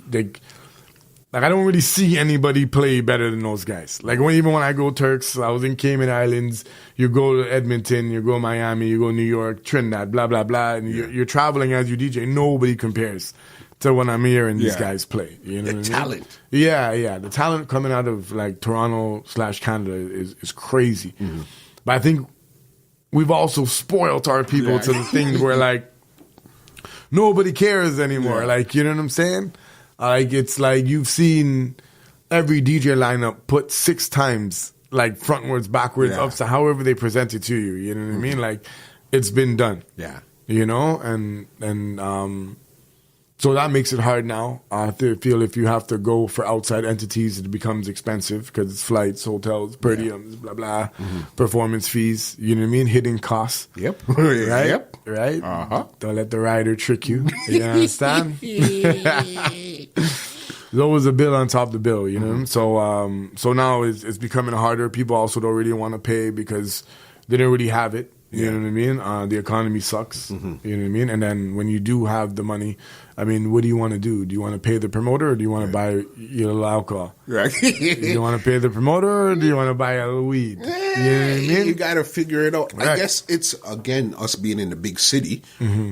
like I don't really see anybody play better than those guys. Like even when I go Turks, I was in Cayman Islands. You go to Edmonton, you go Miami, you go New York, Trinidad, blah blah blah, and you're traveling as you DJ. Nobody compares to when I'm here and these guys play. You know, the talent. Yeah, the talent coming out of like Toronto/Canada is crazy. Mm-hmm. But I think we've also spoiled our people to the thing where like nobody cares anymore. Yeah. Like, you know what I'm saying? Like, it's like you've seen every DJ lineup put 6 times, like, frontwards, backwards, upside, however they present it to you. You know what I mean? Like, it's been done. Yeah. You know? And so that makes it hard now. I feel if you have to go for outside entities, it becomes expensive because it's flights, hotels, per diems, blah, blah, performance fees. You know what I mean? Hidden costs. Yep. Right? Yep. Right? Uh-huh. Don't let the rider trick you. You understand? There's always a bill on top of the bill, you know? So now it's becoming harder. People also don't really want to pay because they don't really have it. You know what I mean? The economy sucks. You know what I mean? And then when you do have the money, I mean, what do you want to do? Do you want to pay the promoter or do you want to buy your little alcohol? Right. Do you want to pay the promoter or do you want to buy a little weed? You know what I mean? You got to figure it out. Right. I guess it's, again, us being in the big city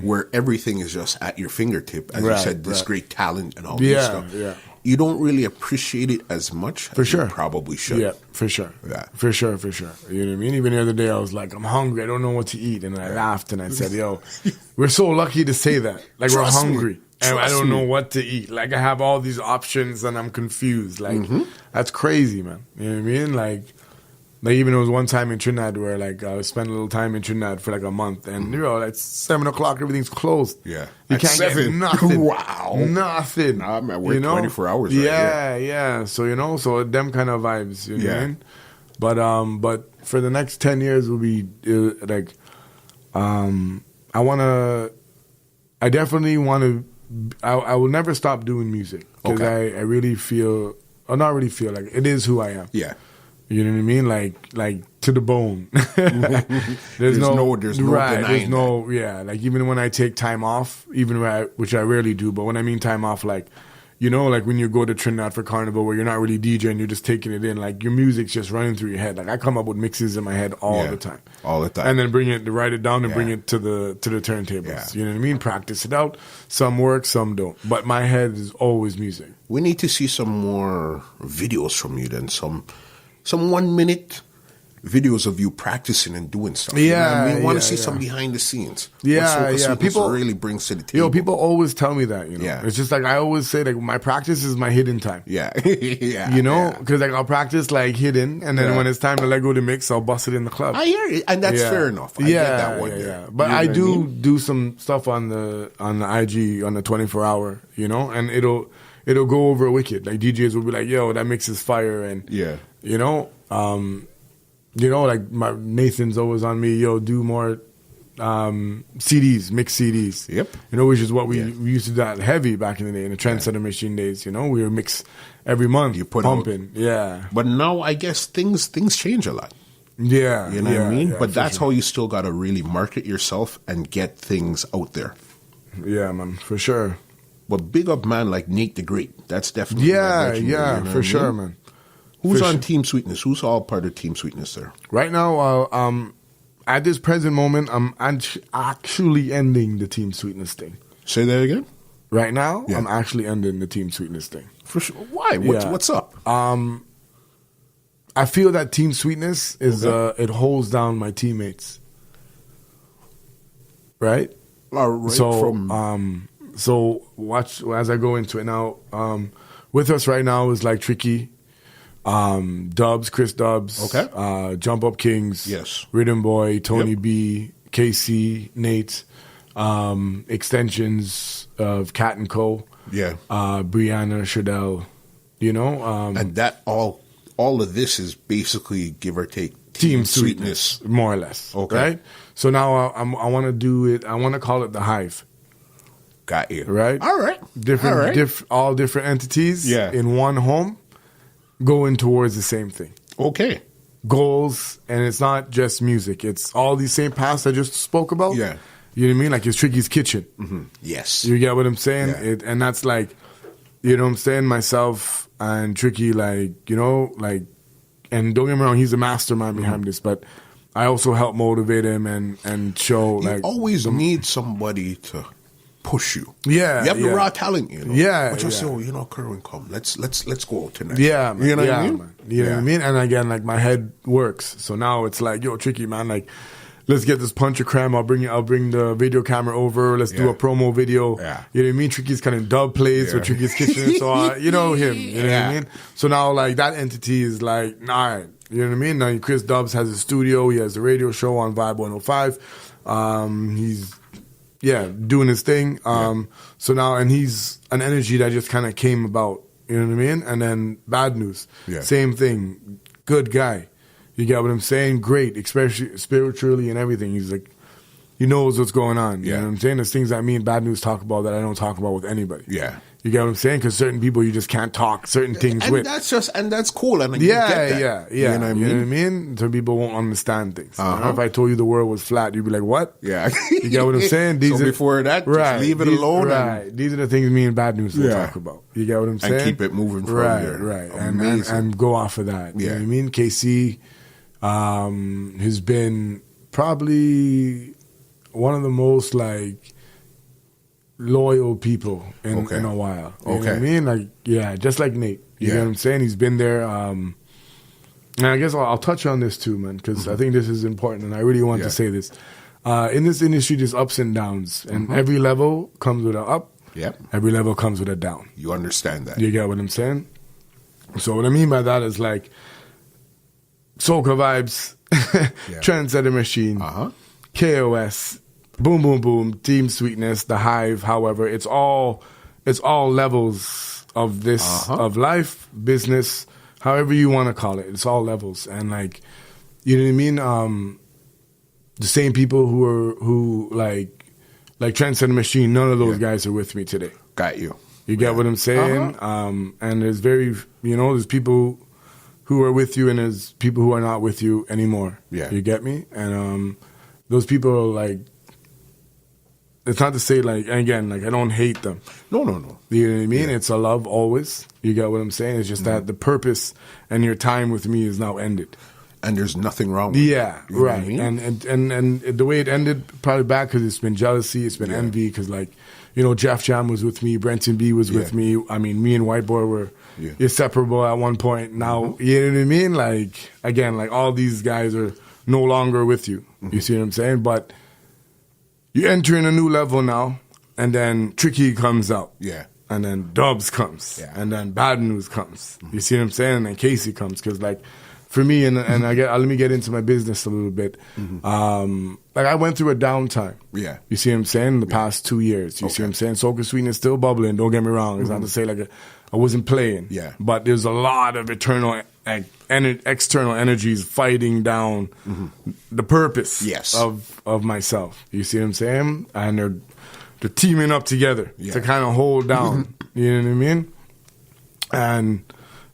where everything is just at your fingertip. As you said, this great talent and all this stuff. Yeah. You don't really appreciate it as much as you probably should. Yeah, for sure. Yeah. For sure. You know what I mean? Even the other day, I was like, I'm hungry. I don't know what to eat. And I laughed and I said, yo, we're so lucky to say that. Like, we're hungry. And I don't know what to eat. Like, I have all these options and I'm confused. Like, that's crazy, man. You know what I mean? Like even there was one time in Trinidad where, like, I spent a little time in Trinidad for, like, a month. And, you know, like, 7 o'clock, everything's closed. Yeah. You can't get nothing. Wow. Nothing. Nah, I'm at work 24 hours. Yeah. So, you know, so them kind of vibes, you know what I mean? But for the next 10 years will be, I definitely want to, I will never stop doing music. Because I really feel, or not really feel, like, it is who I am. Yeah. You know what I mean? Like to the bone. there's no denying that. Like even when I take time off, which I rarely do, but when I mean time off, like, you know, like when you go to Trinidad for Carnival where you're not really DJing, you're just taking it in, like your music's just running through your head. Like I come up with mixes in my head all the time. And then write it down and bring it to the turntables. Yeah. You know what I mean? Practice it out. Some work, some don't. But my head is always music. We need to see some more videos from you then, some 1 minute videos of you practicing and doing stuff. Yeah, you know what I mean? We want to see some behind the scenes. Yeah. People really brings to the table. People always tell me that. You know, it's just like I always say, like my practice is my hidden time. Yeah, You know, because like I'll practice like hidden, and then when it's time to let go the mix, I'll bust it in the club. I hear it, and that's fair enough. I get that one. Yeah. But I do some stuff on the IG on the 24-hour. You know, and it'll go over wicked. Like DJs will be like, "Yo, that mix is fire," and you know. Like Nathan's always on me, yo, do more CDs, mix CDs. Yep. You know, which is what we used to do that heavy back in the day, in the Trendsetter Machine days, you know, we would mix every month. You put pumping. Yeah. But now I guess things change a lot. Yeah. You know what I mean? Yeah, but that's how you still got to really market yourself and get things out there. Yeah, man, for sure. But big up man like Nate the Great. That's definitely for sure, man. Who's on Team Sweetness? Who's all part of Team Sweetness there? Right now, at this present moment, I'm actually ending the Team Sweetness thing. Say that again? Right now, I'm actually ending the Team Sweetness thing. For sure. Why? What's up? I feel that Team Sweetness is it holds down my teammates. Right? So watch as I go into it now. With us right now is like Tricky. Chris Dubs, Jump Up Kings, Rhythm Boy, Tony B, KC, Nate, extensions of Cat and Co, Brianna, Shadell, you know, and that all of this is basically give or take Team Sweetness, more or less. Okay, right. So now I want to do it. I want to call it the Hive. Got you. Right. All right. All different entities. In one home. Going towards the same thing. Okay. Goals, and it's not just music. It's all these same paths I just spoke about. Yeah. You know what I mean? Like it's Tricky's Kitchen. Mm-hmm. Yes. You get what I'm saying? Yeah. And that's like, you know what I'm saying, myself and Tricky, like, you know, like, and don't get me wrong, he's a mastermind behind this, but I also help motivate him and show, you like... always need somebody to push you. Yeah. You have the raw talent, you know. Yeah. But just say, oh, you know, Kerwin, come, let's go out tonight. Yeah, man. You know what I I mean? Man. You know what I mean? And again, like, my head works. So now it's like, yo, Tricky, man, like, let's get this punch of crème. I'll bring the video camera over. Let's do a promo video. Yeah. You know what I mean? Tricky's kind of dub plays with Tricky's Kitchen. So, you know him. You know what I mean? So now, like, that entity is like, all right. You know what I mean? Now, Chris Dubs has a studio. He has a radio show on Vibe 105. He's, doing his thing. So now, and he's an energy that just kind of came about. You know what I mean? And then Bad News. Yeah. Same thing. Good guy. You get what I'm saying? Great, especially spiritually and everything. He's like, he knows what's going on. You know what I'm saying? There's things that me and Bad News talk about that I don't talk about with anybody. Yeah. You get what I'm saying? Because certain people you just can't talk certain things with. And that's cool. And you get that. Yeah. You know what I mean? Some people won't understand things. You know, if I told you the world was flat, you'd be like, what? Yeah. You get what I'm saying? So before that, just leave it alone. Right. These are the things me and Bad News will talk about. You get what I'm saying? And keep it moving from there. Right. And go off of that. You know what I mean? KC has been probably one of the most, like, loyal people in a while. You know what I mean? Like, just like Nate. You know what I'm saying? He's been there. And I guess I'll touch on this too, man, because I think this is important, and I really want to say this. In this industry, there's ups and downs, and every level comes with an up. Yep. Every level comes with a down. You understand that. You get what I'm saying? So what I mean by that is, like, Soca Vibes, Trendsetter Machine, KOS, Boom Boom Boom, Team Sweetness, The Hive. However, it's all levels of this of life, business, however you want to call it. It's all levels, and, like, you know what I mean. The same people who like Trendsetter Machine. None of those guys are with me today. Got you. You get what I'm saying? And there's there's people who are with you, and there's people who are not with you anymore. Yeah. You get me? And those people are, like, it's not to say, like, again, like, I don't hate them. No. You know what I mean? It's a love always. You get what I'm saying? It's just that the purpose and your time with me is now ended. And there's nothing wrong with it. Yeah, You know right. what I mean? And the way it ended, probably bad because it's been jealousy, it's been envy, because, like, you know, Jeff Jam was with me, Brenton B was with me. I mean, me and White Boy were inseparable at one point. Now, you know what I mean? Like, again, like, all these guys are no longer with you. You see what I'm saying? But you enter in a new level now, and then Tricky comes out. Yeah. And then Dubs comes. Yeah. And then Bad News comes. You see what I'm saying? And then Casey comes. Because, like, for me, and let me get into my business a little bit. Like, I went through a downtime. Yeah. You see what I'm saying? In the past 2 years. You see what I'm saying? Soca Sweetness still bubbling. Don't get me wrong. It's not to say, like, I wasn't playing. Yeah. But there's a lot of external energies fighting down the purpose of myself. You see what I'm saying? And they're teaming up together to kind of hold down. You know what I mean? And,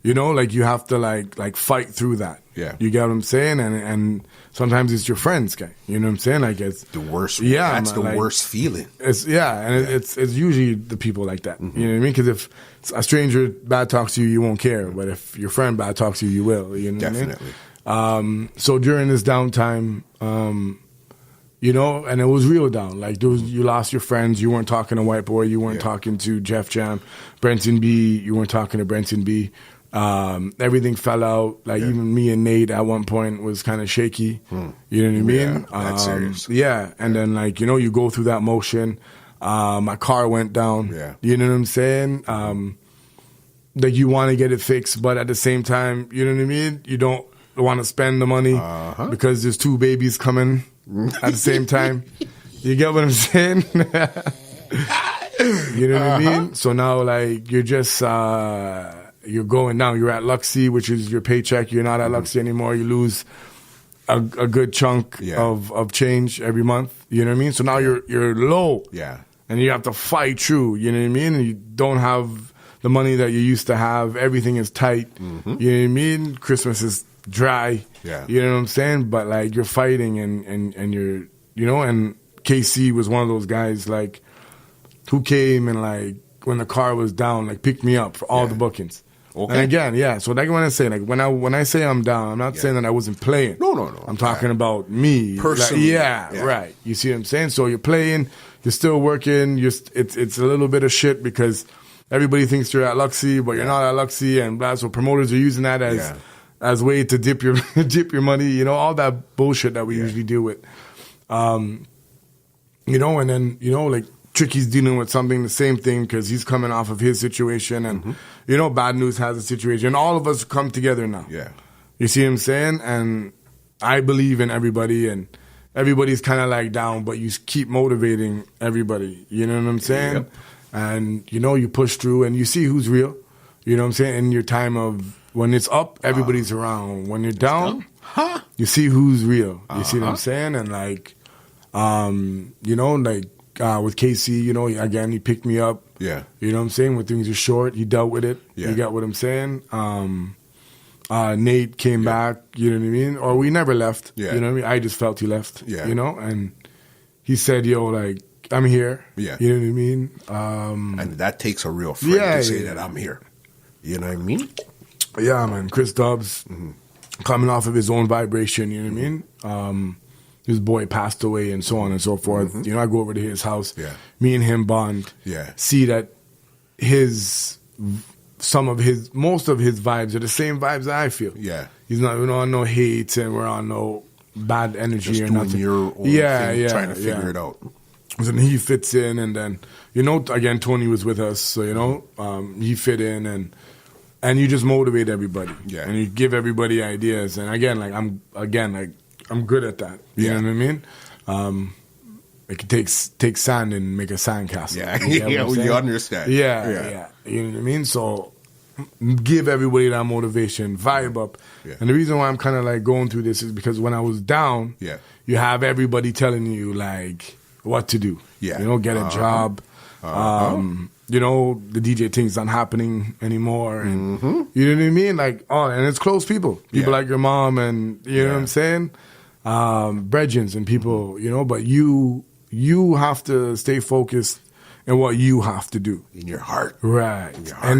you know, like, you have to, like fight through that. Yeah. You get what I'm saying? And sometimes it's your friends, guy. You know what I'm saying? Like, it's the worst. Yeah, that's man, the like, worst feeling. It's it's usually the people like that. You know what I mean? Because if a stranger bad talks to you, you won't care. But if your friend bad talks to you, you will. You know Definitely. what I mean? So during this downtime, you know, and it was real down. Like, you lost your friends. You weren't talking to White Boy. You weren't talking to Jeff Jam, Brenton B. You weren't talking to Brenton B. Everything fell out. Like, even me and Nate at one point was kind of shaky. You know what I mean? That's serious. Yeah. And then, like, you know, you go through that motion. My car went down. Yeah. You know what I'm saying? Like, you want to get it fixed, but at the same time, you know what I mean? You don't want to spend the money because there's 2 babies coming at the same time. You get what I'm saying? You know what I mean? So now, like, you're just... you're going down. You're at Luxy, which is your paycheck. You're not at Luxy anymore. You lose a good chunk of change every month. You know what I mean? So now you're low. Yeah. And you have to fight through. You know what I mean? And you don't have the money that you used to have. Everything is tight. You know what I mean? Christmas is dry. Yeah. You know what I'm saying? But, like, you're fighting and you're, you know, and KC was one of those guys, like, who came and, like, when the car was down, like picked me up for all the bookings. Okay. And again, so like when I say, like when I say I'm down, I'm not saying that I wasn't playing. No. I'm talking about me personally. Like, right. You see what I'm saying? So you're playing, you're still working. It's a little bit of shit because everybody thinks you're at Luxy, but you're not at Luxy, and blah. So promoters are using that as way to dip your money. You know, all that bullshit that we usually deal with. You know, and then like. Tricky's dealing with something, the same thing, because he's coming off of his situation, and Bad News has a situation. All of us come together now. Yeah, you see what I'm saying? And I believe in everybody, and everybody's kind of like down, but you keep motivating everybody. You know what I'm saying? Yep. And you push through, and you see who's real. You know what I'm saying? In your time of when it's up, everybody's around. When you're down, you see who's real. You see what I'm saying? And like, with KC, again, he picked me up. Yeah. You know what I'm saying? When things are short, he dealt with it. Yeah. You got what I'm saying? Nate came back, you know what I mean? Or we never left. Yeah. You know what I mean? I just felt he left. Yeah. And he said, like, I'm here. Yeah. You know what I mean? And that takes a real friend to say that I'm here. You know what I mean? Yeah, man. Chris Dobbs, coming off of his own vibration, you know what I mean? His boy passed away and so on and so forth. I go over to his house. Yeah. Me and him bond. Yeah. See that most of his vibes are the same vibes that I feel. Yeah. He's not, on no hate, and we're on no bad energy Just or doing nothing. your own thing, trying to figure it out. So then he fits in, and then, again, Tony was with us, so, he fit in, and you just motivate everybody. Yeah. And you give everybody ideas. And again, I'm good at that. You know what I mean? It could take sand and make a sandcastle. Yeah, you understand. Yeah. You know what I mean? So give everybody that motivation, vibe up. Yeah. And the reason why I'm kind of like going through this is because when I was down, you have everybody telling you like what to do. Yeah. Get a job. The DJ thing's not happening anymore. And you know what I mean? Like, and it's close people. People like your mom, and you know what I'm saying? Bredgens and people, but you have to stay focused in what you have to do. In your heart. Right. In your heart,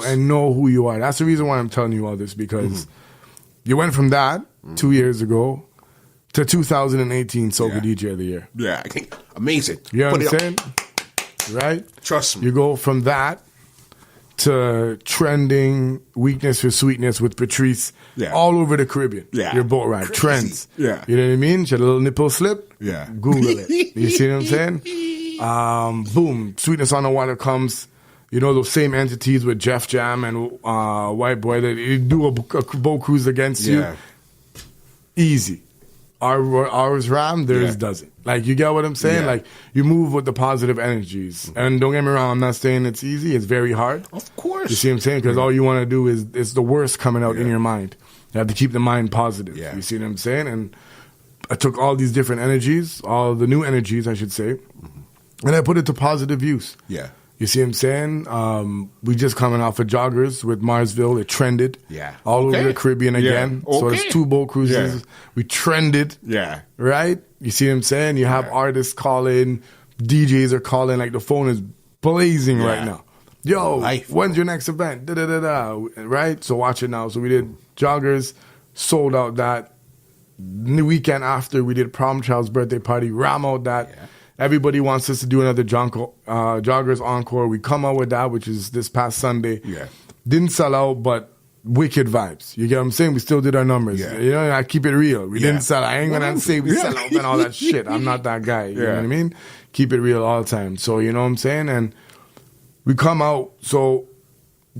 and know who you are. That's the reason why I'm telling you all this, because you went from that 2 years ago to 2018 Soca DJ of the Year. Yeah. Amazing. You know what I'm saying? Right? Trust me. You go from that to trending Weakness for Sweetness with Patrice all over the Caribbean. Yeah. Your boat ride. Crazy. Trends. Yeah. You know what I mean? She had a little nipple slip. Yeah. Google it. You see what I'm saying? Boom. Sweetness on the Water comes. Those same entities with Jeff Jam and White Boy that do a boat cruise against you. Easy. Ours ram, theirs doesn't. Like, you get what I'm saying? Like, you move with the positive energies. And don't get me wrong, I'm not saying it's easy. It's very hard. Of course. You see what I'm saying? Because all you want to do is, it's the worst coming out in your mind. You have to keep the mind positive. Yeah. You see what I'm saying? And I took all these different energies, all the new energies, I should say, and I put it to positive use. Yeah. You see what I'm saying? We just coming off of Joggers with Marsville. It trended. Yeah. All over the Caribbean again. Okay. So it's 2 boat cruises. Yeah. We trended. Yeah. Right? You see what I'm saying? You have artists calling, DJs are calling, like the phone is blazing right now. Yo, when's your next event? Da-da-da-da. Right? So watch it now. So we did Joggers, sold out that. The weekend after, we did Prom Child's birthday party, ram out that. Yeah. Everybody wants us to do another Joggers Encore. We come out with that, which is this past Sunday. Yeah. Didn't sell out, but wicked vibes. You get what I'm saying? We still did our numbers. Yeah. I keep it real. We didn't sell out. I ain't going to say we sell out and all that shit. I'm not that guy. You know what I mean? Keep it real all the time. So, you know what I'm saying? And we come out, so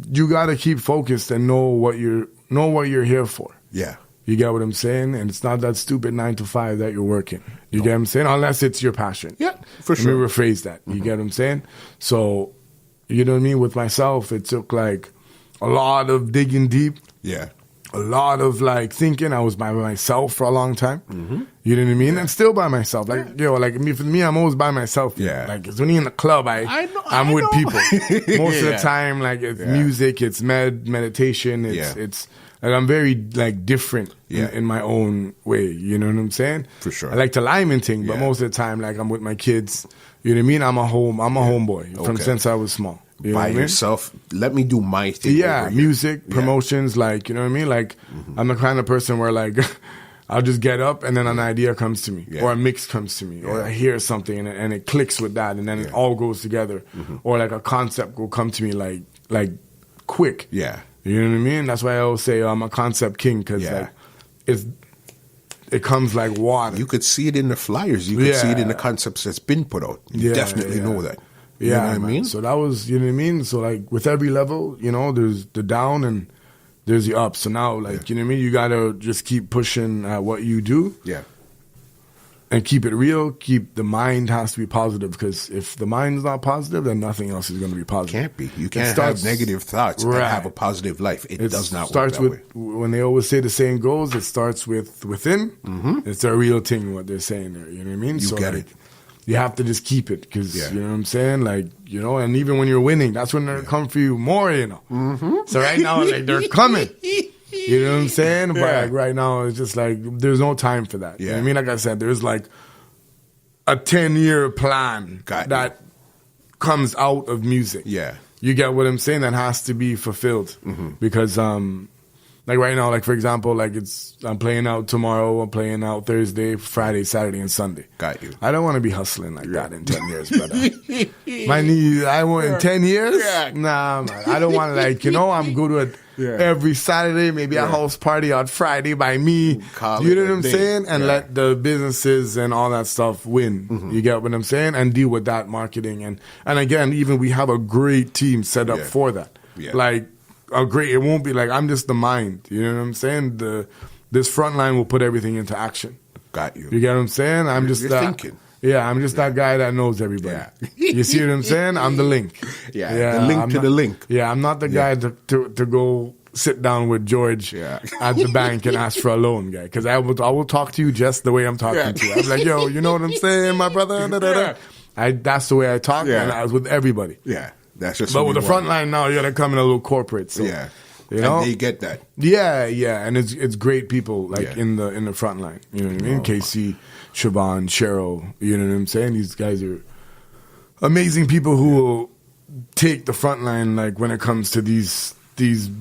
you got to keep focused and know what you're here for. Yeah. You get what I'm saying? And it's not that stupid 9 to 5 that you're working. You get what I'm saying? Unless it's your passion. Yeah, for sure. Let me rephrase that. You get what I'm saying? So, you know what I mean? With myself, it took like a lot of digging deep. Yeah. A lot of like thinking. I was by myself for a long time. You know what I mean? And still by myself. Like, for me, I'm always by myself. Yeah. Like, it's when you're in the club, I'm with people. Most of the time, like, it's music, it's meditation, it's like, I'm very like different in my own way. You know what I'm saying? For sure. I like to lime and thing, but most of the time, like, I'm with my kids. You know what I mean? I'm a homeboy from since I was small. You know by what I mean? yourself. Let me do my thing. Yeah, over here. music, promotions, like, you know what I mean? Like, I'm the kind of person where, like, I'll just get up and then an idea comes to me, or a mix comes to me, or I hear something and it clicks with that, and then it all goes together. Or like a concept will come to me like quick. Yeah. You know what I mean? That's why I always say I'm a concept king, because like, it comes like water. You could see it in the flyers. You could see it in the concepts that's been put out. You definitely know that. You know what I mean? So that was, you know what I mean? So like with every level, you know, there's the down and there's the up. So now, like, you know what I mean? You got to just keep pushing at what you do. Yeah. And keep it real. The mind has to be positive, because if the mind's not positive, then nothing else is going to be positive. Can't be. You can't have negative thoughts and have a positive life. It does not work that way. When they always say the saying goes, it starts with within. It's a real thing, what they're saying there. You know what I mean? You get it. You have to just keep it, because, you know what I'm saying? Like, you know, and even when you're winning, that's when they're come for you more, you know. So right now, like, they're coming. You know what I'm saying? But like right now, it's just like there's no time for that. You know what I mean? Like I said, there's like a 10-year plan that comes out of music. Yeah. You get what I'm saying? That has to be fulfilled. Because like right now, like for example, like I'm playing out tomorrow, I'm playing out Thursday, Friday, Saturday, and Sunday. Got you. I don't want to be hustling like that in 10 years, brother. My knees, I want in 10 years? Nah, man. I don't want to, like, you know, I'm good with every Saturday, maybe a house party on Friday by me. You know what I'm saying? And let the businesses and all that stuff win. You get what I'm saying? And deal with that marketing. And again, even we have a great team set up for that. Like, it won't be like I'm just the mind. You know what I'm saying? This front line will put everything into action. Got you. You get what I'm saying? I'm just thinking. Yeah, I'm just that guy that knows everybody. You see what I'm saying? I'm the link. The link to the link. Yeah, I'm not the guy to go sit down with George at the bank and ask for a loan, guy. Because I will talk to you just the way I'm talking to you. I'm like, yo, you know what I'm saying, my brother? That's the way I talk, and I was with everybody. Yeah. That's just but with the front line now, you got to come in a little corporate. So, you know? And they get that. Yeah, and it's great people like in the front line. You know what I mean? Casey, Siobhan, Cheryl. You know what I'm saying? These guys are amazing people who will take the front line, like when it comes to these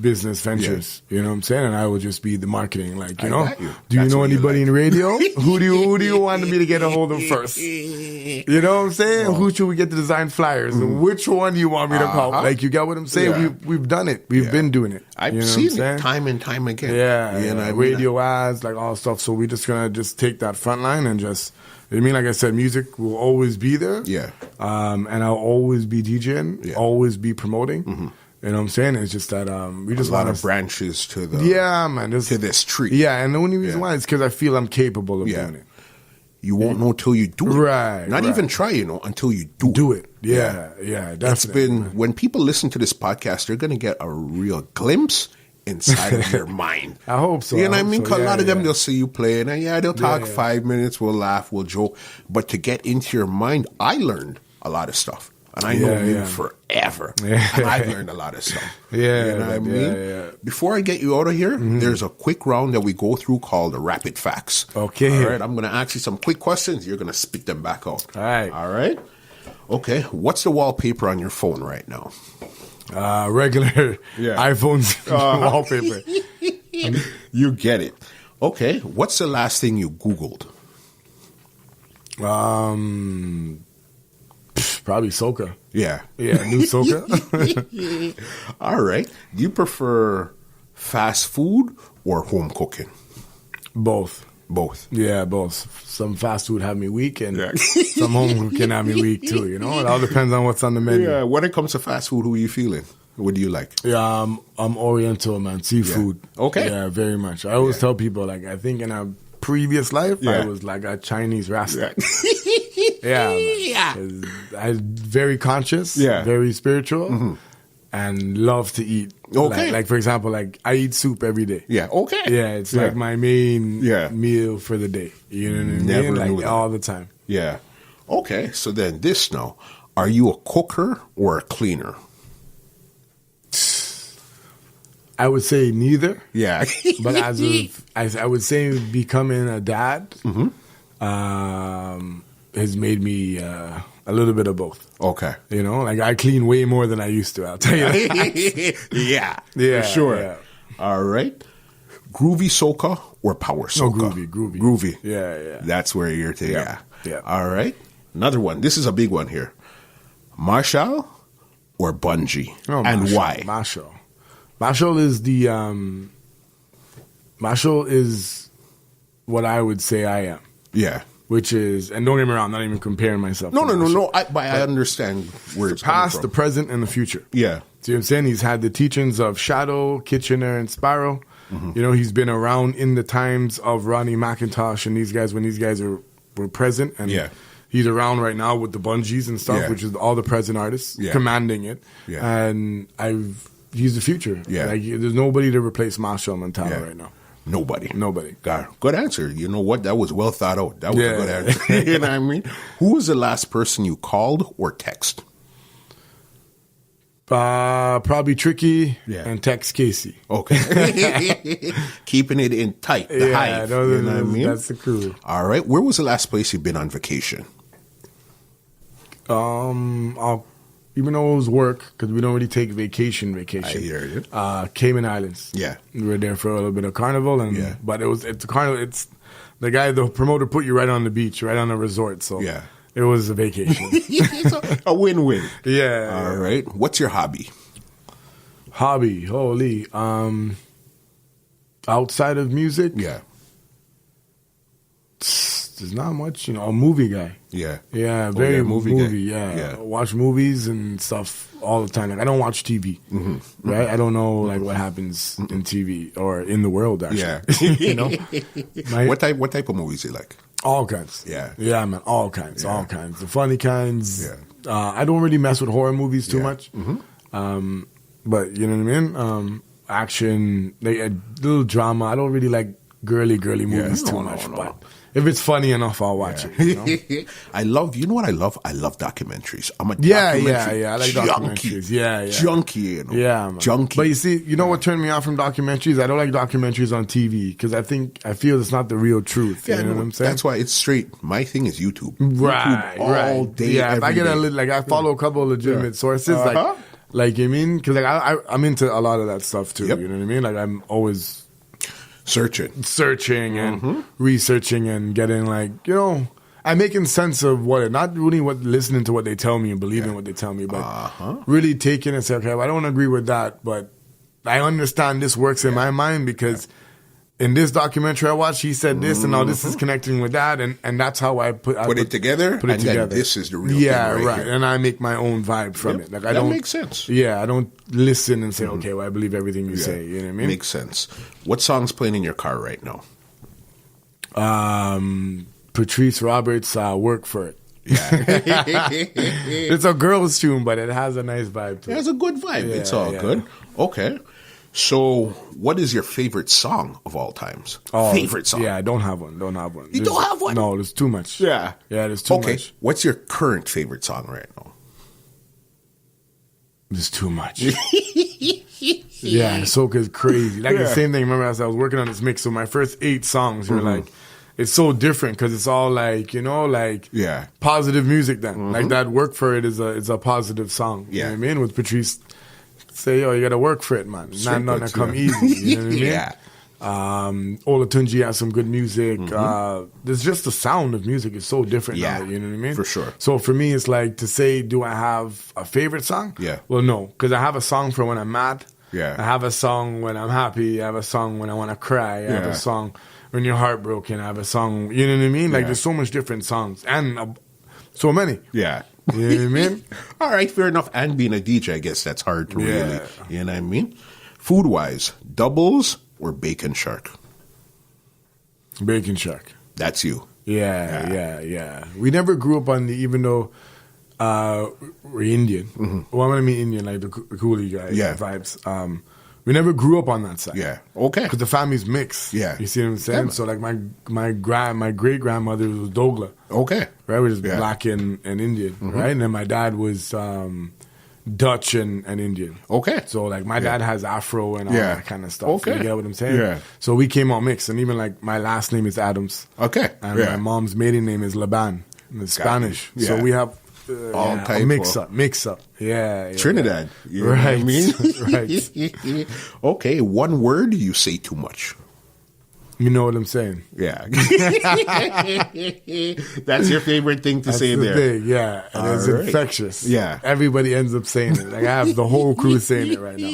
business ventures. You know what I'm saying? And I will just be the marketing, like, you know. Do you know anybody in radio? Who do you want me to get a hold of first? You know what I'm saying? Who should we get to design flyers? Which one do you want me to call? Like, you get what I'm saying? We've done it. We've been doing it. I've seen it time and time again. Radio ads, like all stuff. So we're just gonna take that front line and just. I mean, like I said, music will always be there. And I'll always be DJing, always be promoting. You know what I'm saying? It's just that we just a lot of branches to the to this tree. Yeah, and the only reason why is because I feel I'm capable of doing it. You won't know till you do it. Right. Not even try, until you do it. Yeah, definitely. It's been, when people listen to this podcast, they're going to get a real glimpse inside of your mind. I hope so. You know what I mean? Because a lot of them, they'll see you playing, and they'll talk 5 minutes, we'll laugh, we'll joke. But to get into your mind, I learned a lot of stuff. And I know you forever. And I've learned a lot of stuff. You know what I mean? Before I get you out of here, there's a quick round that we go through called the Rapid Facts. Okay. All right, I'm going to ask you some quick questions. You're going to spit them back out. All right. All right? Okay. What's the wallpaper on your phone right now? Regular iPhone's wallpaper. You get it. Okay. What's the last thing you Googled? Probably Soca. Yeah. New Soca. All right. Do you prefer fast food or home cooking? Both. Yeah, both. Some fast food have me weak, and some home cooking have me weak too. You know, it all depends on what's on the menu. Yeah. When it comes to fast food, who are you feeling? What do you like? Yeah, I'm Oriental, man. Seafood. Yeah. Okay. Yeah, very much. I always tell people, like, I think in a previous life, I was like a Chinese Rasta. I'm very conscious, very spiritual, and love to eat. Okay. Like for example, like I eat soup every day. Yeah. Okay. Yeah, it's like my main meal for the day. You know what I mean? Like all the time. Yeah. Okay. So then this now, are you a cooker or a cleaner? I would say neither. Yeah. But I would say becoming a dad has made me a a little bit of both. Okay. You know, like I clean way more than I used to. I'll tell you that. Yeah, for sure. Yeah. All right. Groovy soca or power soca? No, groovy. Yeah. That's where you're to. Yeah. Yeah. All right. Another one. This is a big one here. Marshall or bungee, and Marshall, why? Marshall is the Marshall is what I would say I am. Yeah. Which is, and don't get me wrong, I'm not even comparing myself. No. But I understand where it's past, coming the from. present, and the future. Yeah. See what I'm saying? He's had the teachings of Shadow, Kitchener, and Sparrow. Mm-hmm. You know, he's been around in the times of Ronnie McIntosh and these guys when these guys were present. And he's around right now with the bungees and stuff, which is all the present artists commanding it. Yeah. And he's the future. Yeah. Like, there's nobody to replace Marshall Montana right now. Nobody. God. Good answer. You know what? That was well thought out. That was a good answer. You know what I mean? Who was the last person you called or text? Probably Tricky and Tex Casey. Okay. Keeping it in tight. The hive. No, you know what I mean? That's the crew. All right. Where was the last place you've been on vacation? Even though it was work, because we don't really take vacation. I hear you. Cayman Islands. Yeah. We were there for a little bit of carnival, but it's a carnival. It's the promoter put you right on the beach, right on the resort. So it was a vacation. It's a win-win. Yeah. All right. What's your hobby? Holy. Outside of music? Yeah. There's not much, a movie guy. Yeah. Yeah, very movie guy. Yeah. Watch movies and stuff all the time. Like, I don't watch TV, right? I don't know like what happens in TV or in the world, actually. Yeah. What type of movies you like? All kinds. Yeah. Yeah, man, all kinds. The funny kinds. Yeah. I don't really mess with horror movies too much. But you know what I mean? Action, a little drama. I don't really like girly movies too much, but if it's funny enough, I'll watch it. I love I love documentaries. I'm a documentary I like documentaries. Junkie, man. Junkie. But you see, what turned me off from documentaries? I don't like documentaries on TV because I feel it's not the real truth. You know what I'm saying? That's why it's straight. My thing is YouTube. Right, YouTube all day. Yeah, if I get day. I follow a couple of legitimate sources, like you mean, because I'm into a lot of that stuff too. You know what I mean? Like I'm always searching and researching and getting I'm making sense of not really listening to what they tell me and believing what they tell me, but really taking and say, okay, well, I don't agree with that, but I understand this works in my mind because in this documentary I watched, he said this and now this is connecting with that, and that's how I put it together. Then this is the real thing right here. And I make my own vibe from it. Like that makes sense. Yeah, I don't listen and say, okay, well, I believe everything you say. You know what I mean? Makes sense. What song's playing in your car right now? Patrice Roberts, Work For It. Yeah. It's a girl's tune, but it has a nice vibe to it. It has a good vibe. Yeah, it's all good. Okay. So, what is your favorite song of all times? Favorite song? Yeah, I don't have one. You don't have one? No, there's too much. Yeah. Yeah, there's too much. Okay, what's your current favorite song right now? There's too much. Yeah, Soca's crazy. Like the same thing, remember, as I was working on this mix, so my first 8 songs were like, it's so different because it's all like, positive music then. Like that Work For It is a positive song. You know what I mean? With Patrice... Say, you gotta work for it, man. Not nothing to come easy. You know what I mean? Olatunji has some good music. There's just the sound of music is so different now. You know what I mean? For sure. So for me, it's like to say, do I have a favorite song? Yeah. Well, no, because I have a song for when I'm mad. Yeah. I have a song when I'm happy. I have a song when I want to cry. I have a song when you're heartbroken. I have a song. You know what I mean? Like there's so much different songs and so many. Yeah. You know what I mean? All right, fair enough. And being a DJ, I guess that's hard to really, you know what I mean? Food-wise, doubles or bacon shark? Bacon shark. That's you. Yeah. We never grew up on even though we're Indian. Well, I mean Indian, like the coolie guy vibes. We never grew up on that side. Yeah. Okay. Because the family's mixed. Yeah. You see what I'm saying? Yeah. So like my great grandmother was Dogla. Okay. Right, which is black and Indian. Right, and then my dad was Dutch and Indian. Okay. So like my dad has Afro and all that kind of stuff. Okay. You get what I'm saying? Yeah. So we came all mixed, and even like my last name is Adams. Okay. And my mom's maiden name is Laban. It's Spanish. Yeah. So we have All type mix up. Yeah. Trinidad. You know right. what I mean? Right. Okay, one word you say too much. You know what I'm saying? Yeah. That's your favorite thing to say there. Thing, yeah. And it's infectious. Yeah. Everybody ends up saying it. Like I have the whole crew saying it right now.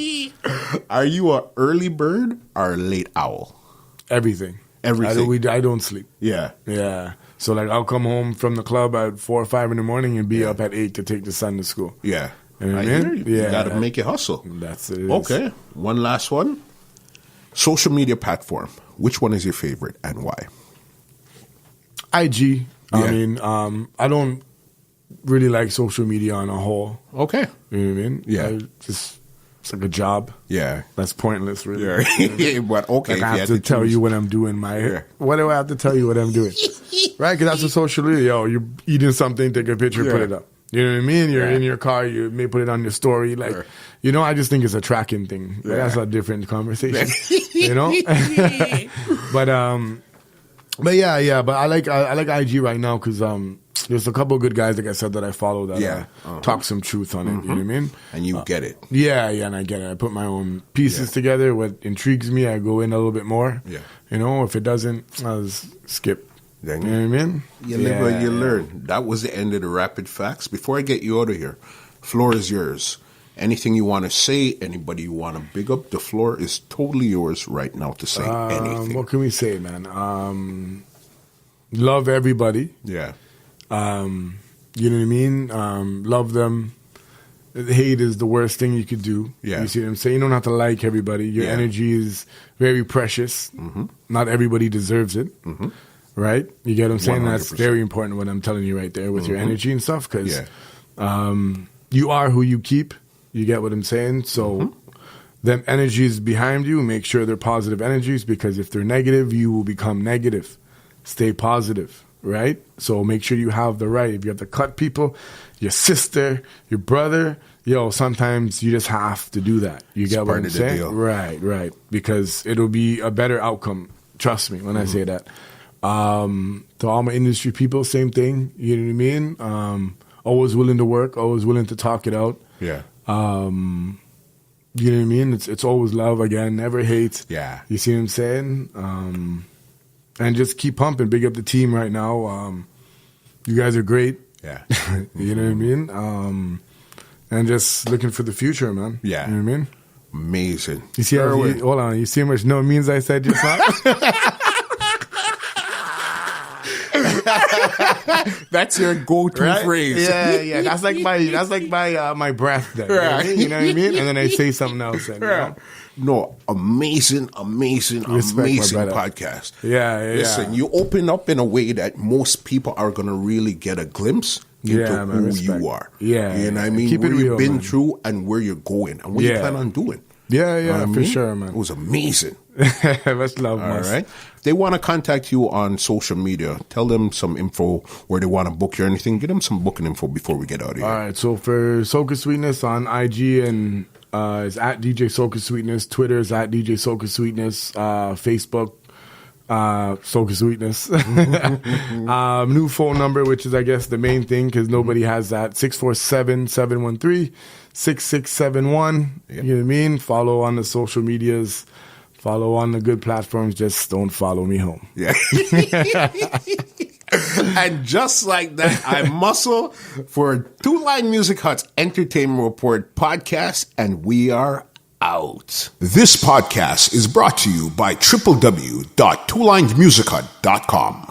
Are you a early bird or a late owl? Everything. I don't sleep. Yeah. Yeah. So like I'll come home from the club at 4 or 5 in the morning and be up at 8 to take the son to school. Yeah. You know what I hear you. Yeah. You got to make it hustle. That's it. Okay. One last one. Social media platform. Which one is your favorite and why? IG. Yeah. I mean, I don't really like social media on a whole. Okay. You know what I mean? Yeah. It's like a job. Yeah. That's pointless, really. Yeah. But okay. Like I have to tell you what I'm doing. What do I have to tell you what I'm doing? Right? Because that's a social media. Yo, you're eating something, take a picture, put it up. You know what I mean? You're in your car, you may put it on your story. Like, I just think it's a tracking thing. Like, that's a different conversation. But I like IG right now because there's a couple of good guys, like I said, that I follow that talk some truth on it. You know what I mean? And you get it. Yeah, and I get it. I put my own pieces together. What intrigues me, I go in a little bit more. Yeah. If it doesn't, I'll just skip. Then you know what I mean? You live what you learn. That was the end of the rapid facts. Before I get you out of here, floor is yours. Anything you want to say, anybody you want to big up, the floor is totally yours right now to say anything. What can we say, man? Love everybody. Yeah. You know what I mean? Love them. Hate is the worst thing you could do. Yeah. You see what I'm saying? You don't have to like everybody. Your energy is very precious. Mm-hmm. Not everybody deserves it. Mm-hmm. Right? You get what I'm saying? 100%. That's very important what I'm telling you right there with your energy and stuff because you are who you keep. You get what I'm saying? So them energies behind you, make sure they're positive energies because if they're negative, you will become negative. Stay positive, right? So make sure you have the right. If you have to cut people, your sister, your brother, sometimes you just have to do that. You get what I'm saying? Deal. Right. Because it'll be a better outcome. Trust me when I say that. To all my industry people, same thing. You know what I mean? Always willing to work, always willing to talk it out. Yeah. You know what I mean? It's always love again, never hate. Yeah. You see what I'm saying? And just keep pumping. Big up the team right now. You guys are great. Yeah. You know what I mean? And just looking for the future, man. Yeah. You know what I mean? Amazing. You see hold on. You see how much no means I said just now? That's your go-to phrase. Yeah. That's like my breath there. Right. You know what I mean? And then I say something else. And, No, amazing podcast. Yeah. Listen, you open up in a way that most people are going to really get a glimpse into who you are. Yeah. You know what I mean? Keep where it you've real, been man. through and where you're going and what you plan on doing. Yeah, for sure, man. It was amazing. Much love, man. All right. If they want to contact you on social media, tell them some info where they want to book you or anything. Give them some booking info before we get out of here. All right. So for Soca Sweetness on IG and it's at DJ Soca Sweetness. Twitter is at DJ Soca Sweetness. Facebook, Soca Sweetness. New phone number, which is, I guess, the main thing because nobody has that. 647-713-6671. You know what I mean? Follow on the social medias. Follow on the good platforms. Just don't follow me home. Yeah. And just like that, I muscle for Two Line Music Hut's Entertainment Report podcast, and we are out. This podcast is brought to you by www.twolinesmusichut.com.